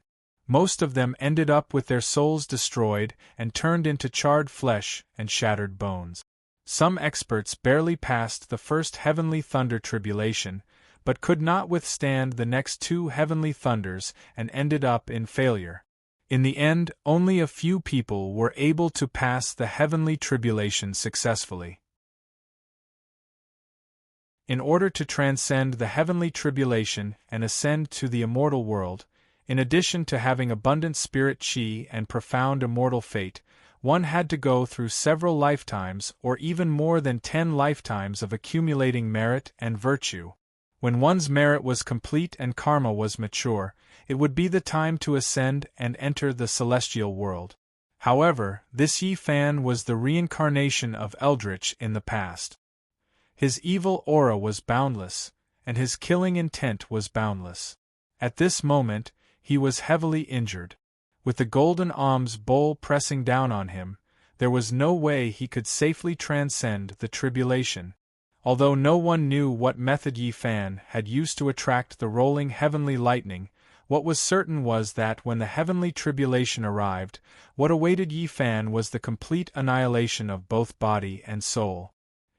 A: Most of them ended up with their souls destroyed and turned into charred flesh and shattered bones. Some experts barely passed the first heavenly thunder tribulation, but could not withstand the next 2 heavenly thunders and ended up in failure. In the end, only a few people were able to pass the heavenly tribulation successfully. In order to transcend the heavenly tribulation and ascend to the immortal world, in addition to having abundant spirit chi and profound immortal fate, one had to go through several lifetimes or even more than 10 lifetimes of accumulating merit and virtue. When one's merit was complete and karma was mature, it would be the time to ascend and enter the celestial world. However, this Yi Fan was the reincarnation of Eldritch in the past. His evil aura was boundless, and his killing intent was boundless. At this moment, he was heavily injured. With the golden alms bowl pressing down on him, there was no way he could safely transcend the tribulation. Although no one knew what method Yi Fan had used to attract the rolling heavenly lightning, what was certain was that when the heavenly tribulation arrived, what awaited Yi Fan was the complete annihilation of both body and soul.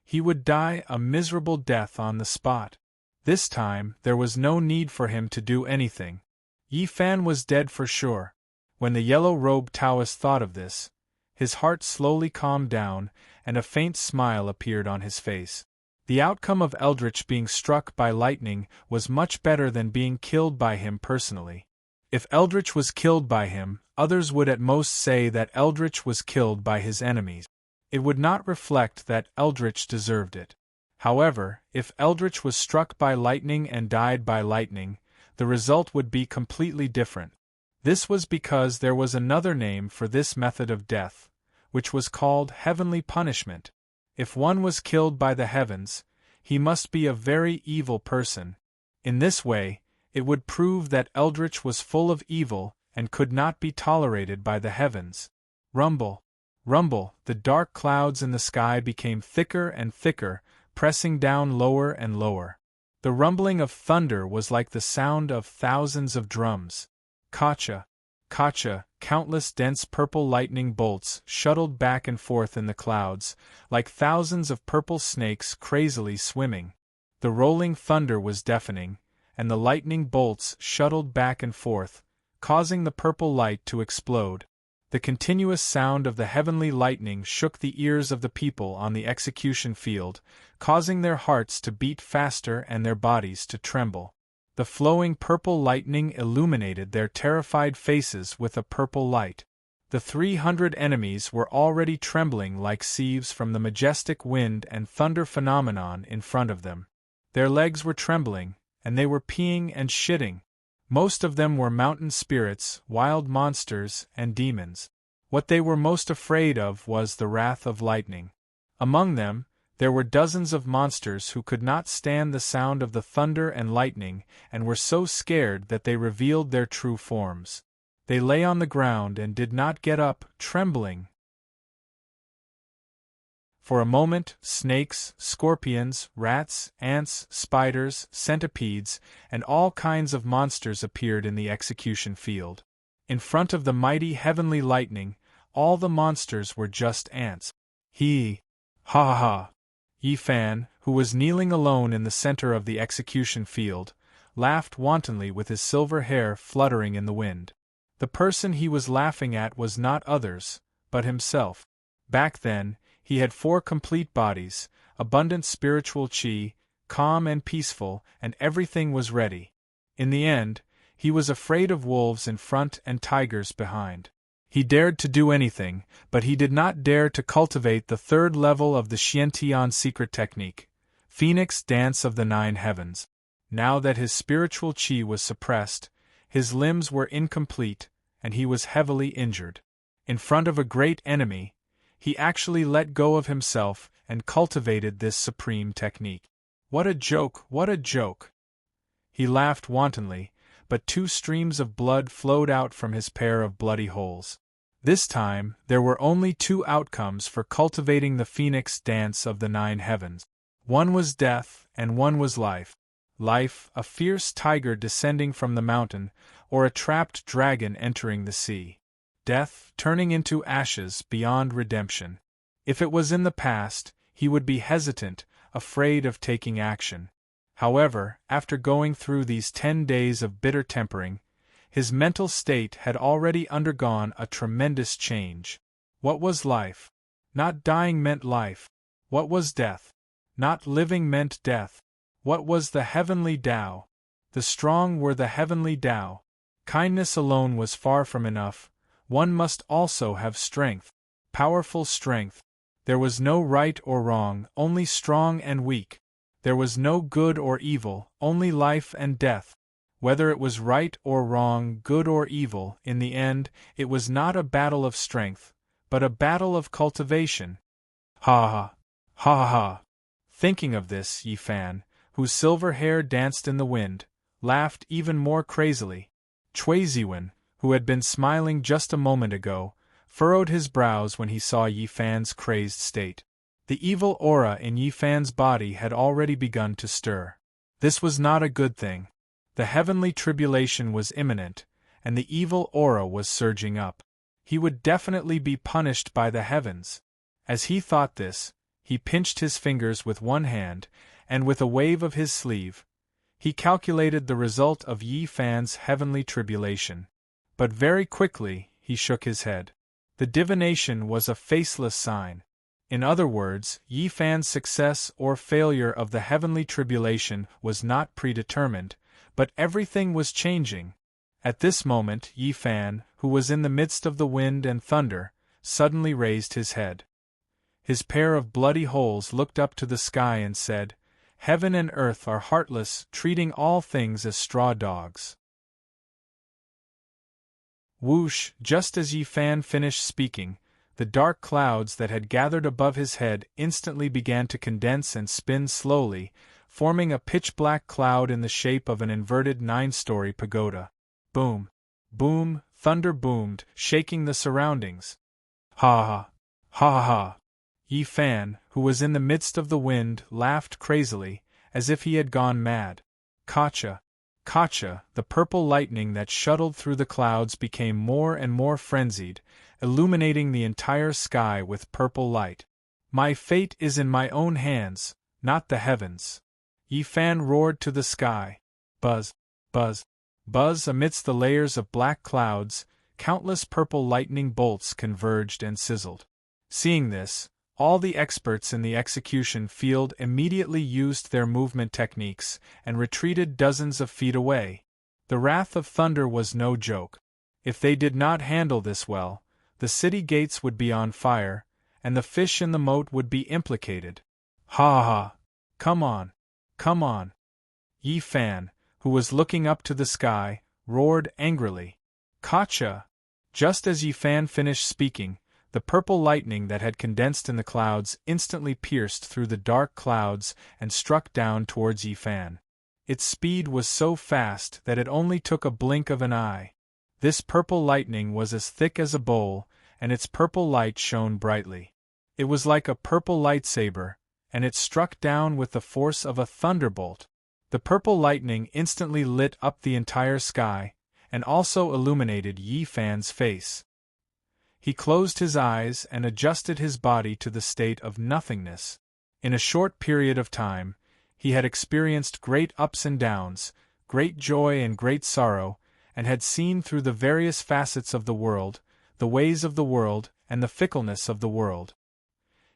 A: He would die a miserable death on the spot. This time, there was no need for him to do anything. Yi Fan was dead for sure. When the yellow-robed Taoist thought of this, his heart slowly calmed down, and a faint smile appeared on his face. The outcome of Eldritch being struck by lightning was much better than being killed by him personally. If Eldritch was killed by him, others would at most say that Eldritch was killed by his enemies. It would not reflect that Eldritch deserved it. However, if Eldritch was struck by lightning and died by lightning, the result would be completely different. This was because there was another name for this method of death, which was called heavenly punishment. If one was killed by the heavens, he must be a very evil person. In this way, it would prove that Eldritch was full of evil and could not be tolerated by the heavens. Rumble, rumble, the dark clouds in the sky became thicker and thicker, pressing down lower and lower. The rumbling of thunder was like the sound of thousands of drums. Kacha, kacha, countless dense purple lightning bolts shuttled back and forth in the clouds, like thousands of purple snakes crazily swimming. The rolling thunder was deafening, and the lightning bolts shuttled back and forth, causing the purple light to explode. The continuous sound of the heavenly lightning shook the ears of the people on the execution field, causing their hearts to beat faster and their bodies to tremble. The flowing purple lightning illuminated their terrified faces with a purple light. The 300 enemies were already trembling like sieves from the majestic wind and thunder phenomenon in front of them. Their legs were trembling, and they were peeing and shitting. Most of them were mountain spirits, wild monsters, and demons. What they were most afraid of was the wrath of lightning. Among them, there were dozens of monsters who could not stand the sound of the thunder and lightning and were so scared that they revealed their true forms. They lay on the ground and did not get up, trembling. For a moment, snakes, scorpions, rats, ants, spiders, centipedes, and all kinds of monsters appeared in the execution field. In front of the mighty heavenly lightning, all the monsters were just ants. Ha ha ha! Yi Fan, who was kneeling alone in the center of the execution field, laughed wantonly with his silver hair fluttering in the wind. The person he was laughing at was not others, but himself. Back then, he had 4 complete bodies, abundant spiritual chi, calm and peaceful, and everything was ready. In the end, He was afraid of wolves in front and tigers behind. He dared to do anything, but he did not dare to cultivate the third level of the Xiantian secret technique, Phoenix Dance of the Nine Heavens. Now that his spiritual qi was suppressed, his limbs were incomplete, and he was heavily injured. In front of a great enemy, he actually let go of himself and cultivated this supreme technique. What a joke, what a joke! He laughed wantonly, but 2 streams of blood flowed out from his pair of bloody holes. This time, there were only 2 outcomes for cultivating the Phoenix Dance of the Nine Heavens. One was death, and one was life. Life, a fierce tiger descending from the mountain, or a trapped dragon entering the sea. Death, turning into ashes beyond redemption. If it was in the past, he would be hesitant, afraid of taking action. However, after going through these 10 days of bitter tempering, his mental state had already undergone a tremendous change. What was life? Not dying meant life. What was death? Not living meant death. What was the heavenly Tao? The strong were the heavenly Tao. Kindness alone was far from enough, one must also have strength, powerful strength. There was no right or wrong, only strong and weak. There was no good or evil, only life and death. Whether it was right or wrong, good or evil, in the end, it was not a battle of strength, but a battle of cultivation. Ha ha! Ha ha! Thinking of this, Yi Fan, whose silver hair danced in the wind, laughed even more crazily. Cui Ziwen, who had been smiling just a moment ago, furrowed his brows when he saw Yi Fan's crazed state. The evil aura in Yi Fan's body had already begun to stir. This was not a good thing. The heavenly tribulation was imminent, and the evil aura was surging up. He would definitely be punished by the heavens. As he thought this, he pinched his fingers with one hand, and with a wave of his sleeve, he calculated the result of Yi Fan's heavenly tribulation. But very quickly, he shook his head. The divination was a faceless sign. In other words, Yi Fan's success or failure of the heavenly tribulation was not predetermined, but everything was changing. At this moment, Yi Fan, who was in the midst of the wind and thunder, suddenly raised his head. His pair of bloody holes looked up to the sky and said, "Heaven and earth are heartless, treating all things as straw dogs." Whoosh! Just as Yi Fan finished speaking, the dark clouds that had gathered above his head instantly began to condense and spin slowly, forming a pitch-black cloud in the shape of an inverted 9-story pagoda. Boom! Boom! Thunder boomed, shaking the surroundings. Ha ha! Ha ha! Yi Fan, who was in the midst of the wind, laughed crazily, as if he had gone mad. Kacha! Kacha! The purple lightning that shuttled through the clouds became more and more frenzied, illuminating the entire sky with purple light. My fate is in my own hands, not the heavens. Yi Fan roared to the sky. Buzz! Buzz! Buzz! Amidst the layers of black clouds, countless purple lightning bolts converged and sizzled. Seeing this, all the experts in the execution field immediately used their movement techniques and retreated dozens of feet away. The wrath of thunder was no joke. If they did not handle this well, the city gates would be on fire, and the fish in the moat would be implicated. Ha ha! Come on! Come on! Yi Fan, who was looking up to the sky, roared angrily. Kacha! Just as Yi Fan finished speaking, the purple lightning that had condensed in the clouds instantly pierced through the dark clouds and struck down towards Yi Fan. Its speed was so fast that it only took a blink of an eye. This purple lightning was as thick as a bowl, and its purple light shone brightly. It was like a purple lightsaber, and it struck down with the force of a thunderbolt. The purple lightning instantly lit up the entire sky, and also illuminated Yi Fan's face. He closed his eyes and adjusted his body to the state of nothingness. In a short period of time, he had experienced great ups and downs, great joy and great sorrow, and had seen through the various facets of the world, the ways of the world, and the fickleness of the world.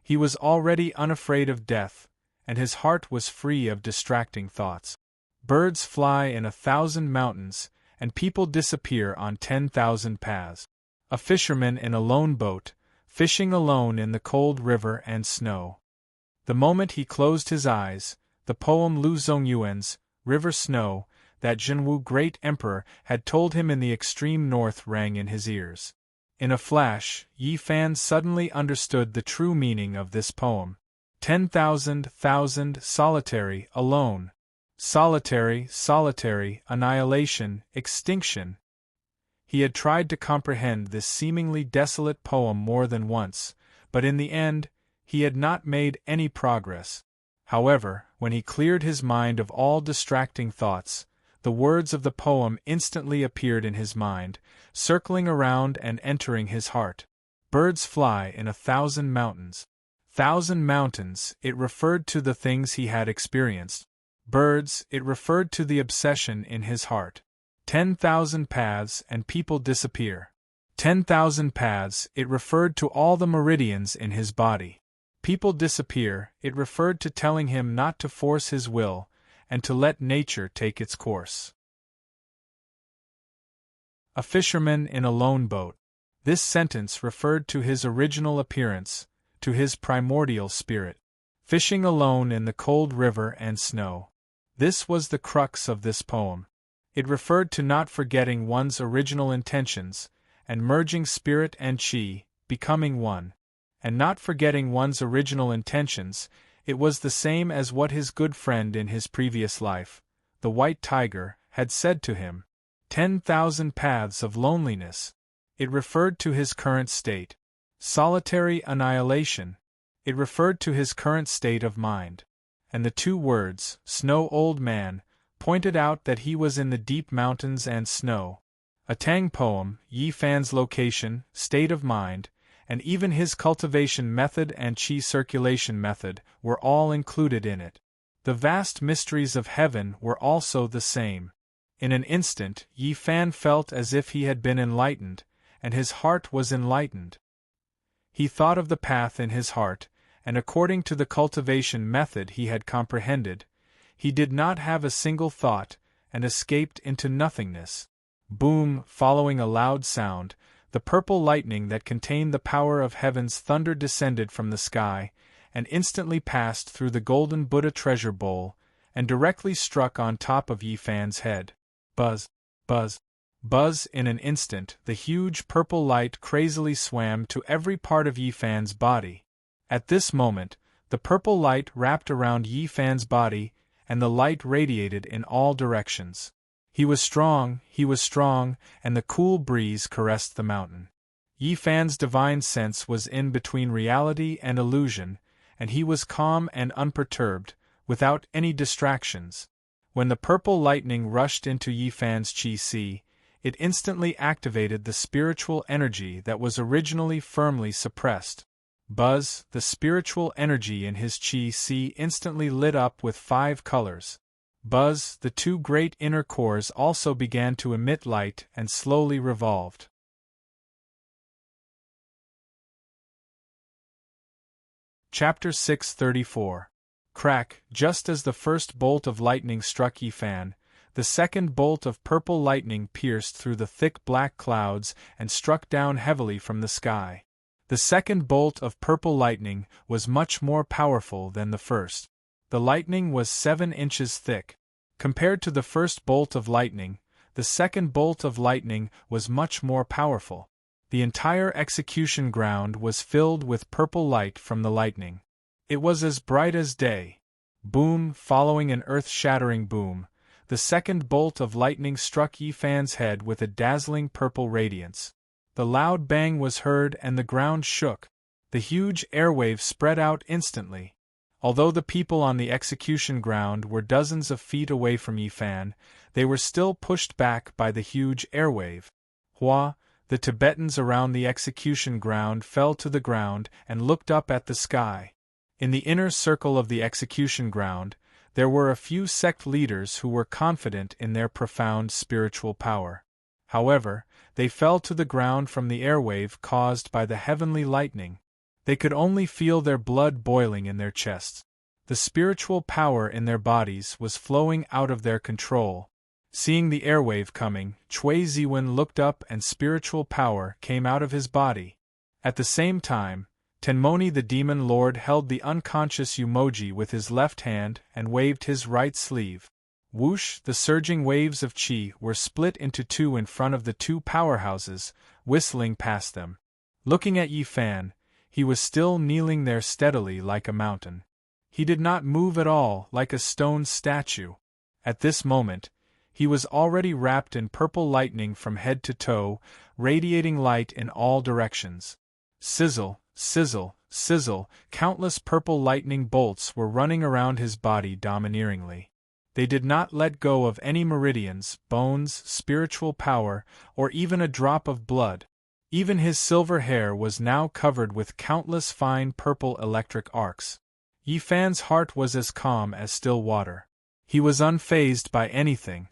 A: He was already unafraid of death, and his heart was free of distracting thoughts. Birds fly in 1,000 mountains, and people disappear on 10,000 paths. A fisherman in a lone boat, fishing alone in the cold river and snow. The moment he closed his eyes, the poem Lu Zongyuan's River Snow, that Zhenwu great emperor had told him in the extreme north rang in his ears. In a flash, Yi Fan suddenly understood the true meaning of this poem. 10,000, solitary, alone. Solitary, annihilation, extinction. He had tried to comprehend this seemingly desolate poem more than once, but in the end, he had not made any progress. However, when he cleared his mind of all distracting thoughts, the words of the poem instantly appeared in his mind, circling around and entering his heart. Birds fly in 1,000 mountains. 1,000 mountains, it referred to the things he had experienced. Birds, it referred to the obsession in his heart. 10,000 paths and people disappear. 10,000 paths, it referred to all the meridians in his body. People disappear, it referred to telling him not to force his will, and to let nature take its course. A fisherman in a lone boat. This sentence referred to his original appearance, to his primordial spirit. Fishing alone in the cold river and snow. This was the crux of this poem. It referred to not forgetting one's original intentions, and merging spirit and qi, becoming one. And not forgetting one's original intentions, it was the same as what his good friend in his previous life, the white tiger, had said to him. 10,000 paths of loneliness. It referred to his current state. Solitary annihilation. It referred to his current state of mind. And the two words, snow old man, pointed out that he was in the deep mountains and snow. A Tang poem, Yi Fan's location, state of mind, and even his cultivation method and qi circulation method were all included in it. The vast mysteries of heaven were also the same. In an instant, Yi Fan felt as if he had been enlightened, and his heart was enlightened. He thought of the path in his heart, and according to the cultivation method he had comprehended, he did not have a single thought, and escaped into nothingness. Boom, following a loud sound, the purple lightning that contained the power of heaven's thunder descended from the sky, and instantly passed through the golden Buddha treasure bowl, and directly struck on top of Yi Fan's head. Buzz, buzz, buzz! In an instant, the huge purple light crazily swam to every part of Yi Fan's body. At this moment, the purple light wrapped around Yi Fan's body, and the light radiated in all directions. He was strong, and the cool breeze caressed the mountain. Yi Fan's divine sense was in between reality and illusion, and he was calm and unperturbed, without any distractions. When the purple lightning rushed into Yi Fan's qi si, it instantly activated the spiritual energy that was originally firmly suppressed. Buzz, the spiritual energy in his qi si instantly lit up with 5 colors. Buzz, the 2 great inner cores also began to emit light and slowly revolved. Chapter 634. Crack! Just as the first bolt of lightning struck Yi Fan, the second bolt of purple lightning pierced through the thick black clouds and struck down heavily from the sky. The second bolt of purple lightning was much more powerful than the first. The lightning was 7 inches thick. Compared to the first bolt of lightning, the second bolt of lightning was much more powerful. The entire execution ground was filled with purple light from the lightning. It was as bright as day. Boom, following an earth-shattering boom, the second bolt of lightning struck Yi Fan's head with a dazzling purple radiance. The loud bang was heard and the ground shook. The huge airwave spread out instantly. Although the people on the execution ground were dozens of feet away from Yi Fan, they were still pushed back by the huge airwave. Hua, the Tibetans around the execution ground fell to the ground and looked up at the sky. In the inner circle of the execution ground, there were a few sect leaders who were confident in their profound spiritual power. However, they fell to the ground from the airwave caused by the heavenly lightning. They could only feel their blood boiling in their chests. The spiritual power in their bodies was flowing out of their control. Seeing the airwave coming, Chui Ziwen looked up and spiritual power came out of his body. At the same time, Tenmoni the demon lord held the unconscious Umoji with his left hand and waved his right sleeve. Whoosh! The surging waves of chi were split into two in front of the two powerhouses, whistling past them. Looking at Yi Fan, he was still kneeling there steadily like a mountain. He did not move at all, like a stone statue. At this moment, he was already wrapped in purple lightning from head to toe, radiating light in all directions. Sizzle, sizzle, sizzle, countless purple lightning bolts were running around his body domineeringly. They did not let go of any meridians, bones, spiritual power, or even a drop of blood. Even his silver hair was now covered with countless fine purple electric arcs. Yi Fan's heart was as calm as still water. He was unfazed by anything.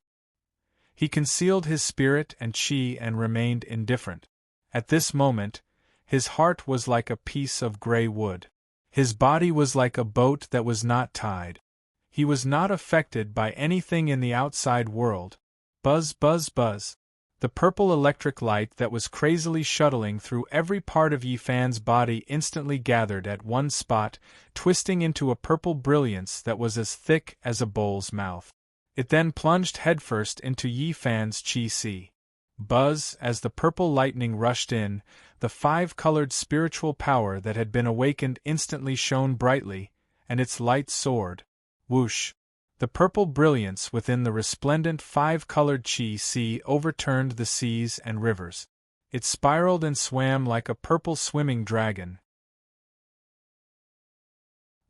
A: He concealed his spirit and chi and remained indifferent. At this moment, his heart was like a piece of gray wood. His body was like a boat that was not tied. He was not affected by anything in the outside world. Buzz, buzz, buzz. The purple electric light that was crazily shuttling through every part of Yi Fan's body instantly gathered at one spot, twisting into a purple brilliance that was as thick as a bull's mouth. It then plunged headfirst into Yi Fan's chi sea. Buzz! As the purple lightning rushed in, the five-colored spiritual power that had been awakened instantly shone brightly, and its light soared. Whoosh! The purple brilliance within the resplendent five-colored chi sea overturned the seas and rivers. It spiraled and swam like a purple swimming dragon.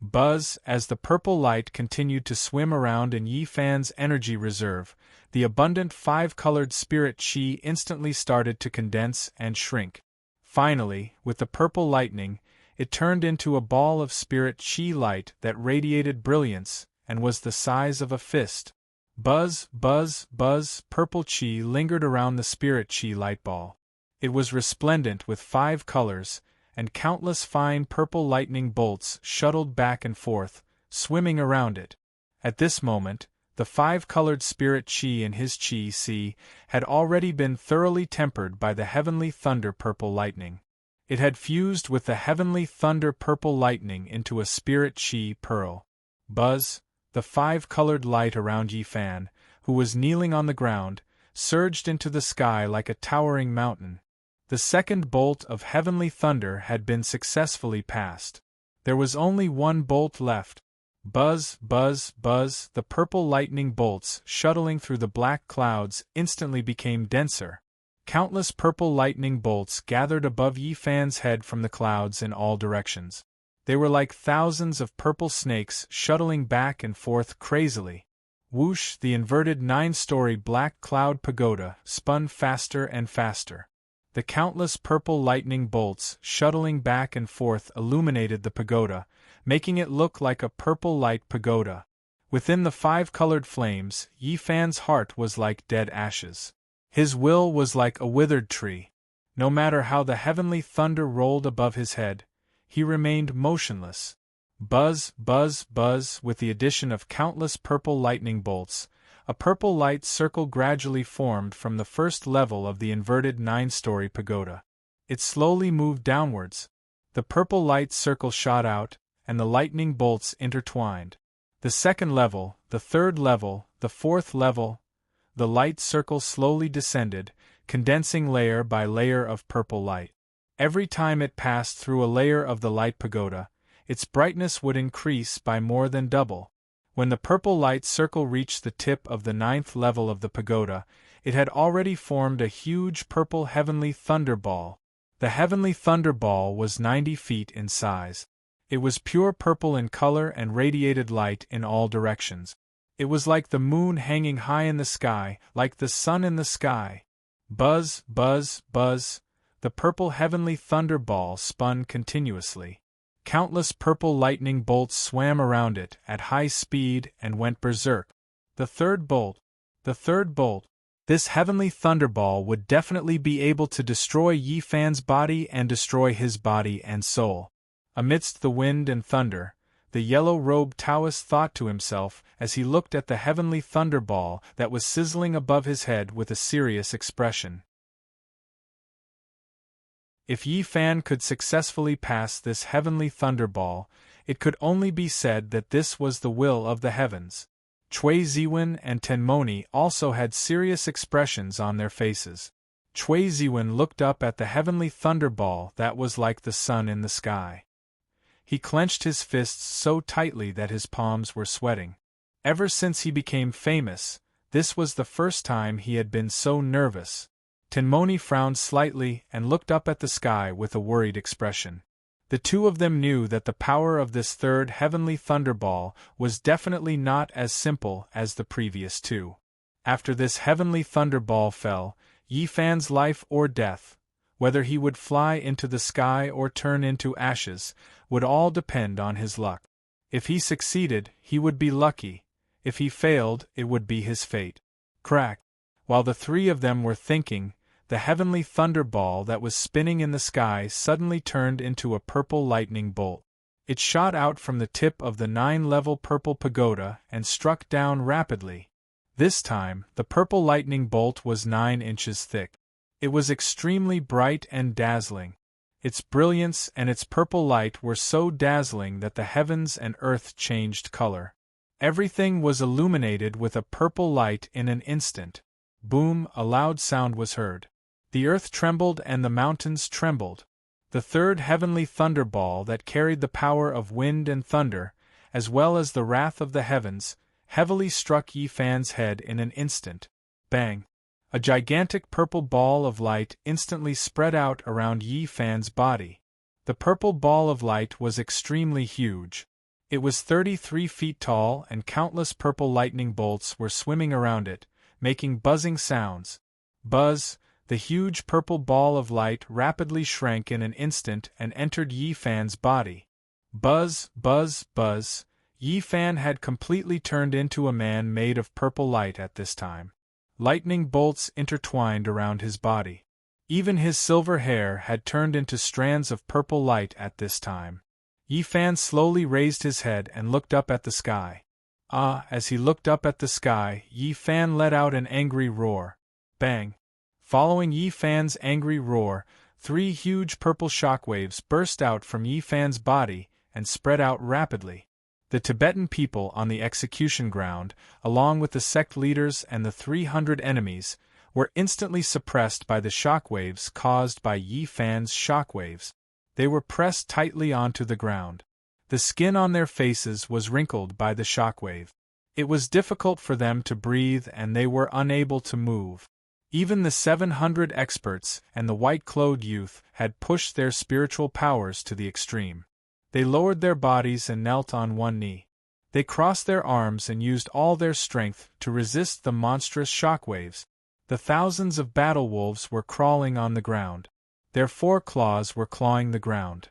A: Buzz! As the purple light continued to swim around in Yi Fan's energy reserve, the abundant five-colored spirit chi instantly started to condense and shrink. Finally, with the purple lightning, it turned into a ball of spirit chi light that radiated brilliance and was the size of a fist. Buzz, buzz, buzz, purple chi lingered around the spirit chi light ball. It was resplendent with five colors, and countless fine purple lightning bolts shuttled back and forth, swimming around it. At this moment, the five-colored spirit chi in his chi sea had already been thoroughly tempered by the heavenly thunder purple lightning. It had fused with the heavenly thunder purple lightning into a spirit chi pearl. Buzz! The five-colored light around Yi Fan, who was kneeling on the ground, surged into the sky like a towering mountain. The second bolt of heavenly thunder had been successfully passed. There was only one bolt left. Buzz, buzz, buzz, the purple lightning bolts shuttling through the black clouds instantly became denser. Countless purple lightning bolts gathered above Yi Fan's head from the clouds in all directions. They were like thousands of purple snakes shuttling back and forth crazily. Whoosh! The inverted 9-story black cloud pagoda spun faster and faster. The countless purple lightning bolts shuttling back and forth illuminated the pagoda, making it look like a purple light pagoda. Within the five-colored flames, Yi Fan's heart was like dead ashes. His will was like a withered tree. No matter how the heavenly thunder rolled above his head, he remained motionless. Buzz, buzz, buzz, with the addition of countless purple lightning bolts, a purple light circle gradually formed from the first level of the inverted 9-story pagoda. It slowly moved downwards. The purple light circle shot out, and the lightning bolts intertwined. The second level, the third level, the fourth level, the light circle slowly descended, condensing layer by layer of purple light. Every time it passed through a layer of the light pagoda, its brightness would increase by more than double. When the purple light circle reached the tip of the 9th level of the pagoda, it had already formed a huge purple heavenly thunder ball. The heavenly thunder ball was 90 feet in size. It was pure purple in color and radiated light in all directions. It was like the moon hanging high in the sky, like the sun in the sky. Buzz, buzz, buzz. The purple heavenly thunder ball spun continuously. Countless purple lightning bolts swam around it at high speed and went berserk. The third bolt. The third bolt. This heavenly thunderball would definitely be able to destroy Yi Fan's body and destroy his body and soul. Amidst the wind and thunder, the yellow-robed Taoist thought to himself as he looked at the heavenly thunderball that was sizzling above his head with a serious expression. If Yi Fan could successfully pass this heavenly thunderball, it could only be said that this was the will of the heavens. Cui Ziwen and Tenmoni also had serious expressions on their faces. Cui Ziwen looked up at the heavenly thunderball that was like the sun in the sky. He clenched his fists so tightly that his palms were sweating. Ever since he became famous, this was the first time he had been so nervous. Tenmoni frowned slightly and looked up at the sky with a worried expression. The two of them knew that the power of this third heavenly thunderball was definitely not as simple as the previous two. After this heavenly thunderball fell, Yi Fan's life or death, whether he would fly into the sky or turn into ashes, would all depend on his luck. If he succeeded, he would be lucky. If he failed, it would be his fate. Crack! While the three of them were thinking, the heavenly thunderball that was spinning in the sky suddenly turned into a purple lightning bolt. It shot out from the tip of the 9-level purple pagoda and struck down rapidly. This time, the purple lightning bolt was 9 inches thick. It was extremely bright and dazzling. Its brilliance and its purple light were so dazzling that the heavens and earth changed color. Everything was illuminated with a purple light in an instant. Boom! A loud sound was heard. The earth trembled and the mountains trembled. The third heavenly thunderball that carried the power of wind and thunder, as well as the wrath of the heavens, heavily struck Yi Fan's head in an instant. Bang! A gigantic purple ball of light instantly spread out around Yi Fan's body. The purple ball of light was extremely huge. It was 33 feet tall and countless purple lightning bolts were swimming around it, making buzzing sounds. Buzz! The huge purple ball of light rapidly shrank in an instant and entered Yi Fan's body. Buzz, buzz, buzz. Yi Fan had completely turned into a man made of purple light at this time. Lightning bolts intertwined around his body. Even his silver hair had turned into strands of purple light at this time. Yi Fan slowly raised his head and looked up at the sky. As he looked up at the sky, Yi Fan let out an angry roar. Bang! Following Yi Fan's angry roar, 3 huge purple shockwaves burst out from Yi Fan's body and spread out rapidly. The Tibetan people on the execution ground, along with the sect leaders and the 300 enemies, were instantly suppressed by the shockwaves caused by Yi Fan's shockwaves. They were pressed tightly onto the ground. The skin on their faces was wrinkled by the shockwave. It was difficult for them to breathe and they were unable to move. Even the 700 experts and the white-clothed youth had pushed their spiritual powers to the extreme. They lowered their bodies and knelt on one knee. They crossed their arms and used all their strength to resist the monstrous shockwaves. The thousands of battle wolves were crawling on the ground. Their 4 claws were clawing the ground.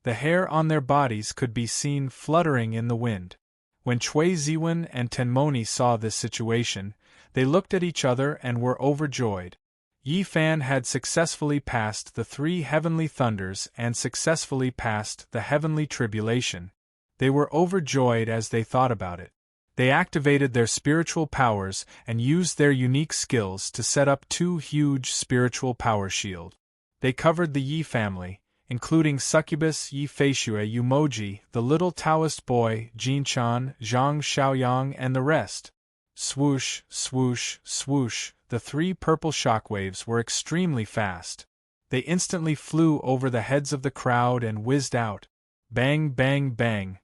A: The hair on their bodies could be seen fluttering in the wind. When Cui Ziwen and Tenmoni saw this situation, they looked at each other and were overjoyed. Yi Fan had successfully passed the 3 heavenly thunders and successfully passed the heavenly tribulation. They were overjoyed as they thought about it. They activated their spiritual powers and used their unique skills to set up 2 huge spiritual power shields. They covered the Yi family, including succubus Yi Feishui Yumoji, the little Taoist boy Jinchan, Zhang Xiaoyang and the rest. Swoosh, swoosh, swoosh, the 3 purple shockwaves were extremely fast. They instantly flew over the heads of the crowd and whizzed out. Bang, bang, bang.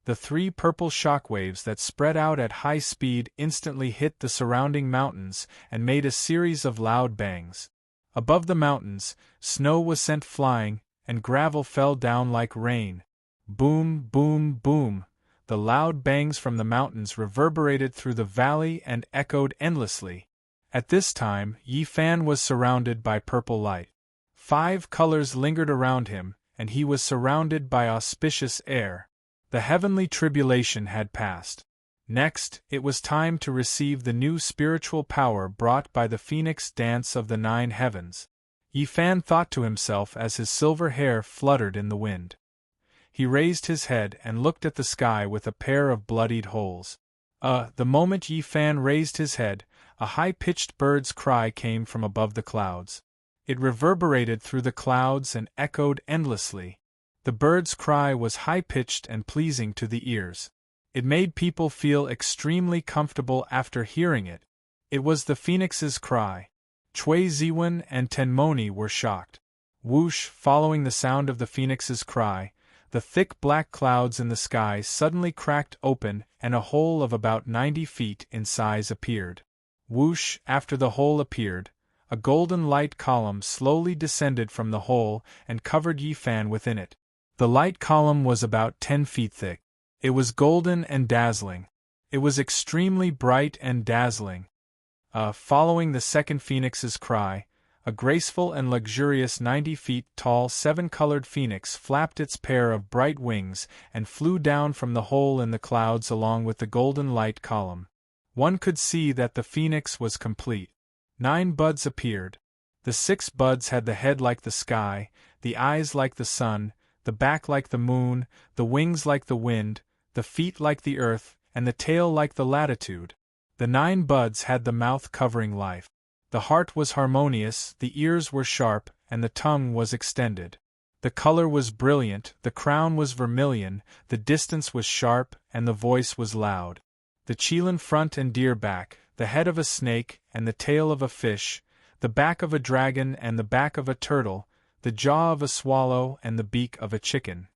A: The 3 purple shockwaves that spread out at high speed instantly hit the surrounding mountains and made a series of loud bangs. Above the mountains, snow was sent flying, and gravel fell down like rain. Boom, boom, boom. The loud bangs from the mountains reverberated through the valley and echoed endlessly. At this time, Yi Fan was surrounded by purple light. 5 colors lingered around him, and he was surrounded by auspicious air. The heavenly tribulation had passed. Next, it was time to receive the new spiritual power brought by the phoenix dance of the 9 heavens. Yi Fan thought to himself as his silver hair fluttered in the wind. He raised his head and looked at the sky with a pair of bloodied holes. The moment Yi Fan raised his head, a high-pitched bird's cry came from above the clouds. It reverberated through the clouds and echoed endlessly. The bird's cry was high-pitched and pleasing to the ears. It made people feel extremely comfortable after hearing it. It was the phoenix's cry. Cui Ziwen and Tenmoni were shocked. Whoosh! Following the sound of the phoenix's cry, the thick black clouds in the sky suddenly cracked open and a hole of about 90 feet in size appeared. Whoosh! After the hole appeared, a golden light column slowly descended from the hole and covered Yi Fan within it. The light column was about 10 feet thick. It was golden and dazzling. It was extremely bright and dazzling. Following the second phoenix's cry, a graceful and luxurious 90 feet tall seven-colored phoenix flapped its pair of bright wings and flew down from the hole in the clouds along with the golden light column. One could see that the phoenix was complete. 9 buds appeared. The 6 buds had the head like the sky, the eyes like the sun, the back like the moon, the wings like the wind, the feet like the earth, and the tail like the latitude. The 9 buds had the mouth covering life. The heart was harmonious, the ears were sharp, and the tongue was extended. The color was brilliant, the crown was vermilion, the distance was sharp, and the voice was loud. The Qilin front and deer back, the head of a snake and the tail of a fish, the back of a dragon and the back of a turtle, the jaw of a swallow and the beak of a chicken.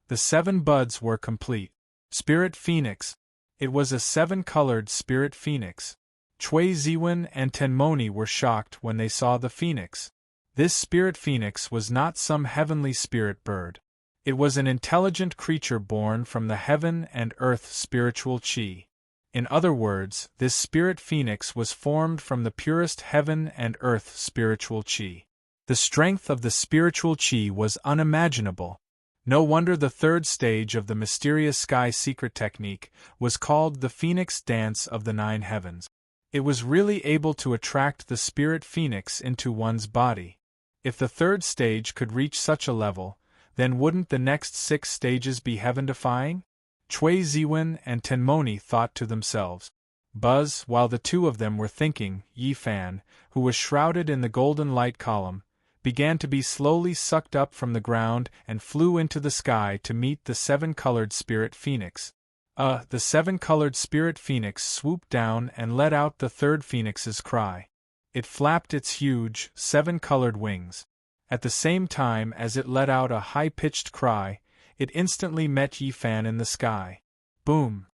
A: The 7 buds were complete. Spirit Phoenix. It was a 7-colored spirit phoenix. Cui Ziwen and Tenmoni were shocked when they saw the phoenix. This spirit phoenix was not some heavenly spirit bird. It was an intelligent creature born from the heaven and earth spiritual qi. In other words, this spirit phoenix was formed from the purest heaven and earth spiritual qi. The strength of the spiritual qi was unimaginable. No wonder the 3rd stage of the mysterious sky secret technique was called the Phoenix Dance of the 9 Heavens. It was really able to attract the spirit phoenix into one's body. If the 3rd stage could reach such a level, then wouldn't the next 6 stages be heaven-defying? Cui Ziwen and Tenmoni thought to themselves. Buzz, while the 2 of them were thinking, Yi Fan, who was shrouded in the golden light column, began to be slowly sucked up from the ground and flew into the sky to meet the 7-colored spirit phoenix. The 7-colored spirit phoenix swooped down and let out the 3rd phoenix's cry. It flapped its huge, 7-colored wings. At the same time as it let out a high-pitched cry, it instantly met Yi Fan in the sky. Boom!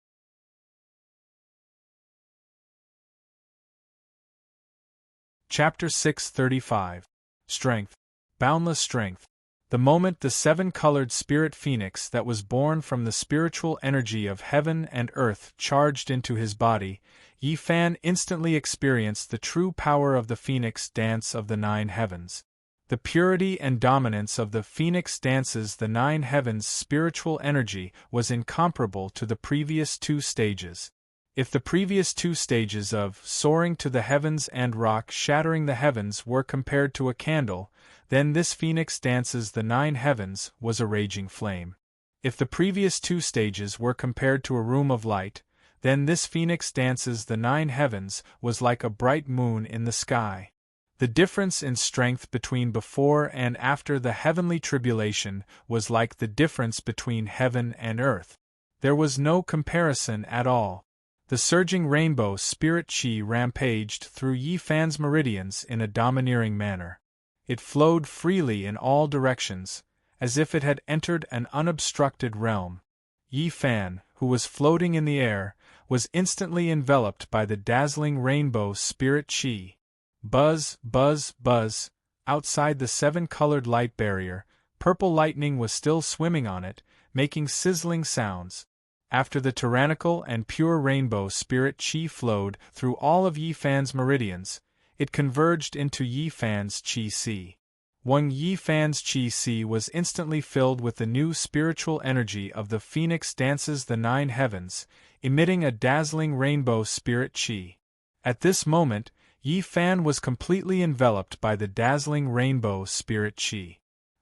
A: Chapter 635. Strength. Boundless strength. The moment the 7-colored spirit phoenix that was born from the spiritual energy of heaven and earth charged into his body, Yi Fan instantly experienced the true power of the Phoenix Dance of the 9 Heavens. The purity and dominance of the Phoenix Dance's the 9 Heavens spiritual energy was incomparable to the previous 2 stages. If the previous 2 stages of soaring to the heavens and rock shattering the heavens were compared to a candle, then this Phoenix Dance's the 9 Heavens was a raging flame. If the previous 2 stages were compared to a room of light, then this Phoenix Dance's the 9 Heavens was like a bright moon in the sky. The difference in strength between before and after the heavenly tribulation was like the difference between heaven and earth. There was no comparison at all. The surging rainbow spirit qi rampaged through Yi Fan's meridians in a domineering manner. It flowed freely in all directions, as if it had entered an unobstructed realm. Yi Fan, who was floating in the air, was instantly enveloped by the dazzling rainbow spirit qi. Buzz, buzz, buzz. Outside the 7-colored light barrier, purple lightning was still swimming on it, making sizzling sounds. After the tyrannical and pure rainbow spirit qi flowed through all of Yi Fan's meridians, it converged into Yi Fan's qi sea. Yi Fan's qi sea was instantly filled with the new spiritual energy of the Phoenix Dance's the 9 Heavens, emitting a dazzling rainbow spirit qi. At this moment, Yi Fan was completely enveloped by the dazzling rainbow spirit qi.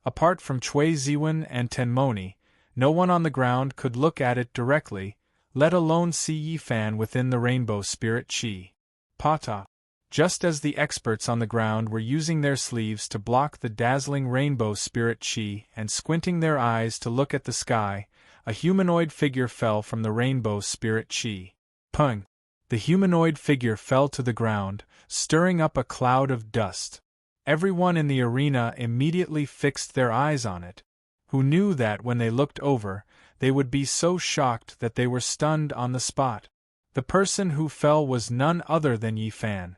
A: Apart from Cui Ziwen and Tenmoni, no one on the ground could look at it directly, let alone see Yi Fan within the rainbow spirit chi. Pata. Just as the experts on the ground were using their sleeves to block the dazzling rainbow spirit chi and squinting their eyes to look at the sky, a humanoid figure fell from the rainbow spirit chi. Pung! The humanoid figure fell to the ground, stirring up a cloud of dust. Everyone in the arena immediately fixed their eyes on it. Who knew that when they looked over, they would be so shocked that they were stunned on the spot. The person who fell was none other than Yi Fan.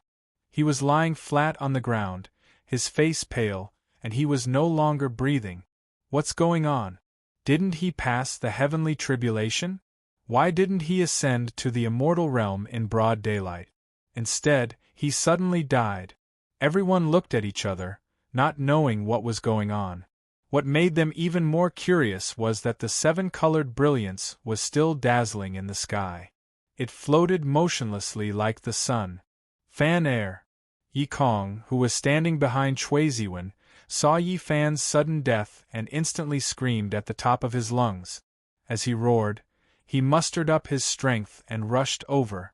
A: He was lying flat on the ground, his face pale, and he was no longer breathing. What's going on? Didn't he pass the heavenly tribulation? Why didn't he ascend to the immortal realm in broad daylight? Instead, he suddenly died. Everyone looked at each other, not knowing what was going on. What made them even more curious was that the seven-colored brilliance was still dazzling in the sky. It floated motionlessly like the sun. Fan Air. Yi Kong, who was standing behind Cui Ziwen, saw Yi Fan's sudden death and instantly screamed at the top of his lungs. As he roared, he mustered up his strength and rushed over.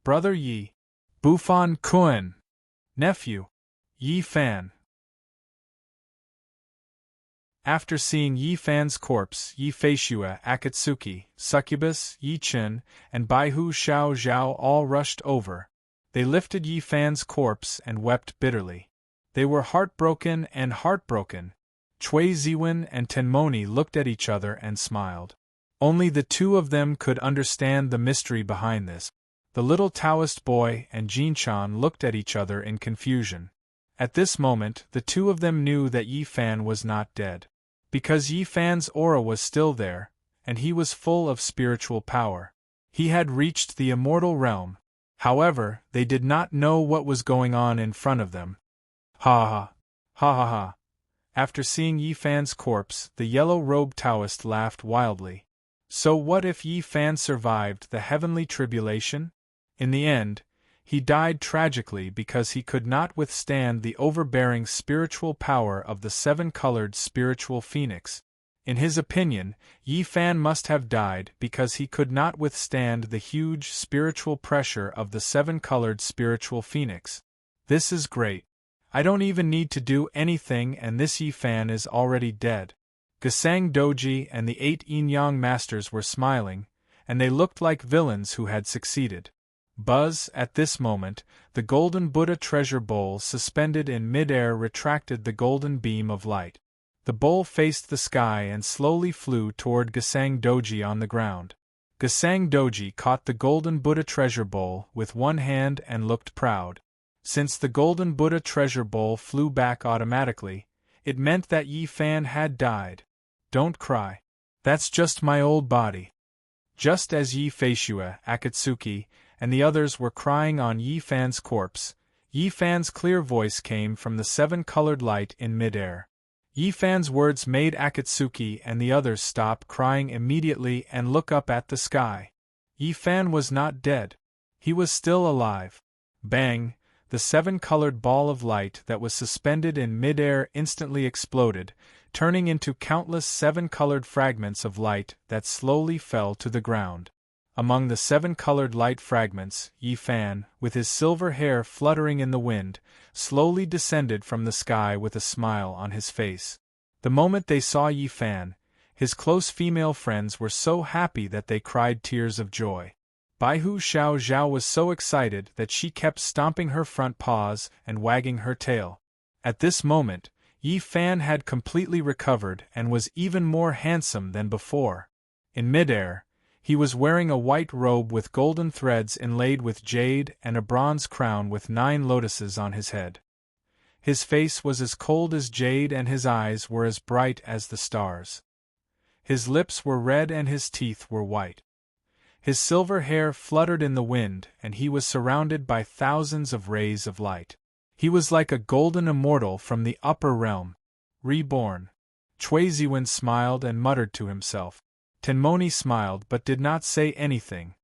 A: Brother Yi. Bufan Kun. Nephew. Yi Fan. After seeing Yi Fan's corpse, Yi Feishue, Akatsuki, Succubus, Yi Chen, and Baihu Xiao Zhao all rushed over. They lifted Yi Fan's corpse and wept bitterly. They were heartbroken. Cui Ziwen and Tenmoni looked at each other and smiled. Only the two of them could understand the mystery behind this. The little Taoist boy and Jinchan looked at each other in confusion. At this moment, the two of them knew that Yi Fan was not dead. Because Yi Fan's aura was still there, and he was full of spiritual power. He had reached the immortal realm. However, they did not know what was going on in front of them. Ha ha! Ha ha ha! After seeing Yi Fan's corpse, the yellow-robed Taoist laughed wildly. So what if Yi Fan survived the heavenly tribulation? In the end, he died tragically because he could not withstand the overbearing spiritual power of the seven-colored spiritual phoenix. In his opinion, Yi Fan must have died because he could not withstand the huge spiritual pressure of the seven-colored spiritual phoenix. This is great. I don't even need to do anything and this Yi Fan is already dead. Gesang Doji and the 8 yin-yang masters were smiling, and they looked like villains who had succeeded. Buzz, at this moment, the golden Buddha treasure bowl suspended in mid-air retracted the golden beam of light. The bowl faced the sky and slowly flew toward Gesang Doji on the ground. Gesang Doji caught the golden Buddha treasure bowl with one hand and looked proud. Since the golden Buddha treasure bowl flew back automatically, it meant that Yi Fan had died. Don't cry. That's just my old body. Just as Yi Feishue, Akatsuki, and the others were crying on Yi Fan's corpse, Yi Fan's clear voice came from the seven-colored light in mid-air. Yi Fan's words made Akatsuki and the others stop crying immediately and look up at the sky. Yi Fan was not dead. He was still alive. Bang! The seven-colored ball of light that was suspended in mid-air instantly exploded, turning into countless seven-colored fragments of light that slowly fell to the ground. Among the seven-colored light fragments, Yi Fan, with his silver hair fluttering in the wind, slowly descended from the sky with a smile on his face. The moment they saw Yi Fan, his close female friends were so happy that they cried tears of joy. Baihu Xiao Zhao was so excited that she kept stomping her front paws and wagging her tail. At this moment, Yi Fan had completely recovered and was even more handsome than before. In midair, he was wearing a white robe with golden threads inlaid with jade and a bronze crown with 9 lotuses on his head. His face was as cold as jade and his eyes were as bright as the stars. His lips were red and his teeth were white. His silver hair fluttered in the wind and he was surrounded by thousands of rays of light. He was like a golden immortal from the upper realm, reborn. Cui Ziwen smiled and muttered to himself. Tenmoni smiled but did not say anything.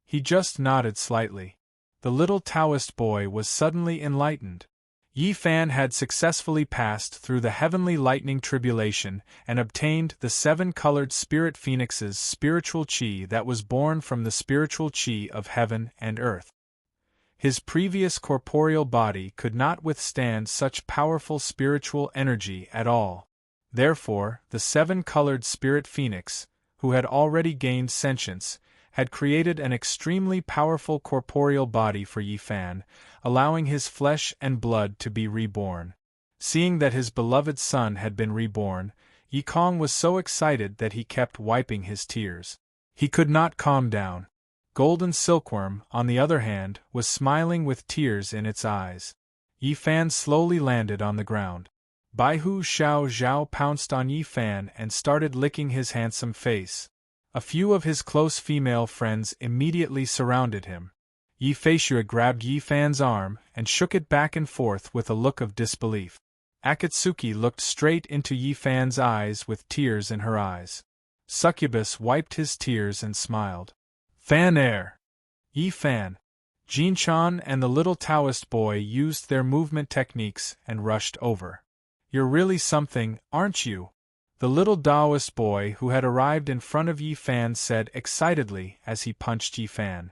A: He just nodded slightly. The little Taoist boy was suddenly enlightened. Yi Fan had successfully passed through the heavenly lightning tribulation and obtained the 7-colored spirit phoenix's spiritual chi that was born from the spiritual chi of heaven and earth. His previous corporeal body could not withstand such powerful spiritual energy at all. Therefore, the 7-colored spirit phoenix, who had already gained sentience, had created an extremely powerful corporeal body for Yi Fan, allowing his flesh and blood to be reborn. Seeing that his beloved son had been reborn, Yi Kong was so excited that he kept wiping his tears. He could not calm down. Golden Silkworm, on the other hand, was smiling with tears in its eyes. Yi Fan slowly landed on the ground. Baihu Xiao Zhao pounced on Yi Fan and started licking his handsome face. A few of his close female friends immediately surrounded him. Yi Feishui grabbed Yi Fan's arm and shook it back and forth with a look of disbelief. Akatsuki looked straight into Yi Fan's eyes with tears in her eyes. Succubus wiped his tears and smiled. Fan air! Yi Fan! Jinchan and the little Taoist boy used their movement techniques and rushed over. You're really something, aren't you? The little Taoist boy who had arrived in front of Yi Fan said excitedly as he punched Yi Fan.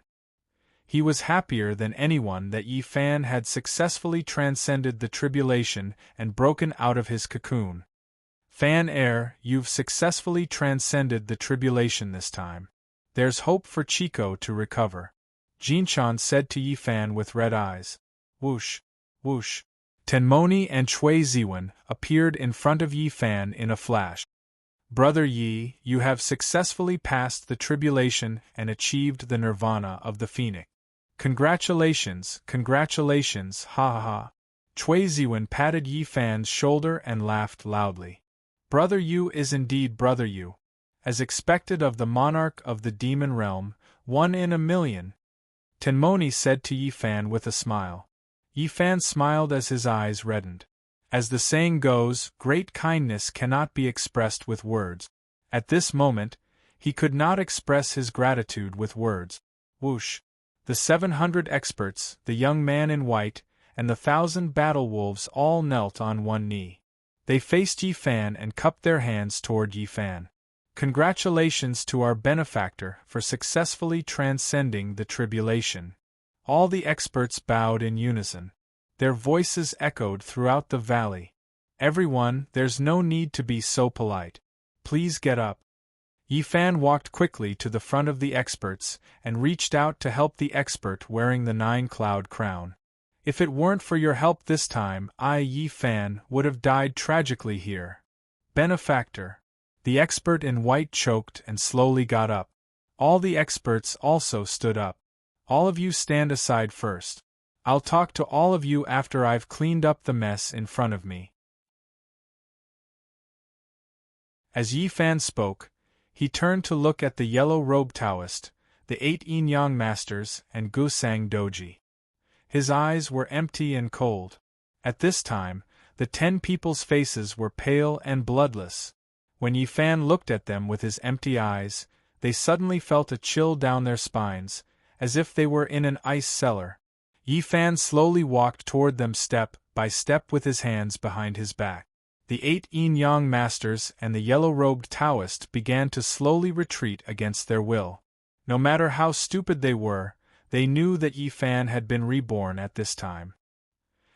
A: He was happier than anyone that Yi Fan had successfully transcended the tribulation and broken out of his cocoon. Fan air, you've successfully transcended the tribulation this time. There's hope for Chico to recover. Jinchan said to Yi Fan with red eyes. Whoosh, whoosh. Tenmoni and Cui Ziwen appeared in front of Yi Fan in a flash. Brother Yi, you have successfully passed the tribulation and achieved the nirvana of the phoenix. Congratulations, congratulations, ha ha ha. Cui Ziwen patted Yi Fan's shoulder and laughed loudly. Brother Yu is indeed Brother Yu. As expected of the monarch of the demon realm, 1 in a million. Tenmoni said to Yi Fan with a smile. Yi Fan smiled as his eyes reddened. As the saying goes, great kindness cannot be expressed with words. At this moment, he could not express his gratitude with words. Whoosh! The 700 experts, the young man in white, and the 1,000 battle wolves all knelt on one knee. They faced Yi Fan and cupped their hands toward Yi Fan. Congratulations to our benefactor for successfully transcending the tribulation. All the experts bowed in unison. Their voices echoed throughout the valley. Everyone, there's no need to be so polite. Please get up. Yi Fan walked quickly to the front of the experts and reached out to help the expert wearing the 9-cloud crown. If it weren't for your help this time, I, Yi Fan, would have died tragically here. Benefactor. The expert in white choked and slowly got up. All the experts also stood up. All of you stand aside first. I'll talk to all of you after I've cleaned up the mess in front of me. As Yi Fan spoke, he turned to look at the yellow-robed Taoist, the 8 yin-yang masters, and Gusang Doji. His eyes were empty and cold. At this time, the 10 people's faces were pale and bloodless. When Yi Fan looked at them with his empty eyes, they suddenly felt a chill down their spines, as if they were in an ice cellar. Yi Fan slowly walked toward them step by step with his hands behind his back. The 8 yin-yang masters and the yellow-robed Taoist began to slowly retreat against their will. No matter how stupid they were, they knew that Yi Fan had been reborn at this time.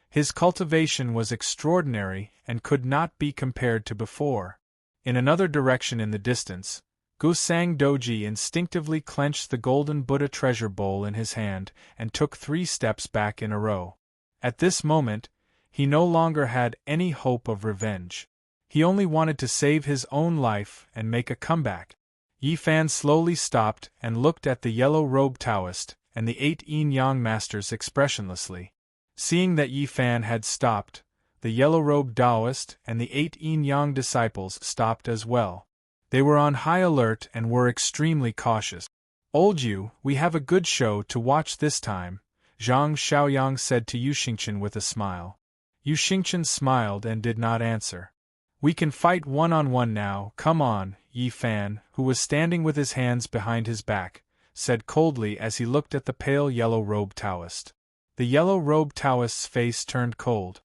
A: His cultivation was extraordinary and could not be compared to before. In another direction in the distance, Gusang Doji instinctively clenched the golden Buddha treasure bowl in his hand and took 3 steps back in a row. At this moment, he no longer had any hope of revenge. He only wanted to save his own life and make a comeback. Yi Fan slowly stopped and looked at the yellow-robed Taoist and the 8 yin-yang masters expressionlessly. Seeing that Yi Fan had stopped, the yellow-robed Taoist and the 8 yin-yang disciples stopped as well. They were on high alert and were extremely cautious. Old Yu, we have a good show to watch this time, Zhang Xiaoyang said to Yu Xingchen with a smile. Yu Xingchen smiled and did not answer. We can fight one-on-one now, come on, Yi Fan, who was standing with his hands behind his back, said coldly as he looked at the pale yellow-robed Taoist. The yellow-robed Taoist's face turned cold.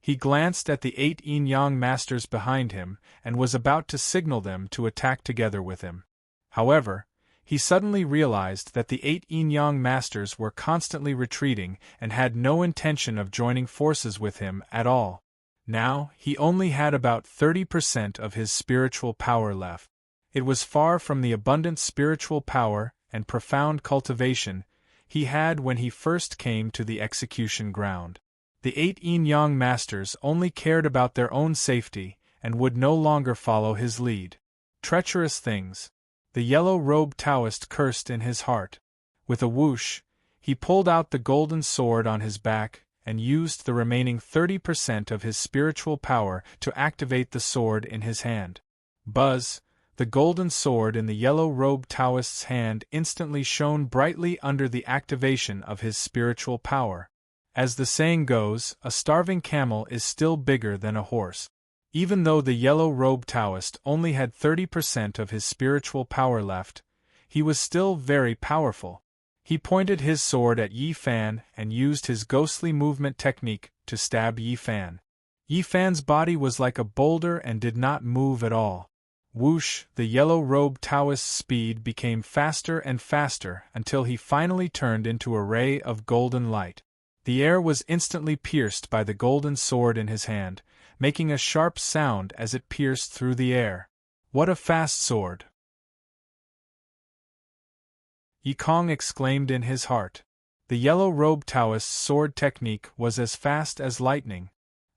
A: He glanced at the 8 yin-yang masters behind him and was about to signal them to attack together with him. However, he suddenly realized that the 8 yin-yang masters were constantly retreating and had no intention of joining forces with him at all. Now, he only had about 30% of his spiritual power left. It was far from the abundant spiritual power and profound cultivation he had when he first came to the execution ground. The 8 yin-yang masters only cared about their own safety and would no longer follow his lead. Treacherous things. The yellow-robed Taoist cursed in his heart. With a whoosh, he pulled out the golden sword on his back and used the remaining 30% of his spiritual power to activate the sword in his hand. Buzz! The golden sword in the yellow-robed Taoist's hand instantly shone brightly under the activation of his spiritual power. As the saying goes, a starving camel is still bigger than a horse. Even though the yellow-robed Taoist only had 30% of his spiritual power left, he was still very powerful. He pointed his sword at Yi Fan and used his ghostly movement technique to stab Yi Fan. Yi Fan's body was like a boulder and did not move at all. Whoosh! The yellow-robed Taoist's speed became faster and faster until he finally turned into a ray of golden light. The air was instantly pierced by the golden sword in his hand, making a sharp sound as it pierced through the air. What a fast sword! Yi Kong exclaimed in his heart. The yellow-robed Taoist's sword technique was as fast as lightning.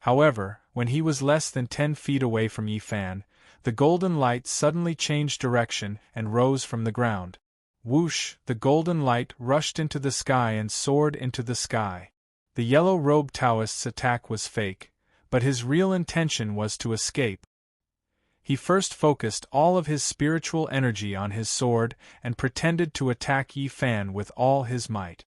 A: However, when he was less than 10 feet away from Yi Fan, the golden light suddenly changed direction and rose from the ground. Whoosh! The golden light rushed into the sky and soared into the sky. The yellow-robed Taoist's attack was fake, but his real intention was to escape. He first focused all of his spiritual energy on his sword and pretended to attack Yi Fan with all his might.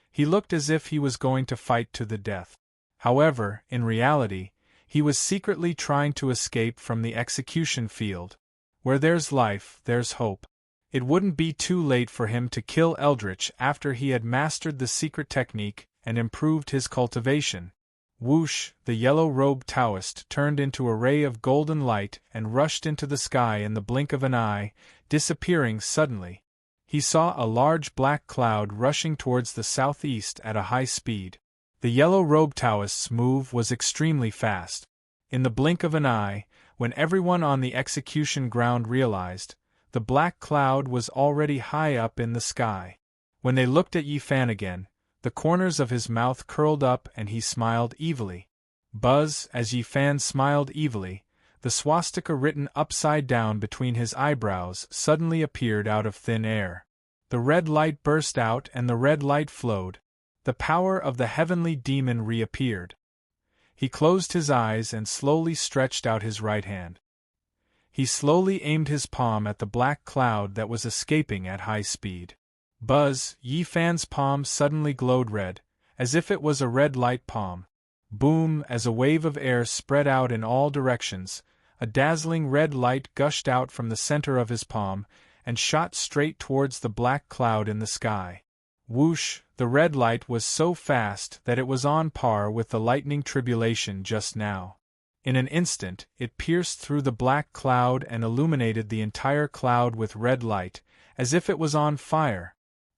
A: He looked as if he was going to fight to the death. However, in reality, he was secretly trying to escape from the execution field. Where there's life, there's hope. It wouldn't be too late for him to kill Eldritch after he had mastered the secret technique and improved his cultivation. Whoosh! The yellow-robed Taoist turned into a ray of golden light and rushed into the sky in the blink of an eye, disappearing suddenly. He saw a large black cloud rushing towards the southeast at a high speed. The yellow-robed Taoist's move was extremely fast. In the blink of an eye, when everyone on the execution ground realized, the black cloud was already high up in the sky. When they looked at Yi Fan again, the corners of his mouth curled up and he smiled evilly. Buzz! As Yi Fan smiled evilly, the swastika written upside down between his eyebrows suddenly appeared out of thin air. The red light burst out and the red light flowed. The power of the heavenly demon reappeared. He closed his eyes and slowly stretched out his right hand. He slowly aimed his palm at the black cloud that was escaping at high speed. Buzz! Yi Fan's palm suddenly glowed red, as if it was a red light palm. Boom! As a wave of air spread out in all directions, a dazzling red light gushed out from the center of his palm and shot straight towards the black cloud in the sky. Whoosh! The red light was so fast that it was on par with the lightning tribulation just now. In an instant, it pierced through the black cloud and illuminated the entire cloud with red light, as if it was on fire.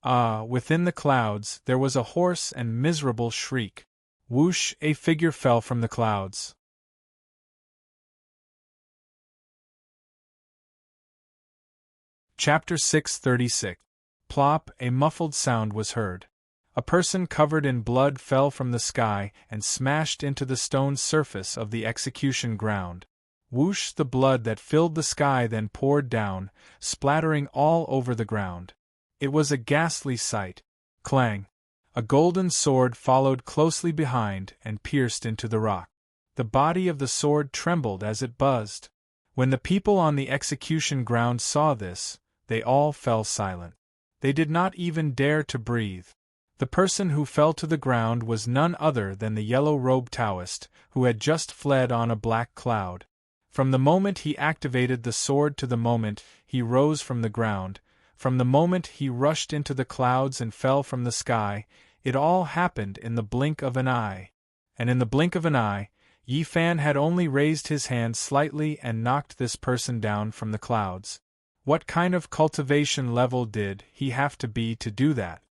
A: Ah! Within the clouds, there was a hoarse and miserable shriek. Whoosh! A figure fell from the clouds. Chapter 636. Plop! A muffled sound was heard. A person covered in blood fell from the sky and smashed into the stone surface of the execution ground. Whoosh! The blood that filled the sky then poured down, splattering all over the ground. It was a ghastly sight. Clang! A golden sword followed closely behind and pierced into the rock. The body of the sword trembled as it buzzed. When the people on the execution ground saw this, they all fell silent. They did not even dare to breathe. The person who fell to the ground was none other than the yellow-robed Taoist, who had just fled on a black cloud. From the moment he activated the sword to the moment he rose from the ground, from the moment he rushed into the clouds and fell from the sky, it all happened in the blink of an eye. And in the blink of an eye, Yi Fan had only raised his hand slightly and knocked this person down from the clouds. What kind of cultivation level did he have to be to do that?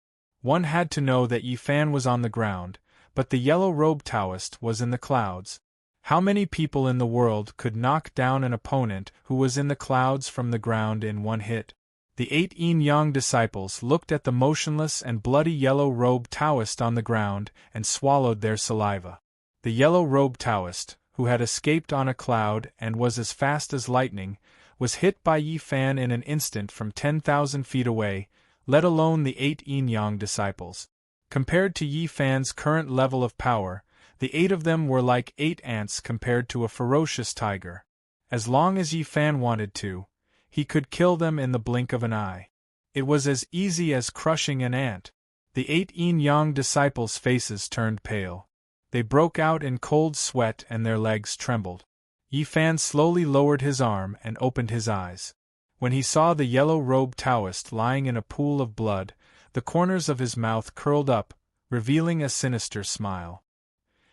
A: One had to know that Yi Fan was on the ground, but the yellow-robed Taoist was in the clouds. How many people in the world could knock down an opponent who was in the clouds from the ground in one hit? The 8 yin-yang disciples looked at the motionless and bloody yellow-robed Taoist on the ground and swallowed their saliva. The yellow-robed Taoist, who had escaped on a cloud and was as fast as lightning, was hit by Yi Fan in an instant from 10,000 feet away, let alone the 8 yin-yang disciples. Compared to Yi Fan's current level of power, the 8 of them were like 8 ants compared to a ferocious tiger. As long as Yi Fan wanted to, he could kill them in the blink of an eye. It was as easy as crushing an ant. The 8 yin-yang disciples' faces turned pale. They broke out in cold sweat and their legs trembled. Yi Fan slowly lowered his arm and opened his eyes. When he saw the yellow-robed Taoist lying in a pool of blood, the corners of his mouth curled up, revealing a sinister smile.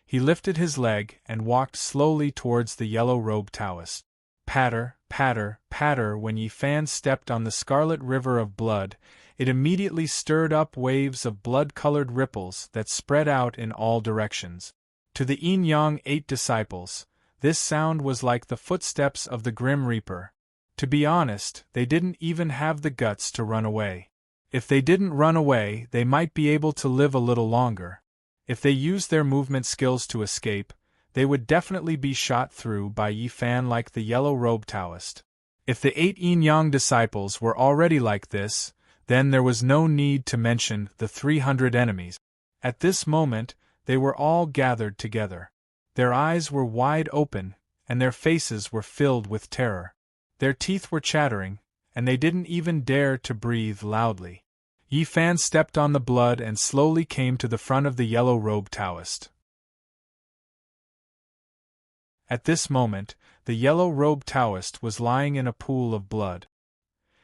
A: He lifted his leg and walked slowly towards the yellow-robed Taoist. Patter, patter, patter. When Yi Fan stepped on the scarlet river of blood, it immediately stirred up waves of blood-colored ripples that spread out in all directions. To the yin-yang 8 disciples, this sound was like the footsteps of the Grim Reaper. To be honest, they didn't even have the guts to run away. If they didn't run away, they might be able to live a little longer. If they used their movement skills to escape, they would definitely be shot through by Yi Fan like the yellow-robed Taoist. If the 8 yin-yang disciples were already like this, then there was no need to mention the 300 enemies. At this moment, they were all gathered together. Their eyes were wide open, and their faces were filled with terror. Their teeth were chattering, and they didn't even dare to breathe loudly. Yi Fan stepped on the blood and slowly came to the front of the yellow-robed Taoist. At this moment, the yellow-robed Taoist was lying in a pool of blood.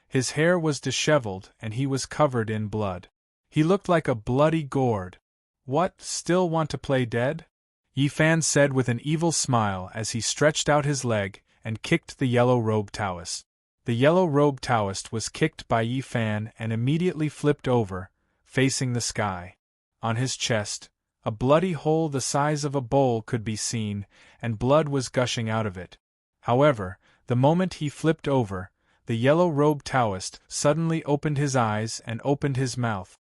A: His hair was disheveled and he was covered in blood. He looked like a bloody gourd. "What, still want to play dead?" Yi Fan said with an evil smile as he stretched out his leg and kicked the yellow-robed Taoist. The yellow-robed Taoist was kicked by Yi Fan and immediately flipped over, facing the sky. On his chest, a bloody hole the size of a bowl could be seen, and blood was gushing out of it. However, the moment he flipped over, the yellow-robed Taoist suddenly opened his eyes and opened his mouth.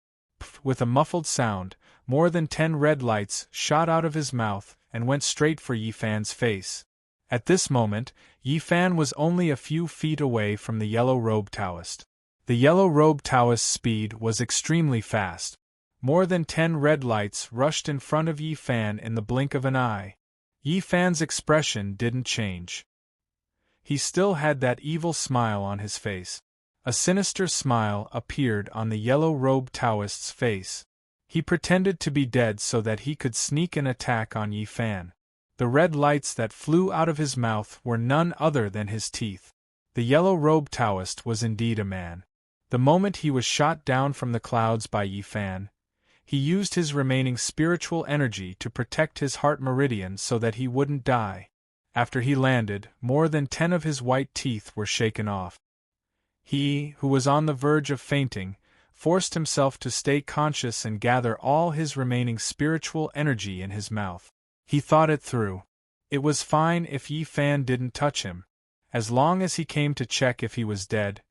A: With a muffled sound, more than 10 red lights shot out of his mouth and went straight for Yi Fan's face. At this moment, Yi Fan was only a few feet away from the yellow-robed Taoist. The yellow-robed Taoist's speed was extremely fast. More than 10 red lights rushed in front of Yi Fan in the blink of an eye. Yi Fan's expression didn't change. He still had that evil smile on his face. A sinister smile appeared on the yellow-robed Taoist's face. He pretended to be dead so that he could sneak an attack on Yi Fan. The red lights that flew out of his mouth were none other than his teeth. The yellow-robed Taoist was indeed a man. The moment he was shot down from the clouds by Yi Fan, he used his remaining spiritual energy to protect his heart meridian so that he wouldn't die. After he landed, more than 10 of his white teeth were shaken off. He, who was on the verge of fainting, forced himself to stay conscious and gather all his remaining spiritual energy in his mouth. He thought it through. It was fine if Yi Fan didn't touch him. As long as he came to check if he was dead,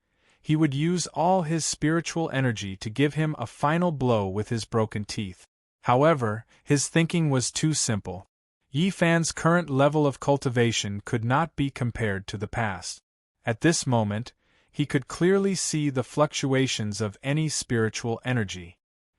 A: he would use all his spiritual energy to give him a final blow with his broken teeth. However, his thinking was too simple. Yi Fan's current level of cultivation could not be compared to the past. At this moment, he could clearly see the fluctuations of any spiritual energy.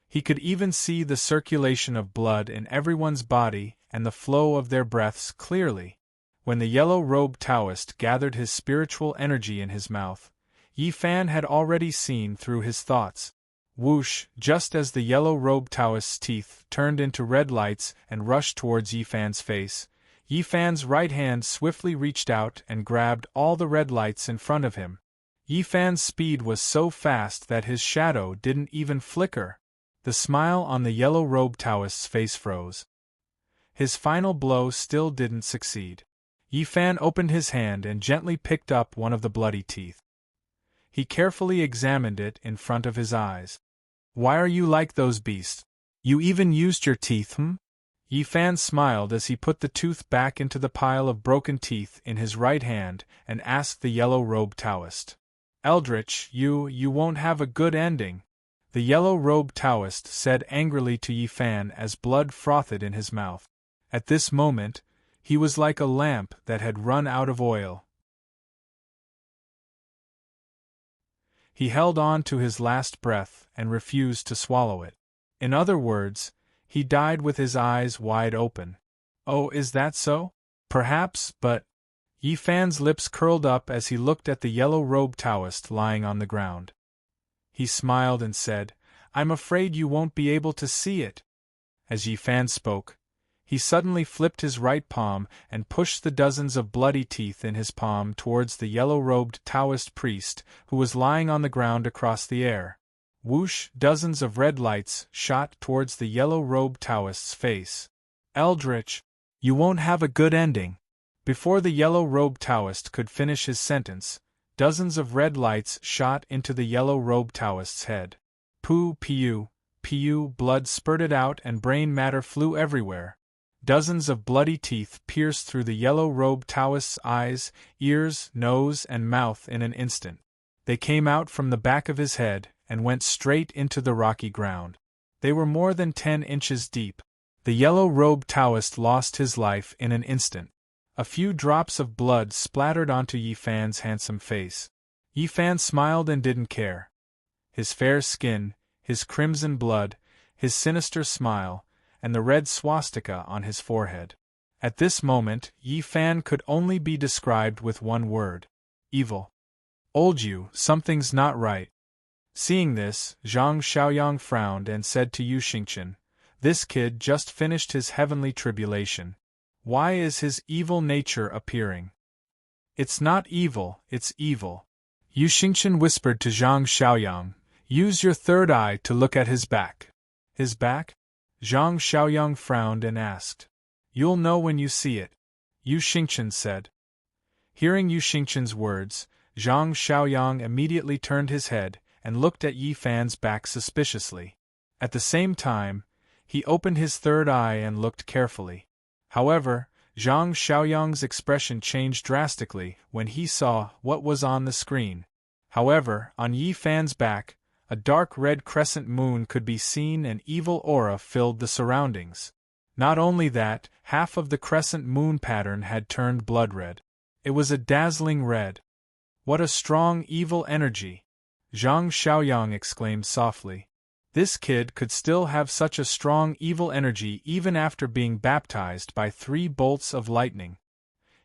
A: He could even see the circulation of blood in everyone's body and the flow of their breaths clearly. When the yellow-robed Taoist gathered his spiritual energy in his mouth, Yi Fan had already seen through his thoughts. Whoosh! Just as the yellow-robed Taoist's teeth turned into red lights and rushed towards Yi Fan's face, Yi Fan's right hand swiftly reached out and grabbed all the red lights in front of him. Yi Fan's speed was so fast that his shadow didn't even flicker. The smile on the yellow-robed Taoist's face froze. His final blow still didn't succeed. Yi Fan opened his hand and gently picked up one of the bloody teeth. He carefully examined it in front of his eyes. "Why are you like those beasts? You even used your teeth, Yi Fan smiled as he put the tooth back into the pile of broken teeth in his right hand and asked the yellow-robed Taoist. "Eldritch, you won't have a good ending," the yellow-robed Taoist said angrily to Yi Fan as blood frothed in his mouth. At this moment, he was like a lamp that had run out of oil. He held on to his last breath and refused to swallow it. In other words, he died with his eyes wide open. Oh, is that so? Perhaps, but... Yi Fan's lips curled up as he looked at the yellow-robed Taoist lying on the ground. He smiled and said, "I'm afraid you won't be able to see it." As Yi Fan spoke, he suddenly flipped his right palm and pushed the dozens of bloody teeth in his palm towards the yellow-robed Taoist priest who was lying on the ground across the air. Whoosh! Dozens of red lights shot towards the yellow-robed Taoist's face. "Eldritch, you won't have a good ending." Before the yellow-robed Taoist could finish his sentence, dozens of red lights shot into the yellow-robed Taoist's head. Piu, blood spurted out and brain matter flew everywhere. Dozens of bloody teeth pierced through the yellow-robed Taoist's eyes, ears, nose, and mouth in an instant. They came out from the back of his head and went straight into the rocky ground. They were more than 10 inches deep. The yellow-robed Taoist lost his life in an instant. A few drops of blood splattered onto Yi Fan's handsome face. Yi Fan smiled and didn't care. His fair skin, his crimson blood, his sinister smile, and the red swastika on his forehead. At this moment, Yi Fan could only be described with one word: evil. "Old you, something's not right." Seeing this, Zhang Xiaoyang frowned and said to Yu Xingqian, "This kid just finished his heavenly tribulation. Why is his evil nature appearing?" "It's not evil, it's evil." Yu Xingqian whispered to Zhang Xiaoyang, "Use your third eye to look at his back." "His back?" Zhang Xiaoyang frowned and asked. "You'll know when you see it," Yu Xingqian said. Hearing Yu Xingqian's words, Zhang Xiaoyang immediately turned his head and looked at Yi Fan's back suspiciously. At the same time, he opened his third eye and looked carefully. However, Zhang Xiaoyang's expression changed drastically when he saw what was on the screen. However, on Yi Fan's back, a dark red crescent moon could be seen and evil aura filled the surroundings. Not only that, half of the crescent moon pattern had turned blood red. It was a dazzling red. "What a strong evil energy!" Zhang Xiaoyang exclaimed softly. This kid could still have such a strong evil energy even after being baptized by 3 bolts of lightning.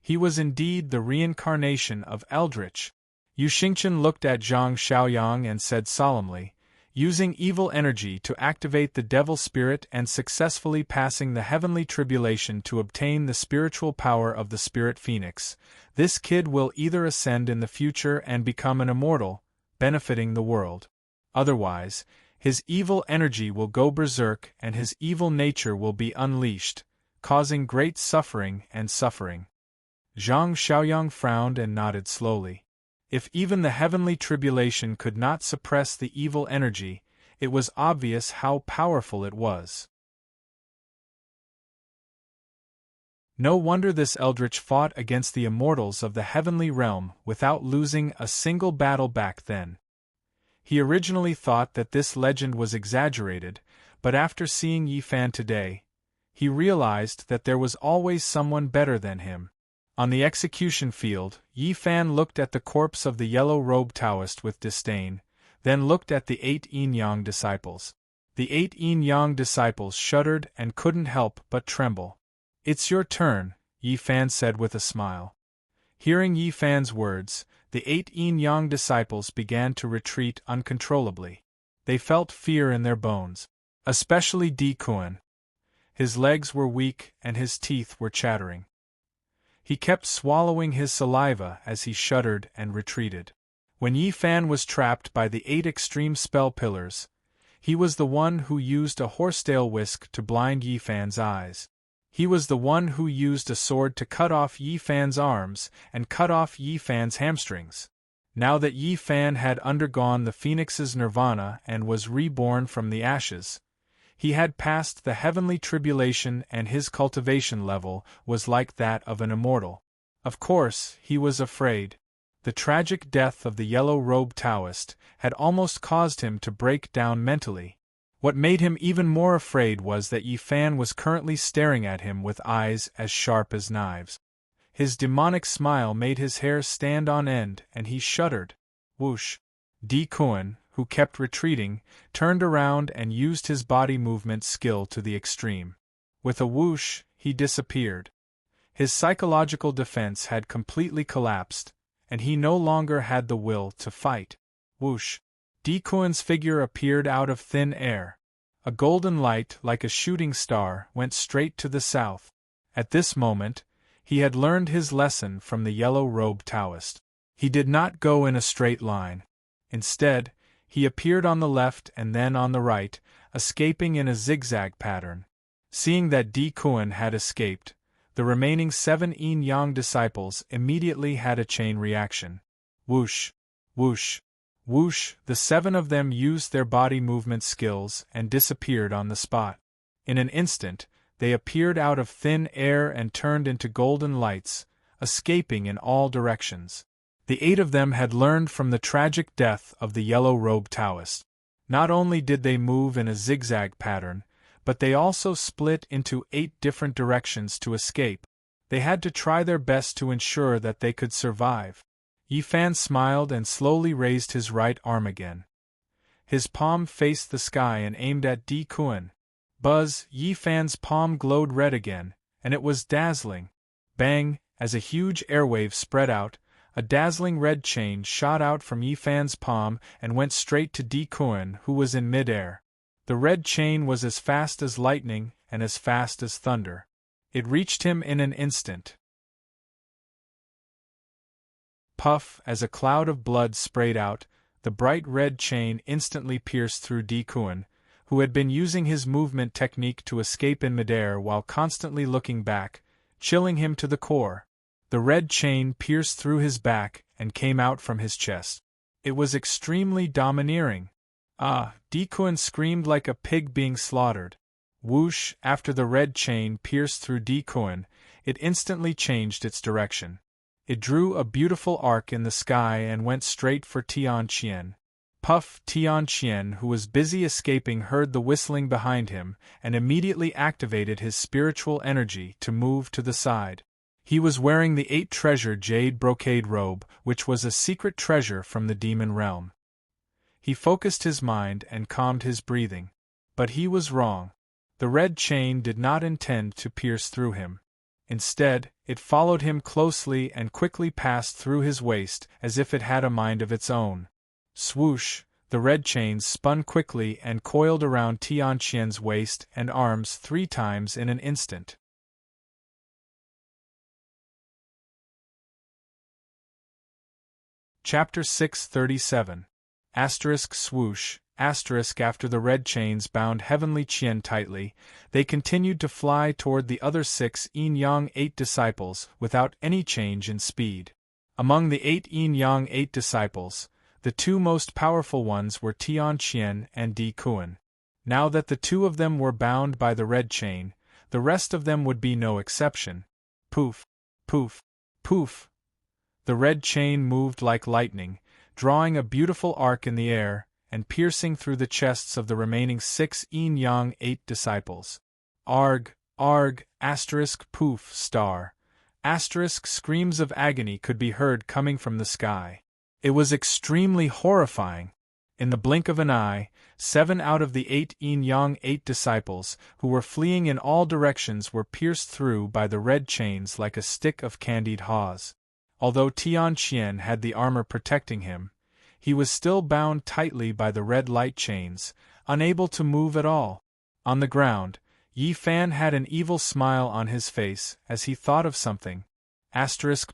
A: He was indeed the reincarnation of Eldritch. Yu Xingqian looked at Zhang Xiaoyang and said solemnly, "Using evil energy to activate the devil spirit and successfully passing the heavenly tribulation to obtain the spiritual power of the spirit phoenix, this kid will either ascend in the future and become an immortal, benefiting the world. Otherwise, his evil energy will go berserk and his evil nature will be unleashed, causing great suffering and suffering." Zhang Xiaoyang frowned and nodded slowly. If even the heavenly tribulation could not suppress the evil energy, it was obvious how powerful it was. No wonder this Eldritch fought against the immortals of the heavenly realm without losing a single battle back then. He originally thought that this legend was exaggerated, but after seeing Yi Fan today, he realized that there was always someone better than him. On the execution field, Yi Fan looked at the corpse of the yellow-robed Taoist with disdain, then looked at the 8 yin-yang disciples. The 8 yin-yang disciples shuddered and couldn't help but tremble. "It's your turn," Yi Fan said with a smile. Hearing Yi Fan's words, the 8 yin-yang disciples began to retreat uncontrollably. They felt fear in their bones. Especially Di Kuan. His legs were weak and his teeth were chattering. He kept swallowing his saliva as he shuddered and retreated. When Yi Fan was trapped by the 8 extreme spell pillars, he was the one who used a horsetail whisk to blind Yi Fan's eyes. He was the one who used a sword to cut off Yi Fan's arms and cut off Yi Fan's hamstrings. Now that Yi Fan had undergone the Phoenix's nirvana and was reborn from the ashes, he had passed the heavenly tribulation and his cultivation level was like that of an immortal. Of course, he was afraid. The tragic death of the yellow-robed Taoist had almost caused him to break down mentally. What made him even more afraid was that Yi Fan was currently staring at him with eyes as sharp as knives. His demonic smile made his hair stand on end and he shuddered. Whoosh! Di Kuan, who kept retreating, turned around and used his body movement skill to the extreme. With a whoosh, he disappeared. His psychological defense had completely collapsed, and he no longer had the will to fight. Whoosh! Di Kuan's figure appeared out of thin air. A golden light, like a shooting star, went straight to the south. At this moment, he had learned his lesson from the yellow-robed Taoist. He did not go in a straight line. Instead, he appeared on the left and then on the right, escaping in a zigzag pattern. Seeing that Di Kuan had escaped, the remaining 7 yin-yang disciples immediately had a chain reaction. Whoosh! Whoosh! Whoosh! The 7 of them used their body movement skills and disappeared on the spot. In an instant, they appeared out of thin air and turned into golden lights, escaping in all directions. The 8 of them had learned from the tragic death of the yellow-robed Taoist. Not only did they move in a zigzag pattern, but they also split into 8 different directions to escape. They had to try their best to ensure that they could survive. Yi Fan smiled and slowly raised his right arm again. His palm faced the sky and aimed at Di Kuan. Buzz! Yi Fan's palm glowed red again, and it was dazzling. Bang! As a huge airwave spread out, a dazzling red chain shot out from Yi Fan's palm and went straight to Di Kuan, who was in mid-air. The red chain was as fast as lightning and as fast as thunder. It reached him in an instant. Puff! As a cloud of blood sprayed out, the bright red chain instantly pierced through Di Kuan, who had been using his movement technique to escape in midair while constantly looking back, chilling him to the core. The red chain pierced through his back and came out from his chest. It was extremely domineering. Ah! Di Kuan screamed like a pig being slaughtered. Whoosh! After the red chain pierced through Di Kuan, it instantly changed its direction. It drew a beautiful arc in the sky and went straight for Tian Qian. Puff! Tian Qian, who was busy escaping, heard the whistling behind him and immediately activated his spiritual energy to move to the side. He was wearing the 8-treasure jade brocade robe, which was a secret treasure from the demon realm. He focused his mind and calmed his breathing. But he was wrong. The red chain did not intend to pierce through him. Instead, it followed him closely and quickly passed through his waist as if it had a mind of its own. Swoosh! The red chains spun quickly and coiled around Tian Qian's waist and arms 3 times in an instant. Chapter 637. Swoosh! After the red chains bound Heavenly Qian tightly, they continued to fly toward the other 6 yin-yang 8 disciples without any change in speed. Among the 8 yin-yang 8 disciples, the 2 most powerful ones were Tian Qian and Di Kuan. Now that the 2 of them were bound by the red chain, the rest of them would be no exception. Poof! Poof! Poof! The red chain moved like lightning, drawing a beautiful arc in the air, and piercing through the chests of the remaining 6 yin-yang 8 disciples. Arg! Arg! Poof! Star! Screams of agony could be heard coming from the sky. It was extremely horrifying. In the blink of an eye, 7 out of the 8 yin-yang 8 disciples, who were fleeing in all directions, were pierced through by the red chains like a stick of candied haws. Although Tian Qian had the armor protecting him, he was still bound tightly by the red light chains, unable to move at all. On the ground, Yi Fan had an evil smile on his face as he thought of something.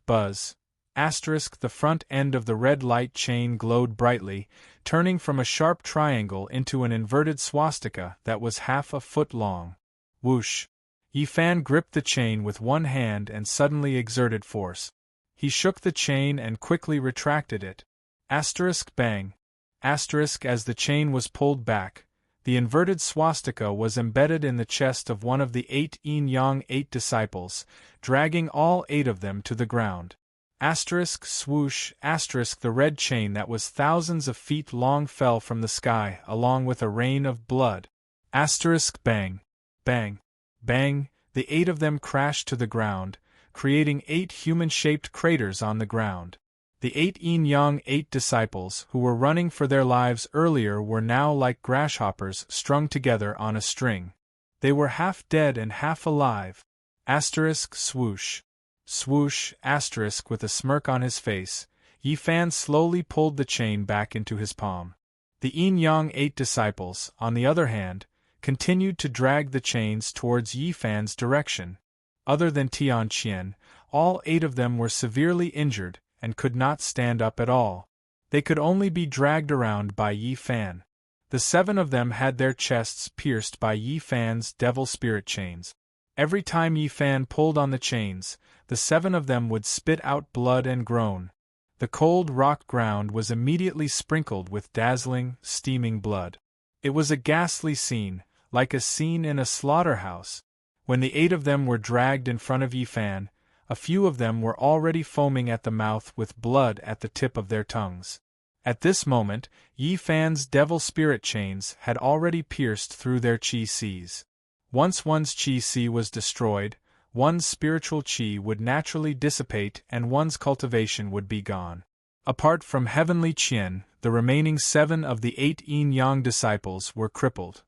A: Buzz. The front end of the red light chain glowed brightly, turning from a sharp triangle into an inverted swastika that was half a foot long. Whoosh! Yi Fan gripped the chain with one hand and suddenly exerted force. He shook the chain and quickly retracted it. Asterisk bang. Asterisk as the chain was pulled back, the inverted swastika was embedded in the chest of one of the 8 yin-yang 8 disciples, dragging all 8 of them to the ground. Asterisk swoosh, asterisk the red chain that was thousands of feet long fell from the sky along with a rain of blood. Asterisk bang. Bang. Bang, the 8 of them crashed to the ground, creating 8 human-shaped craters on the ground. The 8 yin-yang 8 disciples who were running for their lives earlier were now like grasshoppers strung together on a string. They were half dead and half alive. Asterisk swoosh. Swoosh, asterisk with a smirk on his face, Yi Fan slowly pulled the chain back into his palm. The yin-yang 8 disciples, on the other hand, continued to drag the chains towards Yi Fan's direction. Other than Tian Qian, all 8 of them were severely injured and could not stand up at all. They could only be dragged around by Yi Fan. The 7 of them had their chests pierced by Yi Fan's devil spirit chains. Every time Yi Fan pulled on the chains, the 7 of them would spit out blood and groan. The cold rock ground was immediately sprinkled with dazzling, steaming blood. It was a ghastly scene, like a scene in a slaughterhouse. When the 8 of them were dragged in front of Yi Fan, a few of them were already foaming at the mouth with blood at the tip of their tongues. At this moment, Yi Fan's devil spirit chains had already pierced through their qi seas. Once one's qi si was destroyed, one's spiritual qi would naturally dissipate and one's cultivation would be gone. Apart from heavenly Qian, the remaining 7 of the 8 yin-yang disciples were crippled.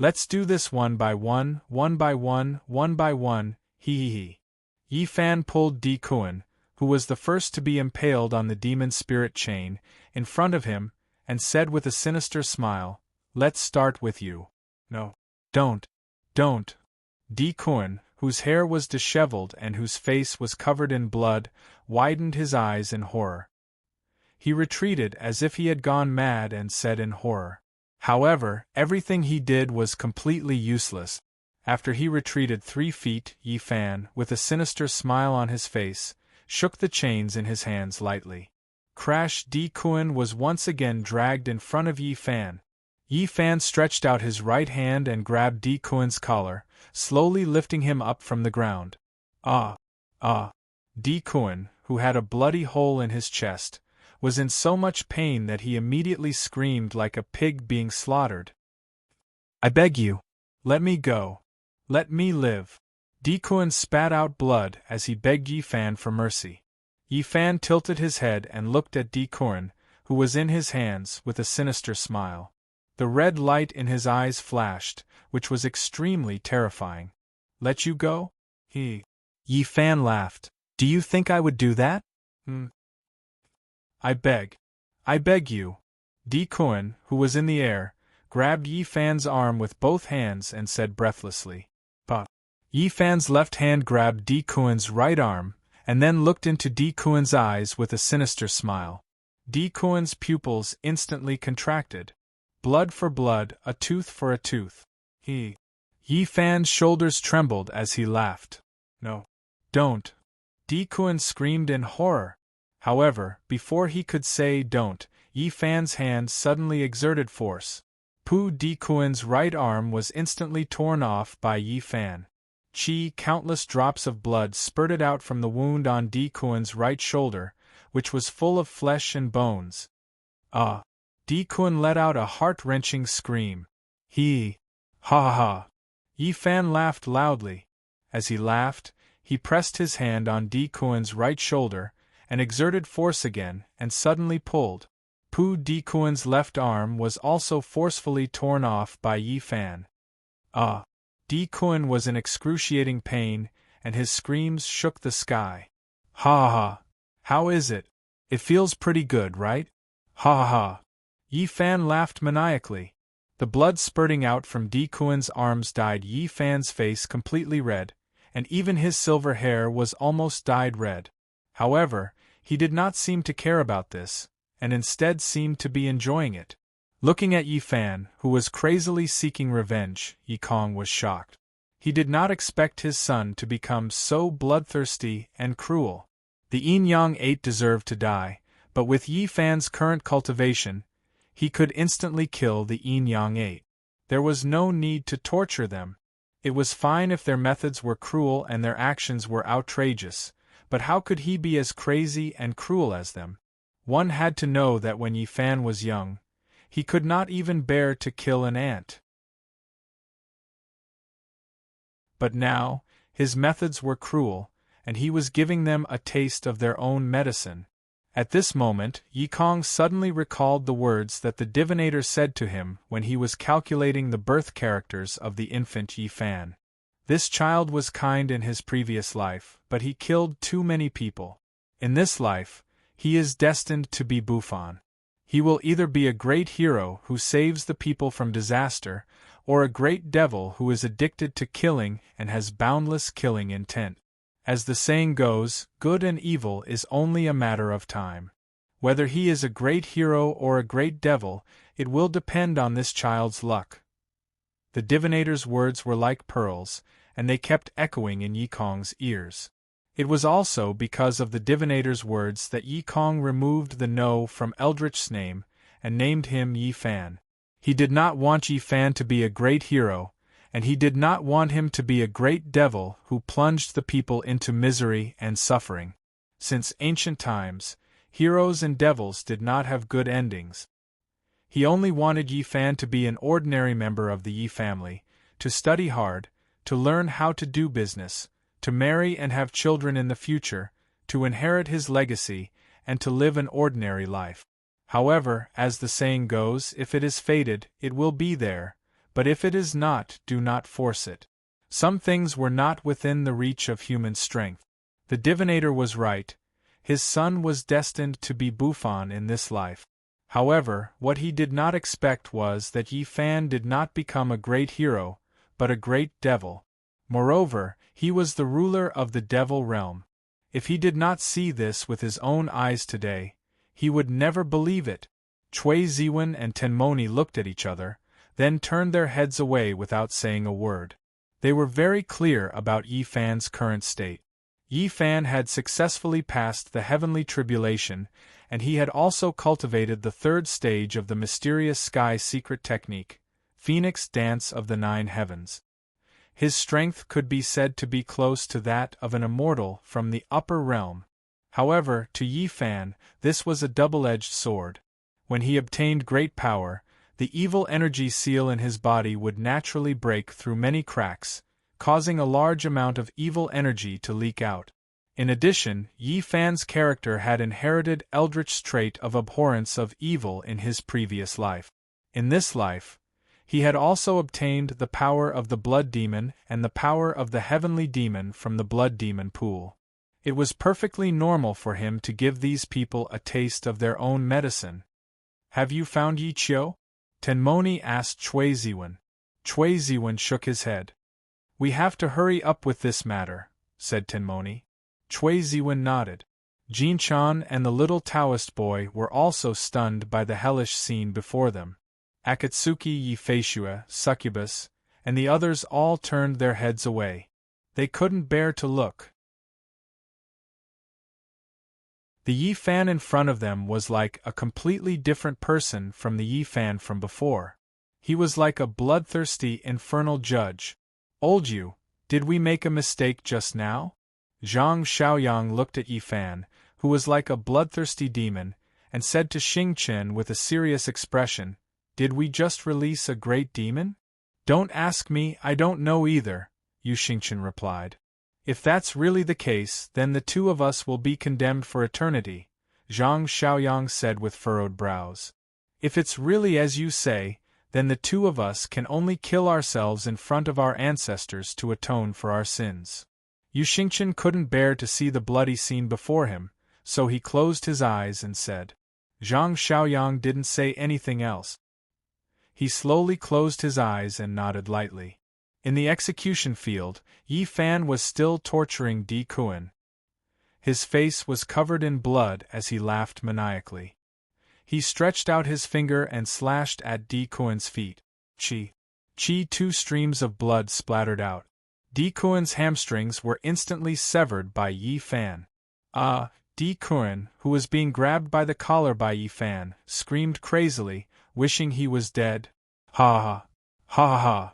A: Let's do this one by one by one by one, he. Yi Fan pulled Di Kuan, who was the first to be impaled on the demon spirit chain, in front of him, and said with a sinister smile, "Let's start with you." "No. Don't. Di Kuan, whose hair was disheveled and whose face was covered in blood, widened his eyes in horror. He retreated as if he had gone mad and said in horror. However, everything he did was completely useless. After he retreated 3 feet, Yi Fan, with a sinister smile on his face, shook the chains in his hands lightly. Crash! Di Kuan was once again dragged in front of Yi Fan. Yi Fan stretched out his right hand and grabbed Di Kuan's collar, slowly lifting him up from the ground. Ah! Di Kuan, who had a bloody hole in his chest, was in so much pain that he immediately screamed like a pig being slaughtered. "I beg you, let me go. Let me live." Di Kuan spat out blood as he begged Yi Fan for mercy. Yi Fan tilted his head and looked at Di Kuan, who was in his hands, with a sinister smile. The red light in his eyes flashed, which was extremely terrifying. "Let you go?" Yi Fan laughed. "Do you think I would do that?" I beg you." Di Kuan, who was in the air, grabbed Yi Fan's arm with both hands and said breathlessly, "Pa." Yi Fan's left hand grabbed Di Kuan's right arm, and then looked into Di Kuan's eyes with a sinister smile. Di Kuan's pupils instantly contracted. Blood for blood, a tooth for a tooth. Yi Fan's shoulders trembled as he laughed. "No. Don't." Di Kuan screamed in horror. However, before he could say don't, Yi Fan's hand suddenly exerted force. Di Kuan's right arm was instantly torn off by Yi Fan. Countless drops of blood spurted out from the wound on Di Kuan's right shoulder, which was full of flesh and bones. "Ah!" Di Kuan let out a heart-wrenching scream. Ha! Yi Fan laughed loudly. As he laughed, he pressed his hand on Di Kuan's right shoulder, and exerted force again, and suddenly pulled. Di Kuan's left arm was also forcefully torn off by Yi Fan. Ah! Di Kuan was in excruciating pain, and his screams shook the sky. Ha! How is it? It feels pretty good, right? Ha! Yi Fan laughed maniacally. The blood spurting out from Di Kuan's arms dyed Yi Fan's face completely red, and even his silver hair was almost dyed red. However, he did not seem to care about this, and instead seemed to be enjoying it. Looking at Yi Fan, who was crazily seeking revenge, Yi Kong was shocked. He did not expect his son to become so bloodthirsty and cruel. The Yin Yang 8 deserved to die, but with Yi Fan's current cultivation, he could instantly kill the Yin Yang 8. There was no need to torture them. It was fine if their methods were cruel and their actions were outrageous, but how could he be as crazy and cruel as them? One had to know that when Yi Fan was young, he could not even bear to kill an ant. But now, his methods were cruel, and he was giving them a taste of their own medicine. At this moment, Yi Kong suddenly recalled the words that the divinator said to him when he was calculating the birth characters of the infant Yi Fan. This child was kind in his previous life, but he killed too many people. In this life, he is destined to be Bufan. He will either be a great hero who saves the people from disaster, or a great devil who is addicted to killing and has boundless killing intent. As the saying goes, good and evil is only a matter of time. Whether he is a great hero or a great devil, it will depend on this child's luck. The divinator's words were like pearls, and they kept echoing in Yi Kong's ears. It was also because of the divinator's words that Yi Kong removed the No from Eldritch's name and named him Yi Fan. He did not want Yi Fan to be a great hero, and he did not want him to be a great devil who plunged the people into misery and suffering. Since ancient times, heroes and devils did not have good endings. He only wanted Yi Fan to be an ordinary member of the Yi family, to study hard, to learn how to do business, to marry and have children in the future, to inherit his legacy, and to live an ordinary life. However, as the saying goes, if it is fated, it will be there, but if it is not, do not force it. Some things were not within the reach of human strength. The divinator was right. His son was destined to be Bufan in this life. However, what he did not expect was that Yi Fan did not become a great hero, but a great devil. Moreover, he was the ruler of the devil realm. If he did not see this with his own eyes today, he would never believe it. Cui Ziwen and Tenmoni looked at each other, then turned their heads away without saying a word. They were very clear about Yi Fan's current state. Yi Fan had successfully passed the heavenly tribulation, and he had also cultivated the third stage of the mysterious sky secret technique, Phoenix Dance of the Nine Heavens. His strength could be said to be close to that of an immortal from the upper realm. However, to Yi Fan, this was a double-edged sword. When he obtained great power, the evil energy seal in his body would naturally break through many cracks, causing a large amount of evil energy to leak out. In addition, Yi Fan's character had inherited Eldritch's trait of abhorrence of evil in his previous life. In this life, he had also obtained the power of the blood demon and the power of the heavenly demon from the blood demon pool. It was perfectly normal for him to give these people a taste of their own medicine. "Have you found Yi Chiu?" Tenmoni asked Cui Ziwen. Cui Ziwen shook his head. "We have to hurry up with this matter," said Tenmoni. Cui Ziwen nodded. Jin Chan and the little Taoist boy were also stunned by the hellish scene before them. Akatsuki, Yi Feishue, Succubus, and the others all turned their heads away. They couldn't bear to look. The Yi Fan in front of them was like a completely different person from the Yi Fan from before. He was like a bloodthirsty infernal judge. "Old Yu, did we make a mistake just now?" Zhang Xiaoyang looked at Yi Fan, who was like a bloodthirsty demon, and said to Xing Chen with a serious expression, "Did we just release a great demon?" "Don't ask me, I don't know either," Yu Xingchen replied. "If that's really the case, then the two of us will be condemned for eternity," Zhang Xiaoyang said with furrowed brows. "If it's really as you say, then the two of us can only kill ourselves in front of our ancestors to atone for our sins." Yu Xingchen couldn't bear to see the bloody scene before him, so he closed his eyes and said. Zhang Xiaoyang didn't say anything else. He slowly closed his eyes and nodded lightly. In the execution field, Yi Fan was still torturing Di Kuan. His face was covered in blood as he laughed maniacally. He stretched out his finger and slashed at Di Kuan's feet. Chi! 2 streams of blood splattered out. Di Kuan's hamstrings were instantly severed by Yi Fan. Di Kuan, who was being grabbed by the collar by Yi Fan, screamed crazily, wishing he was dead. Ha ha! Ha ha!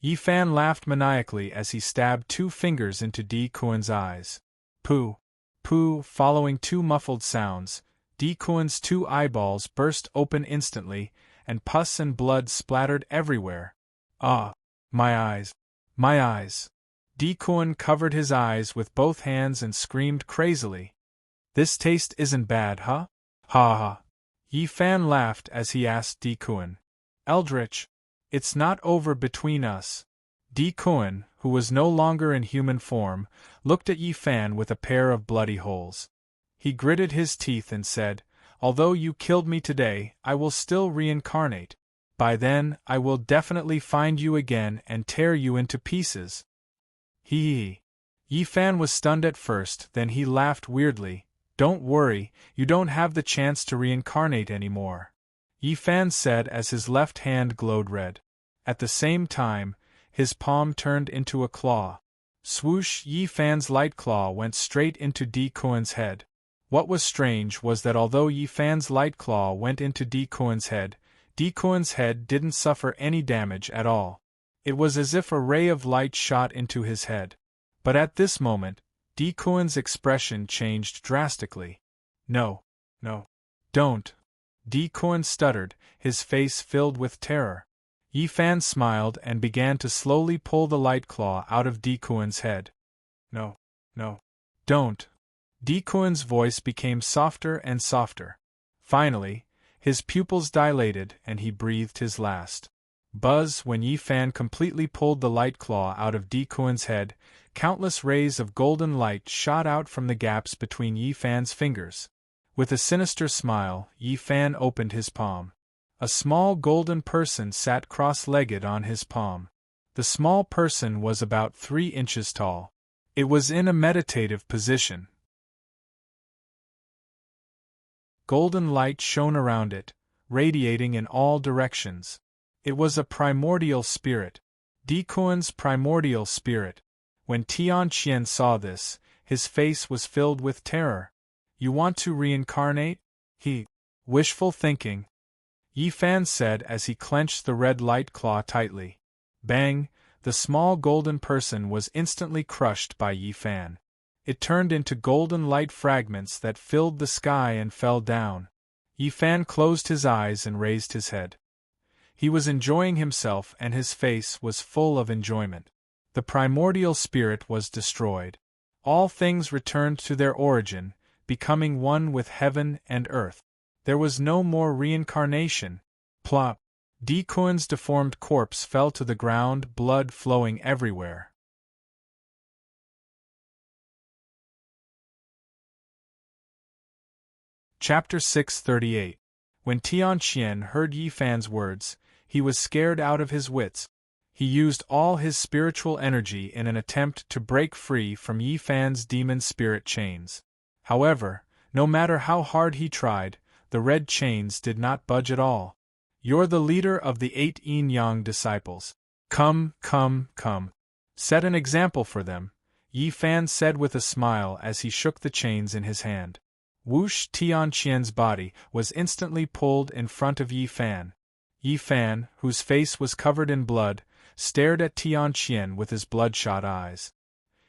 A: Yi Fan laughed maniacally as he stabbed 2 fingers into Di Kuan's eyes. Pooh! Pooh! Following 2 muffled sounds, Di Kuan's 2 eyeballs burst open instantly, and pus and blood splattered everywhere. Ah! My eyes! My eyes! Di Kuan covered his eyes with both hands and screamed crazily. This taste isn't bad, huh? Ha ha! Yi Fan laughed as he asked Di Kuan. Eldritch! It's not over between us. Di Kuan, who was no longer in human form, looked at Yi Fan with a pair of bloody holes. He gritted his teeth and said, "Although you killed me today, I will still reincarnate. By then, I will definitely find you again and tear you into pieces." Hee. Yi Fan was stunned at first, then he laughed weirdly. "Don't worry, you don't have the chance to reincarnate anymore," Yi Fan said as his left hand glowed red. At the same time, his palm turned into a claw. Swoosh! Yi Fan's light claw went straight into Di Kuan's head. What was strange was that although Yi Fan's light claw went into Di Kuan's head didn't suffer any damage at all. It was as if a ray of light shot into his head. But at this moment, Di Kuan's expression changed drastically. No, don't. Di Kuan stuttered, his face filled with terror. Yi Fan smiled and began to slowly pull the light claw out of Di Kuan's head. No, don't. Di Kuan's voice became softer and softer. Finally, his pupils dilated and he breathed his last. Buzz! When Yi Fan completely pulled the light claw out of Di Kuan's head, countless rays of golden light shot out from the gaps between Yi Fan's fingers. With a sinister smile, Yi Fan opened his palm. A small golden person sat cross-legged on his palm. The small person was about 3 inches tall. It was in a meditative position. Golden light shone around it, radiating in all directions. It was a primordial spirit. Di Kuan's primordial spirit. When Tian Qian saw this, his face was filled with terror. "You want to reincarnate?" He. Wishful thinking, Yi Fan said as he clenched the red light claw tightly. Bang! The small golden person was instantly crushed by Yi Fan. It turned into golden light fragments that filled the sky and fell down. Yi Fan closed his eyes and raised his head. He was enjoying himself and his face was full of enjoyment. The primordial spirit was destroyed. All things returned to their origin, becoming one with heaven and earth. There was no more reincarnation. Plop! Di Kuan's deformed corpse fell to the ground, blood flowing everywhere. Chapter 638. When Tian Qian heard Yi Fan's words, he was scared out of his wits. He used all his spiritual energy in an attempt to break free from Yi Fan's demon spirit chains. However, no matter how hard he tried, the red chains did not budge at all. "You're the leader of the 8 yin-yang disciples. Come. Set an example for them," Yi Fan said with a smile as he shook the chains in his hand. Whoosh! Tian Qian's body was instantly pulled in front of Yi Fan. Yi Fan, whose face was covered in blood, stared at Tian Qian with his bloodshot eyes.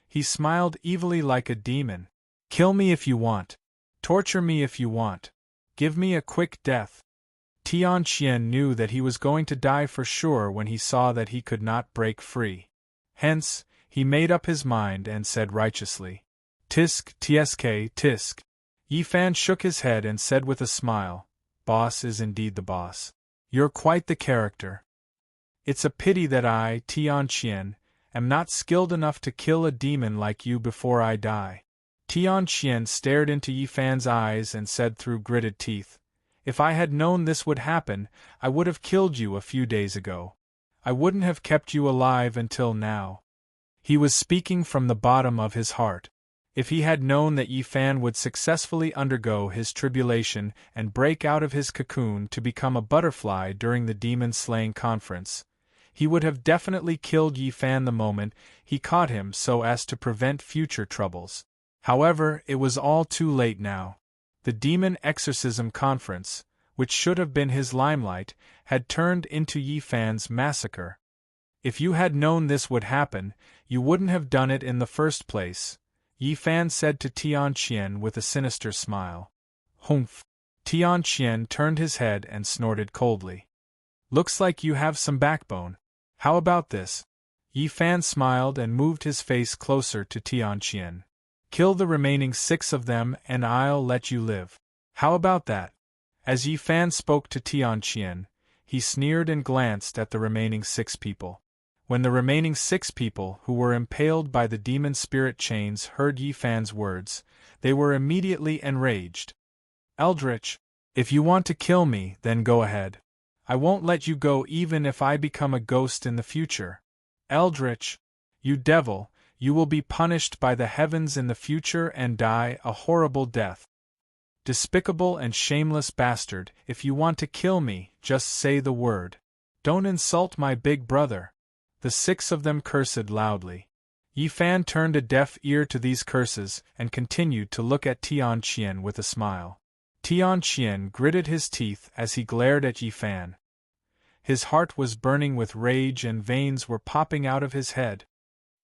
A: He smiled evilly like a demon. "Kill me if you want. Torture me if you want. Give me a quick death." Tian Qian knew that he was going to die for sure when he saw that he could not break free. Hence, he made up his mind and said righteously, "Tisk, tisk." Yi Fan shook his head and said with a smile, "Boss is indeed the boss. You're quite the character. It's a pity that I, Tian Qian, am not skilled enough to kill a demon like you before I die." Tian Qian stared into Yi Fan's eyes and said through gritted teeth, "If I had known this would happen, I would have killed you a few days ago. I wouldn't have kept you alive until now." He was speaking from the bottom of his heart. If he had known that Yi Fan would successfully undergo his tribulation and break out of his cocoon to become a butterfly during the demon-slaying conference, he would have definitely killed Yi Fan the moment he caught him so as to prevent future troubles. However, it was all too late now. The demon exorcism conference, which should have been his limelight, had turned into Yi Fan's massacre. If you had known this would happen, you wouldn't have done it in the first place, Yi Fan said to Tianqian with a sinister smile. Humph! Tianqian turned his head and snorted coldly. Looks like you have some backbone. How about this? Yi Fan smiled and moved his face closer to Tianqian. Kill the remaining 6 of them and I'll let you live. How about that? As Yi Fan spoke to Tianqian, he sneered and glanced at the remaining 6 people. When the remaining 6 people who were impaled by the demon spirit chains heard Yi Fan's words, they were immediately enraged. Eldritch, if you want to kill me, then go ahead. I won't let you go even if I become a ghost in the future. Eldritch, you devil, you will be punished by the heavens in the future and die a horrible death. Despicable and shameless bastard, if you want to kill me, just say the word. Don't insult my big brother. The 6 of them cursed loudly. Yi Fan turned a deaf ear to these curses and continued to look at Tianqian with a smile. Tianqian gritted his teeth as he glared at Yi Fan. His heart was burning with rage and veins were popping out of his head.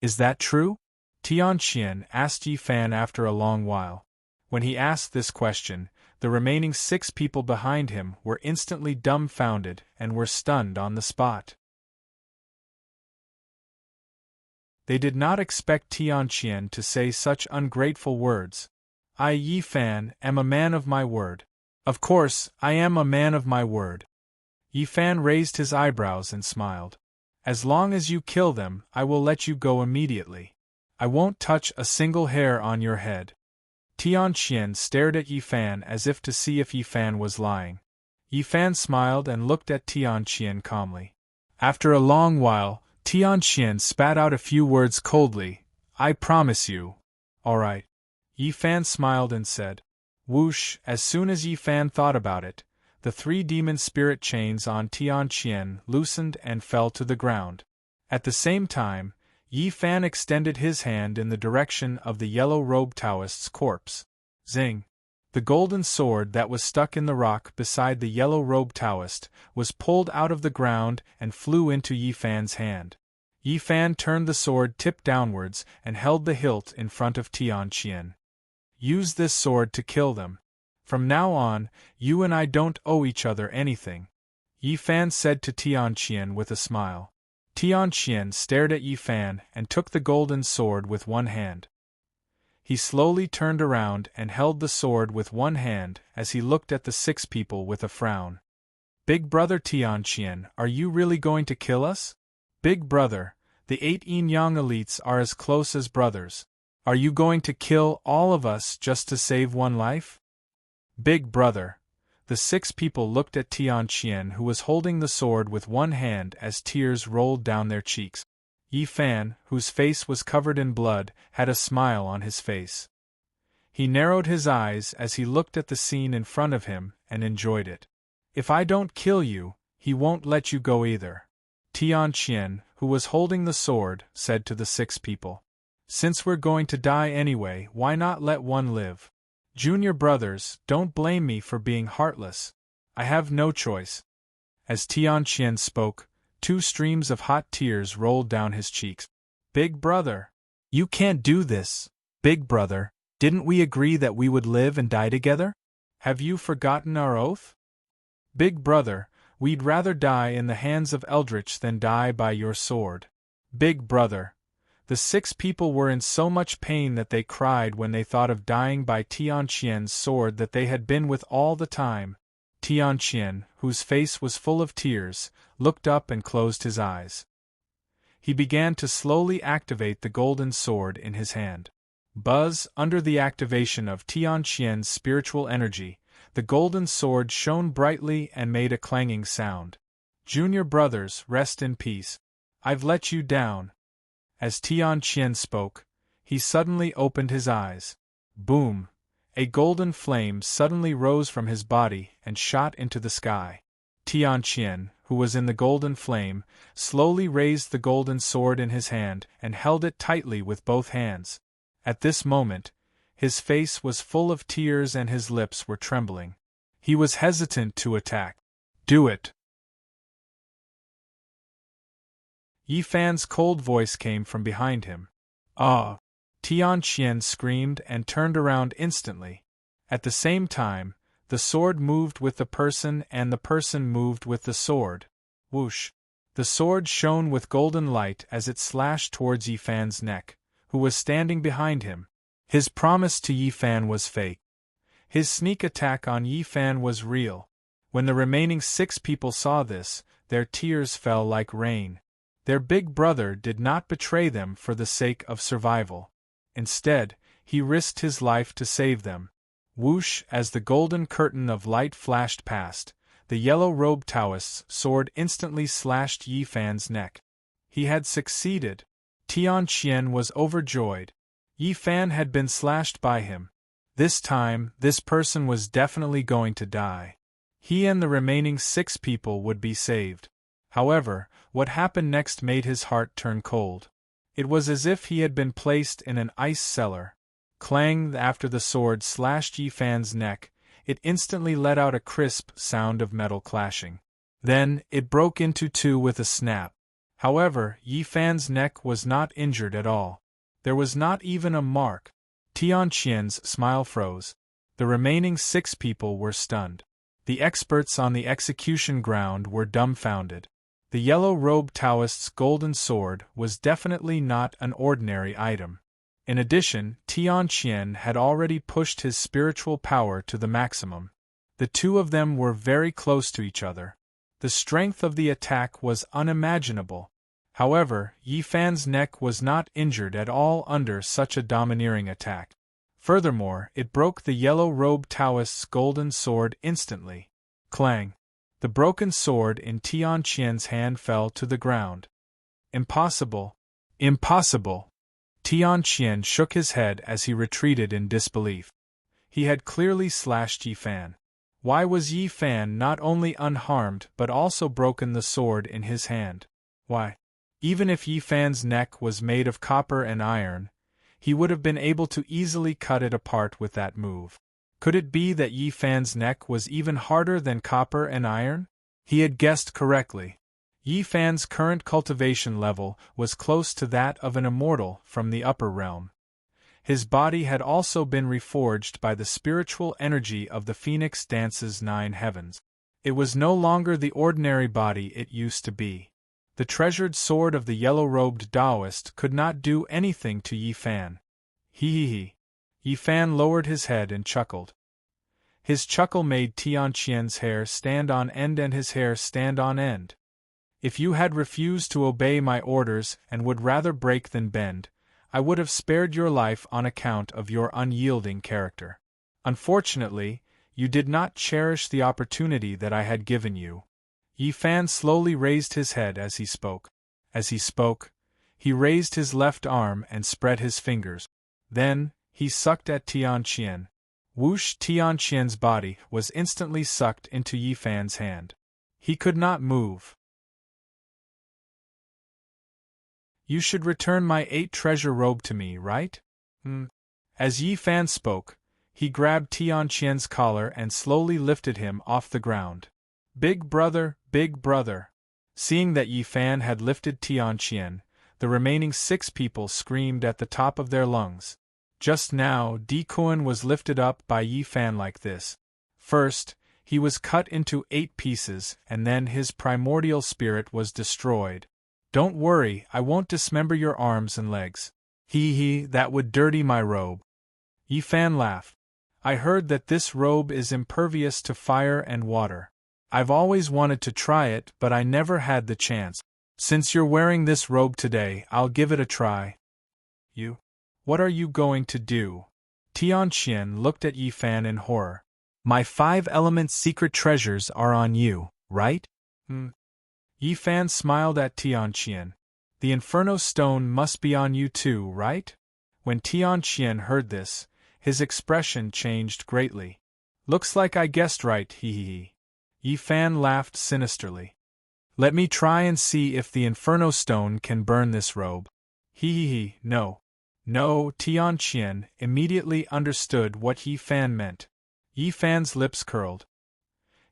A: Is that true? Tianqian asked Yi Fan after a long while. When he asked this question, the remaining 6 people behind him were instantly dumbfounded and were stunned on the spot. They did not expect Tianqian to say such ungrateful words. I, Yi Fan, am a man of my word. Of course, I am a man of my word. Yi Fan raised his eyebrows and smiled. As long as you kill them, I will let you go immediately. I won't touch a single hair on your head. Tianqian stared at Yi Fan as if to see if Yi Fan was lying. Yi Fan smiled and looked at Tianqian calmly. After a long while, Tianqian spat out a few words coldly. I promise you. All right. Yi Fan smiled and said. Whoosh! As soon as Yi Fan thought about it, the 3 demon spirit chains on Tianqian loosened and fell to the ground. At the same time, Yi Fan extended his hand in the direction of the yellow-robed Taoist's corpse. Zing! The golden sword that was stuck in the rock beside the yellow-robed Taoist was pulled out of the ground and flew into Yi Fan's hand. Yi Fan turned the sword tip downwards and held the hilt in front of Tianqian. Use this sword to kill them. From now on, you and I don't owe each other anything, Yi Fan said to Tianqian with a smile. Tianqian stared at Yi Fan and took the golden sword with one hand. He slowly turned around and held the sword with one hand as he looked at the 6 people with a frown. Big brother Tianqian, are you really going to kill us? Big brother, the 8 yin-yang elites are as close as brothers. Are you going to kill all of us just to save one life? Big brother. The 6 people looked at Tianqian, who was holding the sword with one hand as tears rolled down their cheeks. Yi Fan, whose face was covered in blood, had a smile on his face. He narrowed his eyes as he looked at the scene in front of him and enjoyed it. If I don't kill you, he won't let you go either. Tianqian, who was holding the sword, said to the 6 people. Since we're going to die anyway, why not let one live? Junior brothers, don't blame me for being heartless. I have no choice. As Tianqian spoke, 2 streams of hot tears rolled down his cheeks. Big brother! You can't do this. Big brother, didn't we agree that we would live and die together? Have you forgotten our oath? Big brother, we'd rather die in the hands of Eldritch than die by your sword. Big brother. The 6 people were in so much pain that they cried when they thought of dying by Tianqian's sword that they had been with all the time. Tianqian, whose face was full of tears, looked up and closed his eyes. He began to slowly activate the golden sword in his hand. Buzz, under the activation of Tianqian's spiritual energy, the golden sword shone brightly and made a clanging sound. Junior brothers, rest in peace. I've let you down. As Tianqian spoke, he suddenly opened his eyes. Boom! A golden flame suddenly rose from his body and shot into the sky. Tianqian, who was in the golden flame, slowly raised the golden sword in his hand and held it tightly with both hands. At this moment, his face was full of tears and his lips were trembling. He was hesitant to attack. "Do it!" Yi Fan's cold voice came from behind him. "Ah!" Tianqian screamed and turned around instantly. At the same time, the sword moved with the person and the person moved with the sword. Whoosh! The sword shone with golden light as it slashed towards Yi Fan's neck, who was standing behind him. His promise to Yi Fan was fake. His sneak attack on Yi Fan was real. When the remaining 6 people saw this, their tears fell like rain. Their big brother did not betray them for the sake of survival. Instead, he risked his life to save them. Whoosh! As the golden curtain of light flashed past, the yellow-robed Taoist's sword instantly slashed Yi Fan's neck. He had succeeded. Tianqian was overjoyed. Yi Fan had been slashed by him. This time, this person was definitely going to die. He and the remaining 6 people would be saved. However, what happened next made his heart turn cold. It was as if he had been placed in an ice cellar. Clang! After the sword slashed Yi Fan's neck, it instantly let out a crisp sound of metal clashing. Then, it broke into 2 with a snap. However, Yi Fan's neck was not injured at all. There was not even a mark. Tianqian's smile froze. The remaining 6 people were stunned. The experts on the execution ground were dumbfounded. The yellow-robed Taoist's golden sword was definitely not an ordinary item. In addition, Tianqian had already pushed his spiritual power to the maximum. The 2 of them were very close to each other. The strength of the attack was unimaginable. However, Yi Fan's neck was not injured at all under such a domineering attack. Furthermore, it broke the yellow-robed Taoist's golden sword instantly. Clang! The broken sword in Tianqian's hand fell to the ground. Impossible! Impossible! Tianqian shook his head as he retreated in disbelief. He had clearly slashed Yi Fan. Why was Yi Fan not only unharmed but also broken the sword in his hand? Why? Even if Yi Fan's neck was made of copper and iron, he would have been able to easily cut it apart with that move. Could it be that Yi Fan's neck was even harder than copper and iron? He had guessed correctly. Yi Fan's current cultivation level was close to that of an immortal from the upper realm. His body had also been reforged by the spiritual energy of the Phoenix Dance's 9 heavens. It was no longer the ordinary body it used to be. The treasured sword of the yellow-robed Taoist could not do anything to Yi Fan. He. Yi Fan lowered his head and chuckled. His chuckle made Tianqian's hair stand on end and his hair stand on end. If you had refused to obey my orders and would rather break than bend, I would have spared your life on account of your unyielding character. Unfortunately, you did not cherish the opportunity that I had given you. Yi Fan slowly raised his head as he spoke. As he spoke, he raised his left arm and spread his fingers. Then, he sucked at Tianqian. Whoosh! Tianqian's body was instantly sucked into Yi Fan's hand. He could not move. You should return my 8 treasure robe to me, right? As Yi Fan spoke, he grabbed Tianqian's collar and slowly lifted him off the ground. Big brother, big brother. Seeing that Yi Fan had lifted Tianqian, the remaining 6 people screamed at the top of their lungs. Just now, Dikuan was lifted up by Yi Fan like this. First, he was cut into 8 pieces and then his primordial spirit was destroyed. Don't worry, I won't dismember your arms and legs. That would dirty my robe. Yi Fan laughed. I heard that this robe is impervious to fire and water. I've always wanted to try it, but I never had the chance. Since you're wearing this robe today, I'll give it a try. You? What are you going to do? Tianqian looked at Yi Fan in horror. My 5-element secret treasures are on you, right? Yi Fan smiled at Tianqian. The Inferno Stone must be on you too, right? When Tianqian heard this, his expression changed greatly. Looks like I guessed right, he. Yi Fan laughed sinisterly. Let me try and see if the Inferno Stone can burn this robe. He, no. No, Tianqian immediately understood what Yi Fan meant. Yi Fan's lips curled.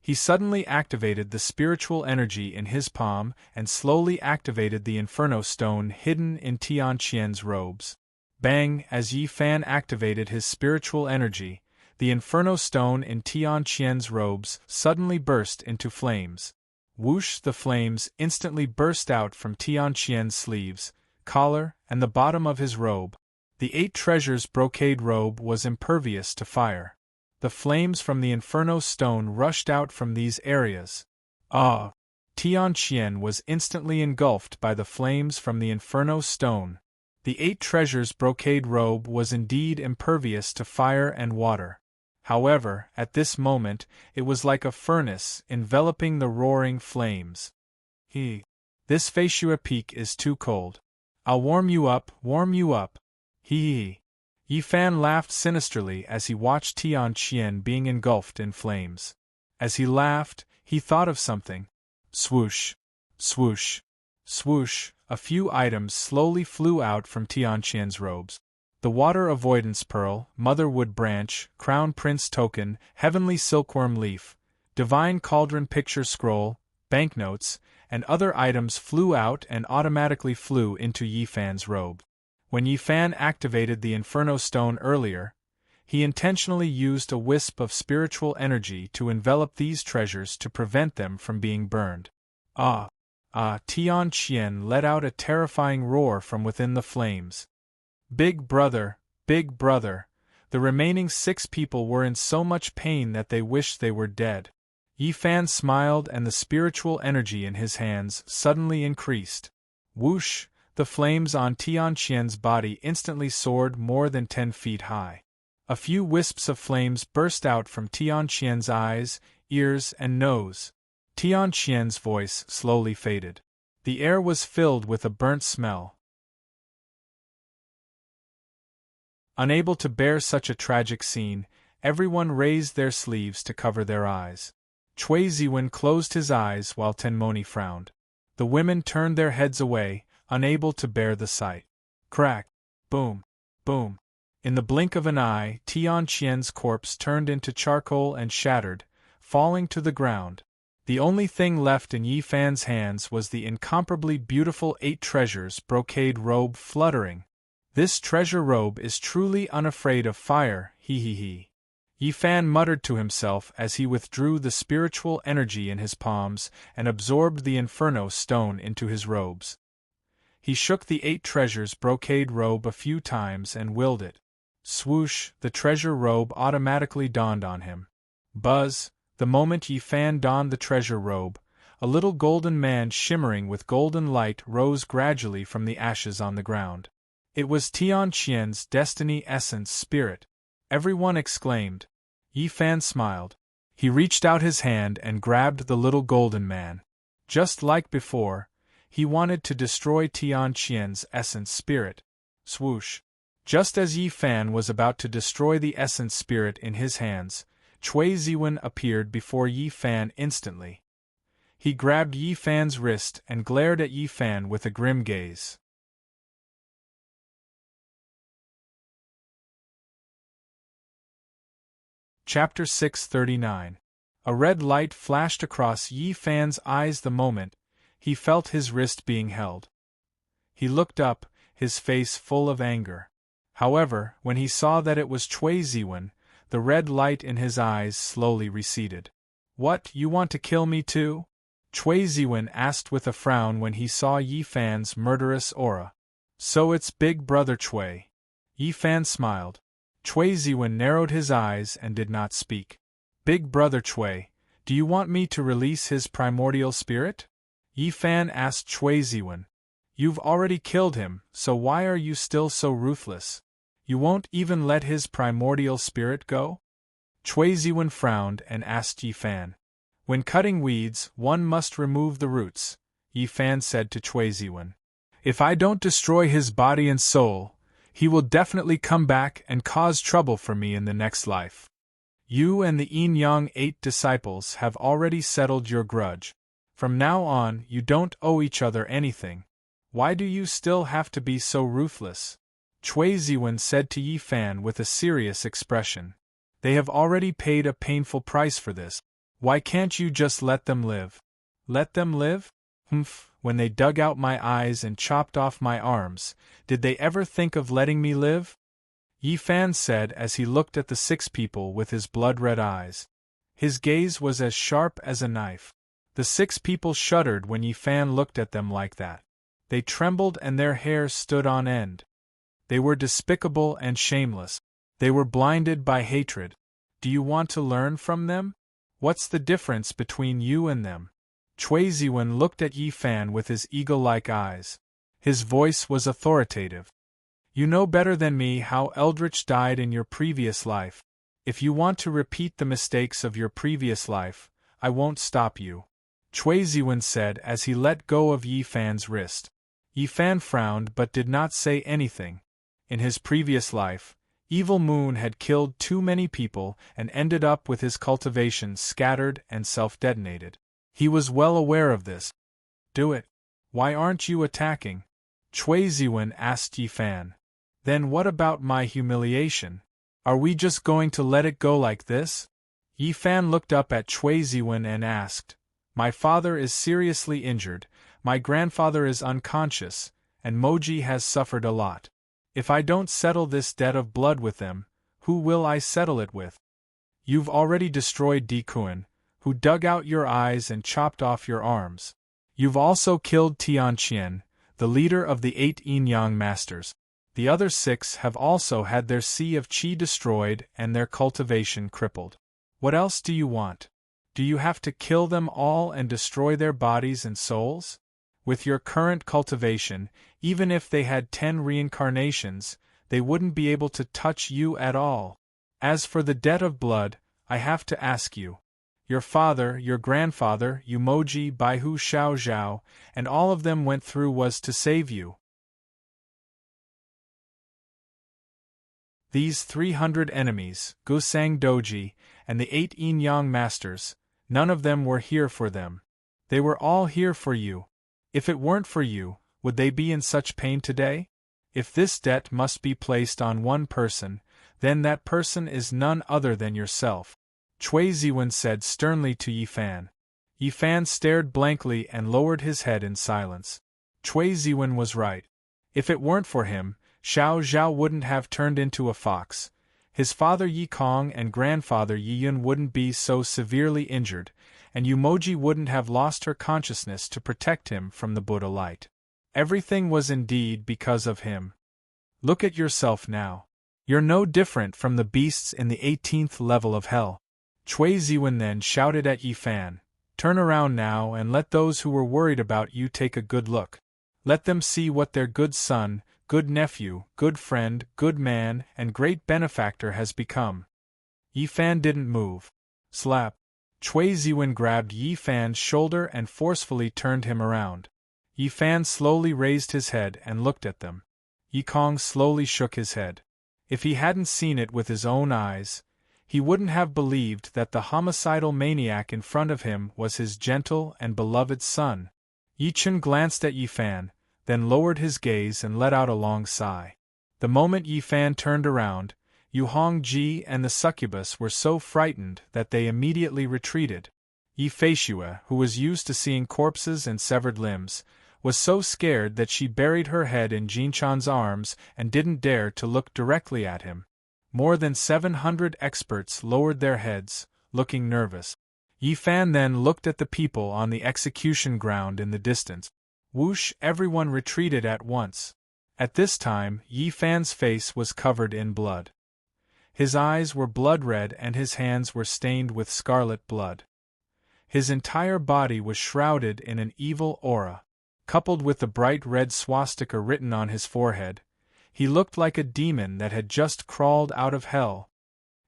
A: He suddenly activated the spiritual energy in his palm and slowly activated the Inferno Stone hidden in Tianqian's robes. Bang! As Yi Fan activated his spiritual energy, the Inferno Stone in Tianqian's robes suddenly burst into flames. Whoosh! The flames instantly burst out from Tianqian's sleeves, collar, and the bottom of his robe. The 8 treasures brocade robe was impervious to fire. The flames from the Inferno Stone rushed out from these areas. Ah! Tianqian was instantly engulfed by the flames from the Inferno Stone. The 8 treasures brocade robe was indeed impervious to fire and water. However, at this moment, it was like a furnace enveloping the roaring flames. This Feishua Peak is too cold. I'll warm you up. He. Yi Fan laughed sinisterly as he watched Tianqian being engulfed in flames. As he laughed, he thought of something. Swoosh! Swoosh! Swoosh! A few items slowly flew out from Tianqian's robes. The Water Avoidance Pearl, Motherwood Branch, Crown Prince Token, Heavenly Silkworm Leaf, Divine Cauldron Picture Scroll, banknotes, and other items flew out and automatically flew into Yi Fan's robe. When Yi Fan activated the Inferno Stone earlier, he intentionally used a wisp of spiritual energy to envelop these treasures to prevent them from being burned. Tianqian let out a terrifying roar from within the flames. Big brother, the remaining 6 people were in so much pain that they wished they were dead. Yi Fan smiled and the spiritual energy in his hands suddenly increased. Whoosh! The flames on Tianqian's body instantly soared more than 10 feet high. A few wisps of flames burst out from Tianqian's eyes, ears, and nose. Tianqian's voice slowly faded. The air was filled with a burnt smell. Unable to bear such a tragic scene, everyone raised their sleeves to cover their eyes. Cui Ziwen closed his eyes while Tenmoni frowned. The women turned their heads away, unable to bear the sight. Crack! Boom! Boom! In the blink of an eye, Tianqian's corpse turned into charcoal and shattered, falling to the ground. The only thing left in Yi Fan's hands was the incomparably beautiful 8 treasures brocade robe fluttering. This treasure robe is truly unafraid of fire, he. Yi Fan muttered to himself as he withdrew the spiritual energy in his palms and absorbed the Inferno Stone into his robes. He shook the 8 treasures brocade robe a few times and willed it. Swoosh! The treasure robe automatically donned on him. Buzz! The moment Yi Fan donned the treasure robe, a little golden man shimmering with golden light rose gradually from the ashes on the ground. It was Tianqian's destiny essence spirit. Everyone exclaimed. Yi Fan smiled. He reached out his hand and grabbed the little golden man. Just like before, he wanted to destroy Tianqian's essence spirit. Swoosh! Just as Yi Fan was about to destroy the essence spirit in his hands, Cui Ziwen appeared before Yi Fan instantly. He grabbed Yi Fan's wrist and glared at Yi Fan with a grim gaze. Chapter 639. A red light flashed across Yi Fan's eyes the moment he felt his wrist being held. He looked up, his face full of anger. However, when he saw that it was Cui Ziwen, the red light in his eyes slowly receded. What, you want to kill me too? Cui Ziwen asked with a frown when he saw Yi Fan's murderous aura. So it's Big Brother Cui. Yi Fan smiled. Cui Ziwen narrowed his eyes and did not speak. Big Brother Cui, do you want me to release his primordial spirit? Yi Fan asked Cui Ziwen. You've already killed him, so why are you still so ruthless? You won't even let his primordial spirit go? Cui Ziwen frowned and asked Yi Fan. When cutting weeds, one must remove the roots, Yi Fan said to Cui Ziwen. If I don't destroy his body and soul, He will definitely come back and cause trouble for me in the next life. You and the Yin-Yang 8 disciples have already settled your grudge. From now on, you don't owe each other anything. Why do you still have to be so ruthless? Cui Ziwen said to Yi Fan with a serious expression. They have already paid a painful price for this. Why can't you just let them live? Let them live? Humph, when they dug out my eyes and chopped off my arms, did they ever think of letting me live? Yi Fan said as he looked at the 6 people with his blood-red eyes. His gaze was as sharp as a knife. The 6 people shuddered when Yi Fan looked at them like that. They trembled and their hair stood on end. They were despicable and shameless. They were blinded by hatred. Do you want to learn from them? What's the difference between you and them? Cui Ziwen looked at Yi Fan with his eagle-like eyes. His voice was authoritative. You know better than me how Eldritch died in your previous life. If you want to repeat the mistakes of your previous life, I won't stop you. Cui Ziwen said as he let go of Yi Fan's wrist. Yi Fan frowned but did not say anything. In his previous life, Evil Moon had killed too many people and ended up with his cultivation scattered and self-detonated. He was well aware of this. Do it. Why aren't you attacking? Cui Ziwen asked Yi Fan. Then what about my humiliation? Are we just going to let it go like this? Yi Fan looked up at Cui Ziwen and asked, My father is seriously injured, my grandfather is unconscious, and Moji has suffered a lot. If I don't settle this debt of blood with them, who will I settle it with? You've already destroyed Di Kuan, who dug out your eyes and chopped off your arms. You've also killed Tianqian, the leader of the 8 Yin-Yang masters. The other 6 have also had their Sea of Qi destroyed and their cultivation crippled. What else do you want? Do you have to kill them all and destroy their bodies and souls? With your current cultivation, even if they had 10 reincarnations, they wouldn't be able to touch you at all. As for the debt of blood, I have to ask you. Your father, your grandfather, Umoji, Baihu Xiao Zhao, and all of them went through was to save you. These 300 enemies, Gusang Doji, and the 8 Yin-Yang masters, none of them were here for them. They were all here for you. If it weren't for you, would they be in such pain today? If this debt must be placed on one person, then that person is none other than yourself. Cui Ziwen said sternly to Yi Fan. Yi Fan stared blankly and lowered his head in silence. Cui Ziwen was right. If it weren't for him, Xiao Zhao wouldn't have turned into a fox. His father Yi Kong and grandfather Yi Yun wouldn't be so severely injured, and Umoji wouldn't have lost her consciousness to protect him from the Buddha light. Everything was indeed because of him. Look at yourself now. You're no different from the beasts in the 18th level of hell. Cui Ziwen then shouted at Yi Fan, Turn around now and let those who were worried about you take a good look. Let them see what their good son, good nephew, good friend, good man, and great benefactor has become. Yi Fan didn't move. Slap. Cui Ziwen grabbed Yi Fan's shoulder and forcefully turned him around. Yi Fan slowly raised his head and looked at them. Yi Kong slowly shook his head. If he hadn't seen it with his own eyes, he wouldn't have believed that the homicidal maniac in front of him was his gentle and beloved son. Yi Chen glanced at Yi Fan, then lowered his gaze and let out a long sigh. The moment Yi Fan turned around, Yu Hongji and the succubus were so frightened that they immediately retreated. Yi Feishue, who was used to seeing corpses and severed limbs, was so scared that she buried her head in Jinchan's arms and didn't dare to look directly at him. More than 700 experts lowered their heads, looking nervous. Yi Fan then looked at the people on the execution ground in the distance. Whoosh! Everyone retreated at once. At this time, Yi Fan's face was covered in blood. His eyes were blood-red and his hands were stained with scarlet blood. His entire body was shrouded in an evil aura. Coupled with the bright red swastika written on his forehead, he looked like a demon that had just crawled out of hell.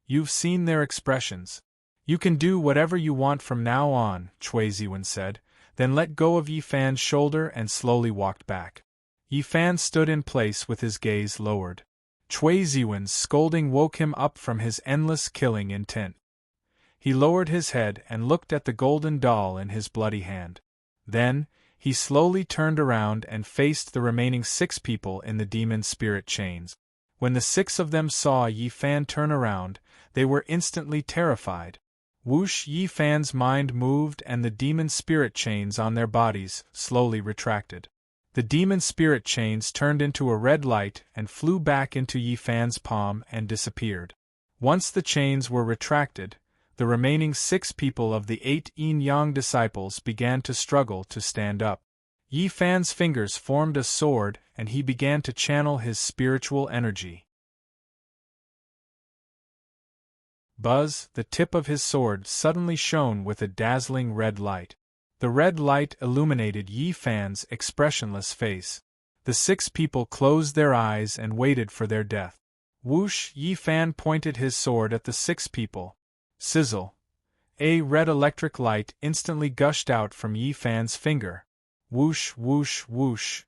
A: You've seen their expressions. You can do whatever you want from now on, Cui Ziwen said, then let go of Yi Fan's shoulder and slowly walked back. Yi Fan stood in place with his gaze lowered. Chui Ziwen's scolding woke him up from his endless killing intent. He lowered his head and looked at the golden doll in his bloody hand. Then, he slowly turned around and faced the remaining 6 people in the demon spirit chains. When the 6 of them saw Yi Fan turn around, they were instantly terrified. Whoosh! Yi Fan's mind moved and the demon spirit chains on their bodies slowly retracted. The demon spirit chains turned into a red light and flew back into Yi Fan's palm and disappeared. Once the chains were retracted, the remaining 6 people of the 8 yin-yang disciples began to struggle to stand up. Yi Fan's fingers formed a sword and he began to channel his spiritual energy. Buzz, the tip of his sword suddenly shone with a dazzling red light. The red light illuminated Yi Fan's expressionless face. The 6 people closed their eyes and waited for their death. Whoosh! Yi Fan pointed his sword at the 6 people. Sizzle! A red electric light instantly gushed out from Yi Fan's finger. Whoosh, whoosh, whoosh!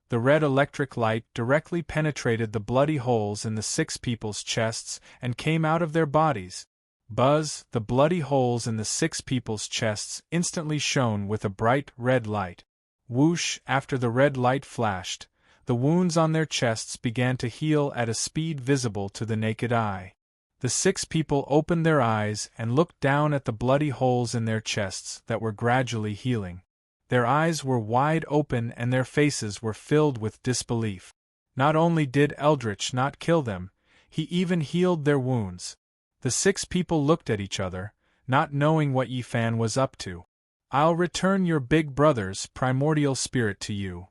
A: The red electric light directly penetrated the bloody holes in the 6 people's chests and came out of their bodies. Buzz! The bloody holes in the 6 people's chests instantly shone with a bright red light. Whoosh! After the red light flashed, the wounds on their chests began to heal at a speed visible to the naked eye. The 6 people opened their eyes and looked down at the bloody holes in their chests that were gradually healing. Their eyes were wide open and their faces were filled with disbelief. Not only did Eldritch not kill them, he even healed their wounds. The 6 people looked at each other, not knowing what Yi Fan was up to. "I'll return your big brother's primordial spirit to you."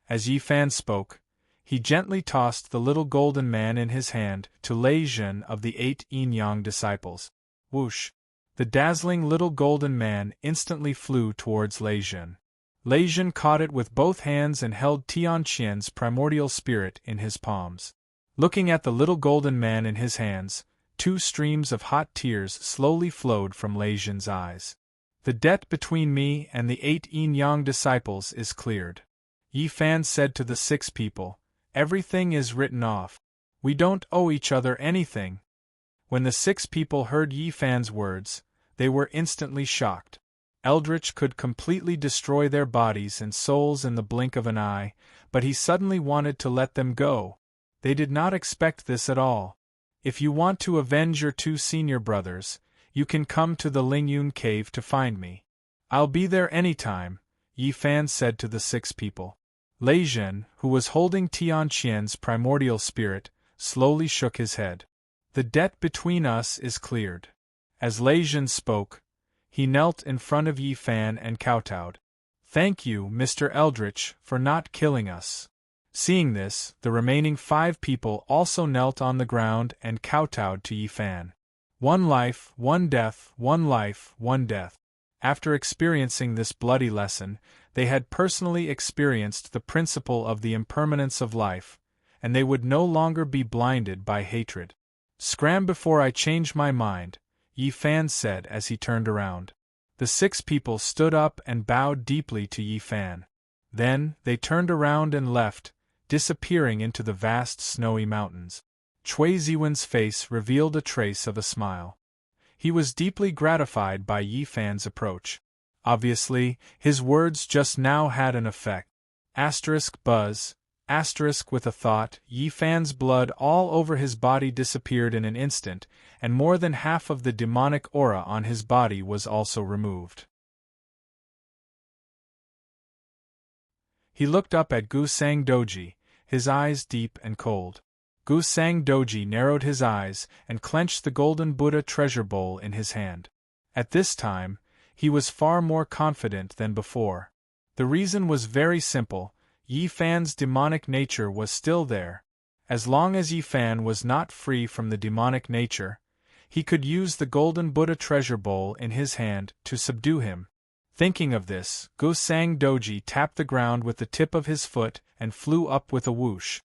A: As Yi Fan spoke, he gently tossed the little golden man in his hand to Lei Zhen of the 8 yin-yang disciples. Whoosh! The dazzling little golden man instantly flew towards Lei Zhen. Lei Zhen caught it with both hands and held Tian Qian's primordial spirit in his palms. Looking at the little golden man in his hands, 2 streams of hot tears slowly flowed from Lei Zhen's eyes. "The debt between me and the 8 yin-yang disciples is cleared," Yi Fan said to the 6 people. "Everything is written off. We don't owe each other anything." When the 6 people heard Yi Fan's words, they were instantly shocked. Eldritch could completely destroy their bodies and souls in the blink of an eye, but he suddenly wanted to let them go. They did not expect this at all. "If you want to avenge your 2 senior brothers, you can come to the Lingyun cave to find me. I'll be there anytime," Yi Fan said to the 6 people. Lei Zhen, who was holding Tian Qian's primordial spirit, slowly shook his head. "The debt between us is cleared." As Lei Zhen spoke, he knelt in front of Yi Fan and kowtowed. "Thank you, Mr. Eldritch, for not killing us." Seeing this, the remaining 5 people also knelt on the ground and kowtowed to Yi Fan. "One life, one death, one life, one death." After experiencing this bloody lesson, they had personally experienced the principle of the impermanence of life, and they would no longer be blinded by hatred. "Scram before I change my mind," Yi Fan said as he turned around. The 6 people stood up and bowed deeply to Yi Fan. Then, they turned around and left, disappearing into the vast snowy mountains. Chui Ziwen's face revealed a trace of a smile. He was deeply gratified by Yi Fan's approach. Obviously, his words just now had an effect. Buzz, with a thought, Yi Fan's blood all over his body disappeared in an instant, and more than half of the demonic aura on his body was also removed. He looked up at Gu Sang Doji, his eyes deep and cold. Gu Sang Doji narrowed his eyes and clenched the golden Buddha treasure bowl in his hand. At this time, he was far more confident than before. The reason was very simple: Yi Fan's demonic nature was still there. As long as Yi Fan was not free from the demonic nature, he could use the golden Buddha treasure bowl in his hand to subdue him. Thinking of this, Gu Sang Doji tapped the ground with the tip of his foot and flew up with a whoosh.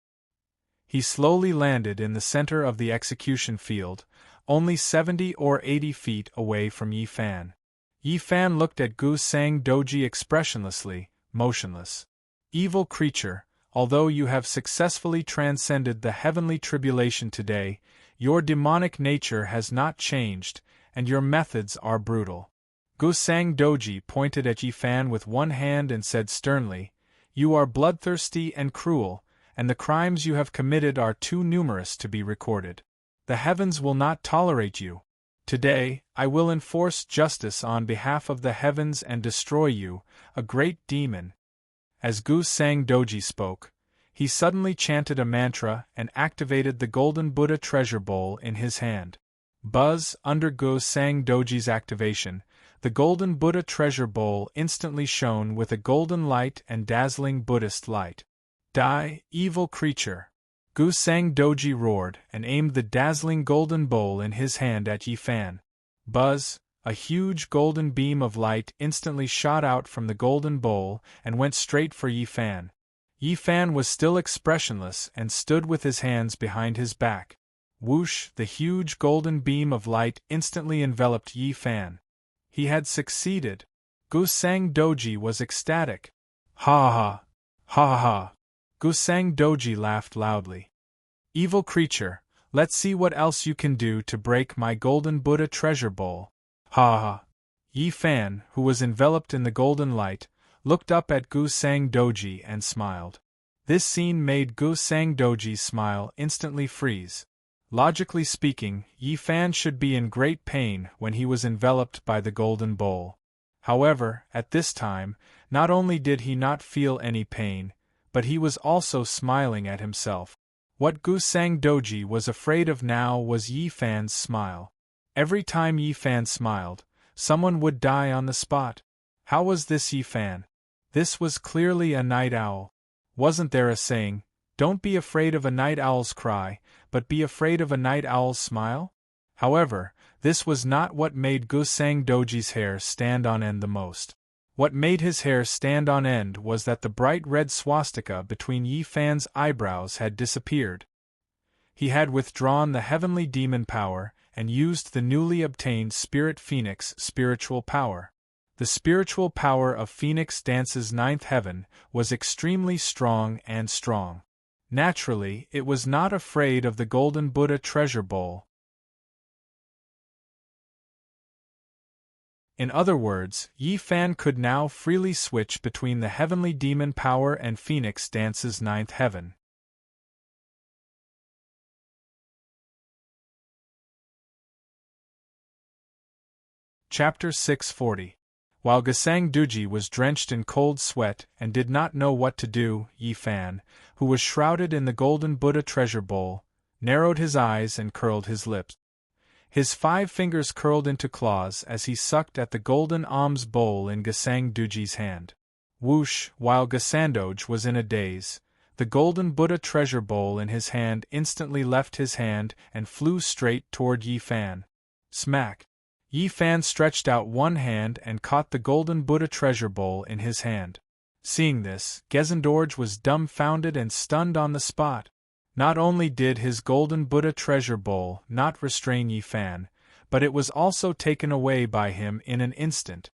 A: He slowly landed in the center of the execution field, only 70 or 80 feet away from Yi Fan. Yi Fan looked at Gu Sang Doji expressionlessly, motionless. "Evil creature, although you have successfully transcended the heavenly tribulation today, your demonic nature has not changed, and your methods are brutal. Gusang Doji pointed at Yi Fan with one hand and said sternly, "You are bloodthirsty and cruel, and the crimes you have committed are too numerous to be recorded. The heavens will not tolerate you. Today, I will enforce justice on behalf of the heavens and destroy you, a great demon." As Gusang Doji spoke, he suddenly chanted a mantra and activated the golden Buddha treasure bowl in his hand. Buzz, under Gusang Doji's activation, the golden Buddha treasure bowl instantly shone with a golden light and dazzling Buddhist light. "Die, evil creature!" Gusang Doji roared and aimed the dazzling golden bowl in his hand at Yi Fan. Buzz, a huge golden beam of light instantly shot out from the golden bowl and went straight for Yi Fan. Yi Fan was still expressionless and stood with his hands behind his back. Whoosh! The huge golden beam of light instantly enveloped Yi Fan. He had succeeded. Gusang Doji was ecstatic. "Ha ha! Ha ha!" Gusang Doji laughed loudly. "Evil creature, let's see what else you can do to break my golden Buddha treasure bowl. Ha ha!" Yi Fan, who was enveloped in the golden light, looked up at Gusang Doji and smiled. This scene made Gusang Doji's smile instantly freeze. Logically speaking, Yi Fan should be in great pain when he was enveloped by the golden bowl. However, at this time, not only did he not feel any pain, but he was also smiling at himself. What Gusang Doji was afraid of now was Yi Fan's smile. Every time Yi Fan smiled, someone would die on the spot. How was this Yi Fan? This was clearly a night owl. Wasn't there a saying, "Don't be afraid of a night owl's cry, but be afraid of a night owl's smile"? However, this was not what made Gusang Doji's hair stand on end the most. What made his hair stand on end was that the bright red swastika between Yi Fan's eyebrows had disappeared. He had withdrawn the heavenly demon power and used the newly obtained Spirit Phoenix spiritual power. The spiritual power of Phoenix Dance's ninth heaven was extremely strong and strong. Naturally, it was not afraid of the golden Buddha treasure bowl. In other words, Yi Fan could now freely switch between the heavenly demon power and Phoenix Dance's ninth heaven. Chapter 640. While Gusang Doji was drenched in cold sweat and did not know what to do, Yi Fan, who was shrouded in the golden Buddha treasure bowl, narrowed his eyes and curled his lips. His 5 fingers curled into claws as he sucked at the golden alms bowl in Gusang Doji's hand. Whoosh! While Gusang Doji was in a daze, the golden Buddha treasure bowl in his hand instantly left his hand and flew straight toward Yi Fan. Smack! Yi Fan stretched out one hand and caught the golden Buddha treasure bowl in his hand. Seeing this, Gusang Doji was dumbfounded and stunned on the spot. Not only did his golden Buddha treasure bowl not restrain Yi Fan, but it was also taken away by him in an instant.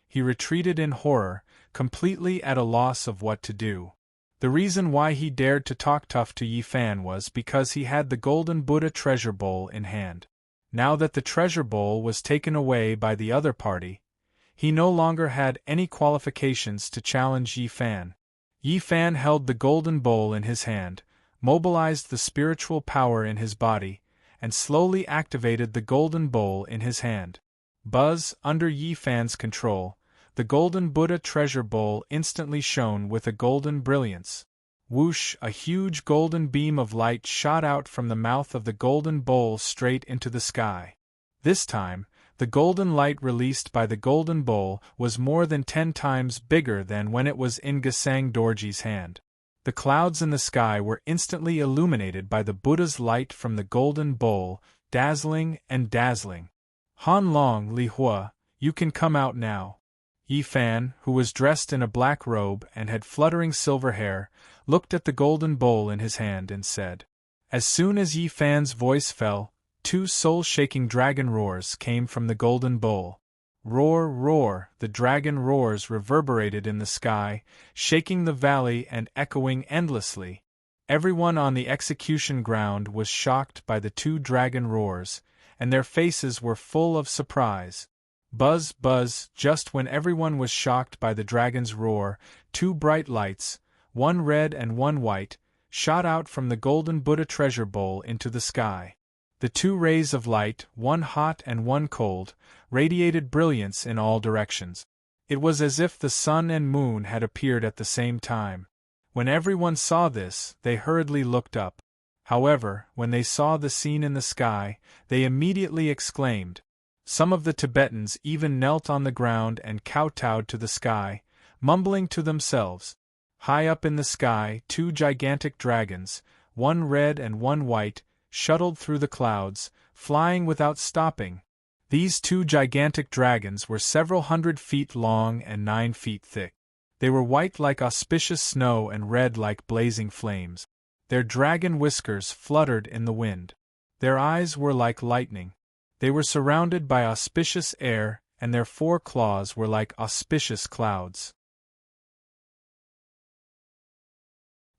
A: He retreated in horror, completely at a loss of what to do. The reason why he dared to talk tough to Yi Fan was because he had the golden Buddha treasure bowl in hand. Now that the treasure bowl was taken away by the other party, he no longer had any qualifications to challenge Yi Fan. Yi Fan held the golden bowl in his hand, mobilized the spiritual power in his body, and slowly activated the golden bowl in his hand. Buzz, under Yi Fan's control, the golden Buddha treasure bowl instantly shone with a golden brilliance. Whoosh! A huge golden beam of light shot out from the mouth of the golden bowl straight into the sky. This time, the golden light released by the golden bowl was more than 10 times bigger than when it was in Gusang Doji's hand. The clouds in the sky were instantly illuminated by the Buddha's light from the golden bowl, dazzling and dazzling. Han Long Li Hua, you can come out now. Yi Fan, who was dressed in a black robe and had fluttering silver hair, looked at the golden bowl in his hand and said. As soon as Yi Fan's voice fell, 2 soul-shaking dragon roars came from the golden bowl. Roar, roar, the dragon roars reverberated in the sky, shaking the valley and echoing endlessly. Everyone on the execution ground was shocked by the two dragon roars, and their faces were full of surprise. Buzz, buzz, just when everyone was shocked by the dragon's roar, two bright lights, one red and one white, shot out from the golden Buddha treasure bowl into the sky. The two rays of light, one hot and one cold, radiated brilliance in all directions. It was as if the sun and moon had appeared at the same time. When everyone saw this, they hurriedly looked up. However, when they saw the scene in the sky, they immediately exclaimed. Some of the Tibetans even knelt on the ground and kowtowed to the sky, mumbling to themselves. High up in the sky, two gigantic dragons, one red and one white, shuttled through the clouds, flying without stopping. These two gigantic dragons were several 100 feet long and 9 feet thick. They were white like auspicious snow and red like blazing flames. Their dragon whiskers fluttered in the wind. Their eyes were like lightning. They were surrounded by auspicious air, and their 4 claws were like auspicious clouds.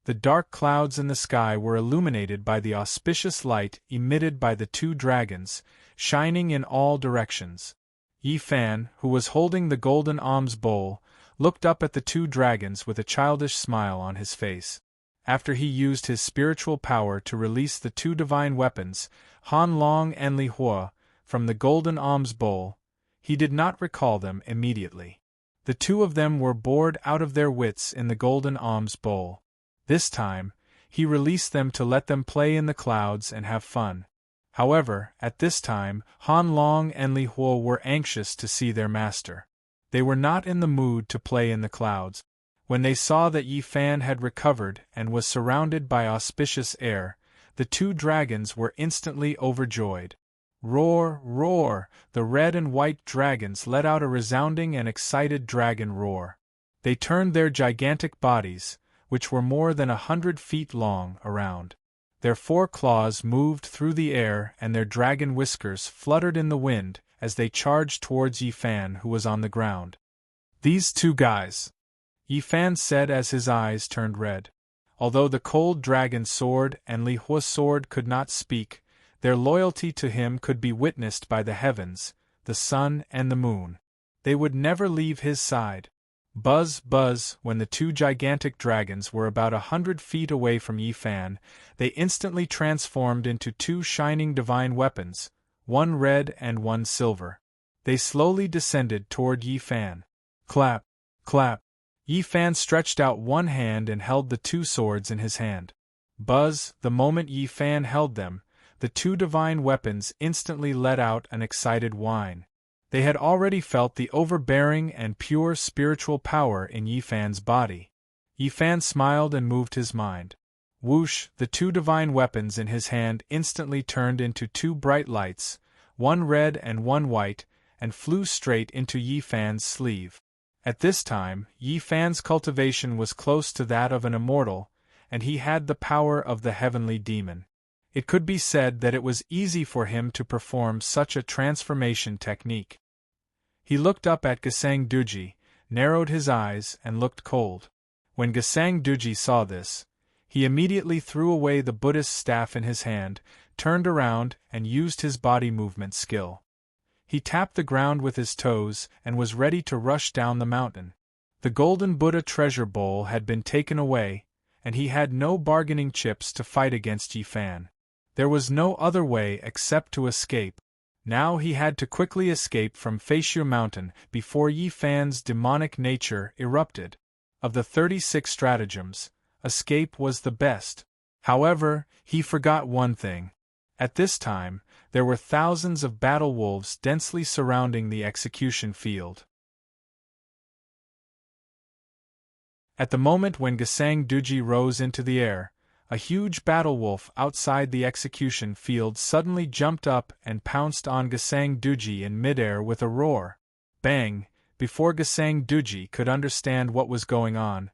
A: The dark clouds in the sky were illuminated by the auspicious light emitted by the two dragons, shining in all directions. Yi Fan, who was holding the golden alms bowl, looked up at the two dragons with a childish smile on his face. After he used his spiritual power to release the two divine weapons, Han Long and Li Hua, from the golden alms bowl, he did not recall them immediately. The two of them were bored out of their wits in the golden alms bowl. This time, he released them to let them play in the clouds and have fun. However, at this time, Han Long and Li Hua were anxious to see their master. They were not in the mood to play in the clouds. When they saw that Yi Fan had recovered and was surrounded by auspicious air, the two dragons were instantly overjoyed. Roar, roar, the red and white dragons let out a resounding and excited dragon roar. They turned their gigantic bodies, which were more than 100 feet long, around. Their 4 claws moved through the air and their dragon whiskers fluttered in the wind as they charged towards Yi Fan, who was on the ground. "These two guys," Yi Fan said as his eyes turned red. Although the cold dragon sword and Li Hua's sword could not speak, their loyalty to him could be witnessed by the heavens, the sun and the moon. They would never leave his side. Buzz, buzz, when the two gigantic dragons were about 100 feet away from Yi Fan, they instantly transformed into 2 shining divine weapons, one red and one silver. They slowly descended toward Yi Fan. Clap, clap. Yi Fan stretched out one hand and held the 2 swords in his hand. Buzz, the moment Yi Fan held them, the 2 divine weapons instantly let out an excited whine. They had already felt the overbearing and pure spiritual power in Yi Fan's body. Yi Fan smiled and moved his mind. Whoosh, the 2 divine weapons in his hand instantly turned into 2 bright lights, one red and one white, and flew straight into Yi Fan's sleeve. At this time, Yi Fan's cultivation was close to that of an immortal, and he had the power of the heavenly demon. It could be said that it was easy for him to perform such a transformation technique. He looked up at Gesang Duji, narrowed his eyes, and looked cold. When Gesang Duji saw this, he immediately threw away the Buddhist staff in his hand, turned around, and used his body movement skill. He tapped the ground with his toes and was ready to rush down the mountain. The golden Buddha treasure bowl had been taken away, and he had no bargaining chips to fight against Yi Fan. There was no other way except to escape. Now he had to quickly escape from Facier Mountain before Yi Fan's demonic nature erupted. Of the 36 stratagems, escape was the best. However, he forgot one thing. At this time, there were thousands of battle wolves densely surrounding the execution field. At the moment when Gesang Duji rose into the air, a huge battle wolf outside the execution field suddenly jumped up and pounced on Gesang Duji in midair with a roar. Bang! Before Gesang Duji could understand what was going on,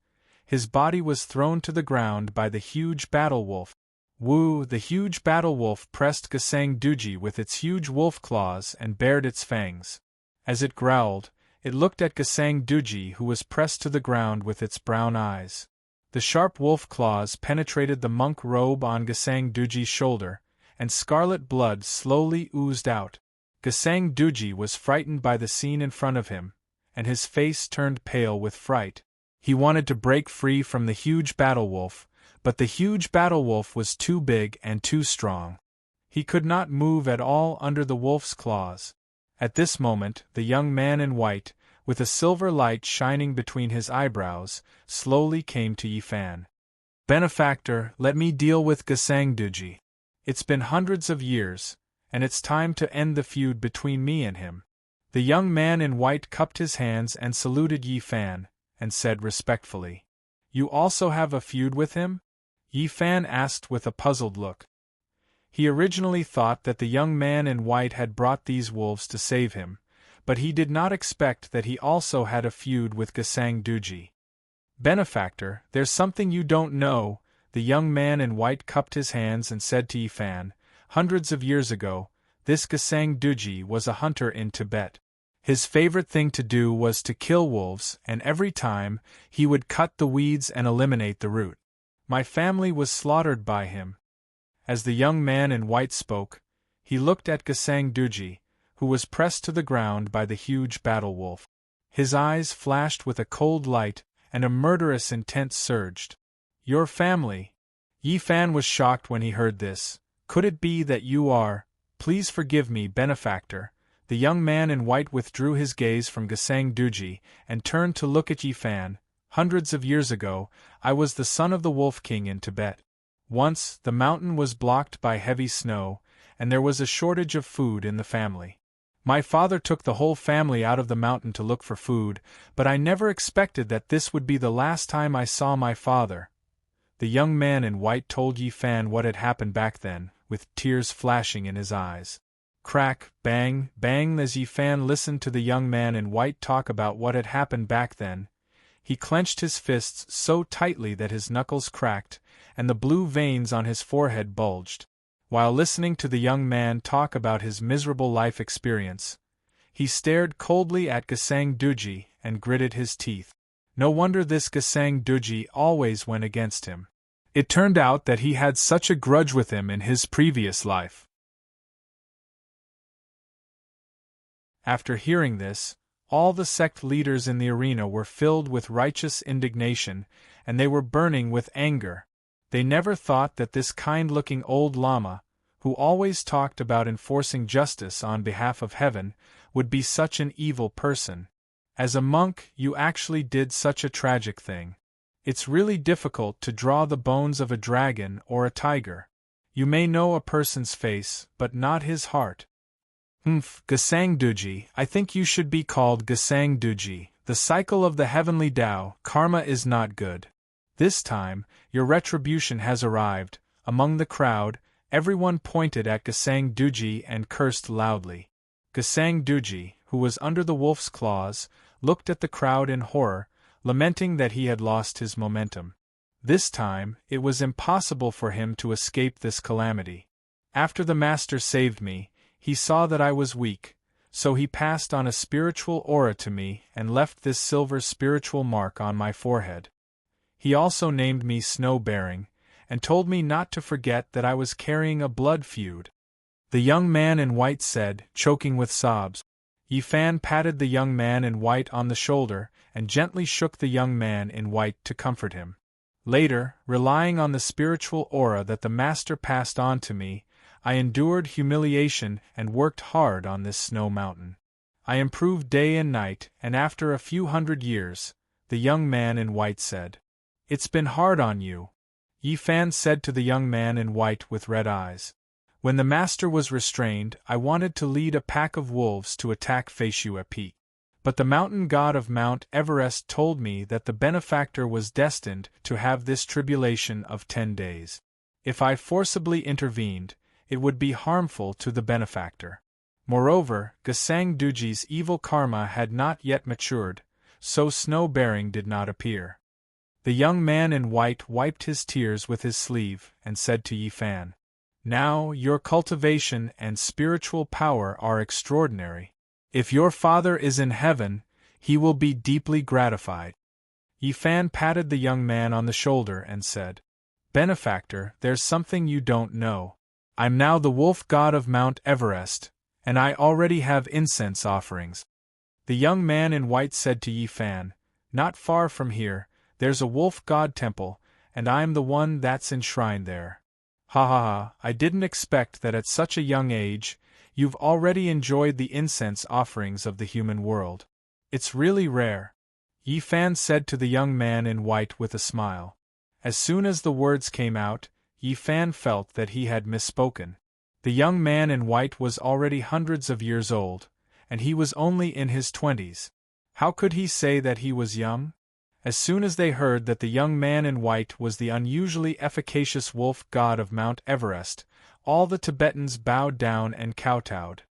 A: his body was thrown to the ground by the huge battle wolf. Woo! The huge battle wolf pressed Gesang Duji with its huge wolf claws and bared its fangs. As it growled, it looked at Gasang Duji, who was pressed to the ground with its brown eyes. The sharp wolf claws penetrated the monk robe on Gasang Duji's shoulder, and scarlet blood slowly oozed out. Gasang Duji was frightened by the scene in front of him, and his face turned pale with fright. He wanted to break free from the huge battle wolf, but the huge battle wolf was too big and too strong. He could not move at all under the wolf's claws. At this moment, the young man in white, with a silver light shining between his eyebrows, slowly came to Yifan. "Benefactor, let me deal with Gasang Duji. It's been hundreds of years, and it's time to end the feud between me and him." The young man in white cupped his hands and saluted Yifan, and said respectfully, "You also have a feud with him?" Yifan asked with a puzzled look. He originally thought that the young man in white had brought these wolves to save him, but he did not expect that he also had a feud with Gasang Duji. "Benefactor, there's something you don't know," the young man in white cupped his hands and said to Yifan. "Hundreds of years ago, this Gasang Duji was a hunter in Tibet. His favorite thing to do was to kill wolves, and every time, he would cut the weeds and eliminate the root. My family was slaughtered by him." As the young man in white spoke, he looked at Gasang Duji, who was pressed to the ground by the huge battle wolf. His eyes flashed with a cold light, and a murderous intent surged. "Your family?" Yifan was shocked when he heard this. "Could it be that you are—" "Please forgive me, benefactor." The young man in white withdrew his gaze from Gasang Duji, and turned to look at Yifan. "Hundreds of years ago, I was the son of the Wolf King in Tibet. Once, the mountain was blocked by heavy snow, and there was a shortage of food in the family. My father took the whole family out of the mountain to look for food, but I never expected that this would be the last time I saw my father." The young man in white told Yifan what had happened back then, with tears flashing in his eyes. Crack, bang, bang. As Yifan listened to the young man in white talk about what had happened back then, he clenched his fists so tightly that his knuckles cracked, and the blue veins on his forehead bulged. While listening to the young man talk about his miserable life experience, he stared coldly at Gasang Duji and gritted his teeth. No wonder this Gasang Duji always went against him. It turned out that he had such a grudge with him in his previous life. After hearing this, all the sect leaders in the arena were filled with righteous indignation, and they were burning with anger. They never thought that this kind-looking old Lama, who always talked about enforcing justice on behalf of heaven, would be such an evil person. As a monk, you actually did such a tragic thing. It's really difficult to draw the bones of a dragon or a tiger. You may know a person's face, but not his heart. Gasang Duji, I think you should be called Gasang Duji. The cycle of the heavenly Tao, karma, is not good. This time, your retribution has arrived. Among the crowd, everyone pointed at Gasang Duji and cursed loudly. Gasang Duji, who was under the wolf's claws, looked at the crowd in horror, lamenting that he had lost his momentum. This time, it was impossible for him to escape this calamity. After the master saved me, he saw that I was weak, so he passed on a spiritual aura to me and left this silver spiritual mark on my forehead. He also named me Snow-Bearing, and told me not to forget that I was carrying a blood feud. The young man in white said, choking with sobs. Yifan patted the young man in white on the shoulder and gently shook the young man in white to comfort him. Later, relying on the spiritual aura that the master passed on to me, I endured humiliation and worked hard on this snow mountain. I improved day and night, and after a few hundred years, the young man in white said, "It's been hard on you," Yifan said to the young man in white with red eyes. "When the master was restrained, I wanted to lead a pack of wolves to attack Feishua Peak. But the mountain god of Mount Everest told me that the benefactor was destined to have this tribulation of 10 days. If I forcibly intervened, it would be harmful to the benefactor. Moreover, Gasang Duji's evil karma had not yet matured, so Snow-Bearing did not appear." The young man in white wiped his tears with his sleeve and said to Yifan, "Now your cultivation and spiritual power are extraordinary. If your father is in heaven, he will be deeply gratified. Yi Fan patted the young man on the shoulder and said, Benefactor, there's something you don't know. I'm now the wolf god of Mount Everest, and I already have incense offerings. The young man in white said to Yi Fan, Not far from here, there's a wolf god temple, and I'm the one that's enshrined there. Ha ha ha, I didn't expect that at such a young age, you've already enjoyed the incense offerings of the human world. It's really rare. Yi Fan said to the young man in white with a smile. As soon as the words came out, Yi Fan felt that he had misspoken. The young man in white was already hundreds of years old, and he was only in his 20s. How could he say that he was young? As soon as they heard that the young man in white was the unusually efficacious wolf god of Mount Everest, all the Tibetans bowed down and kowtowed.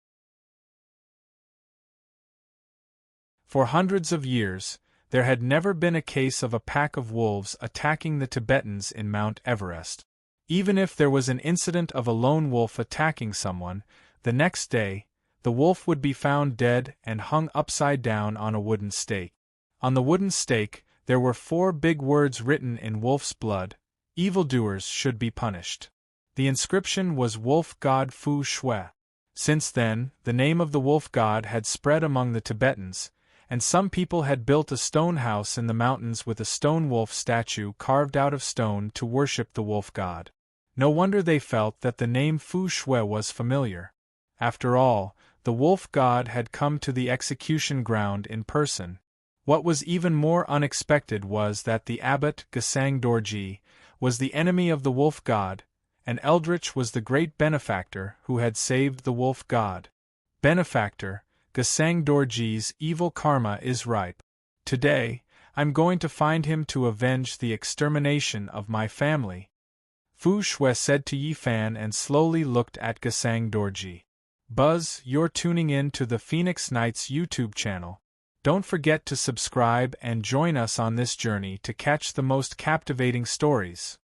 A: For hundreds of years, there had never been a case of a pack of wolves attacking the Tibetans in Mount Everest. Even if there was an incident of a lone wolf attacking someone, the next day, the wolf would be found dead and hung upside down on a wooden stake. On the wooden stake, there were 4 big words written in wolf's blood: evildoers should be punished. The inscription was Wolf God Fu Shui. Since then, the name of the wolf god had spread among the Tibetans, and some people had built a stone house in the mountains with a stone wolf statue carved out of stone to worship the wolf god. No wonder they felt that the name Fu Shui was familiar. After all, the wolf god had come to the execution ground in person. What was even more unexpected was that the abbot, Gesang Dorji, was the enemy of the wolf god, and Eldritch was the great benefactor who had saved the wolf god. Benefactor, Gesang Dorji's evil karma is ripe. Today, I'm going to find him to avenge the extermination of my family. Fu Shui said to Yi Fan and slowly looked at Gesang Dorji. Buzz, you're tuning in to the Phoenix Knights YouTube channel. Don't forget to subscribe and join us on this journey to catch the most captivating stories.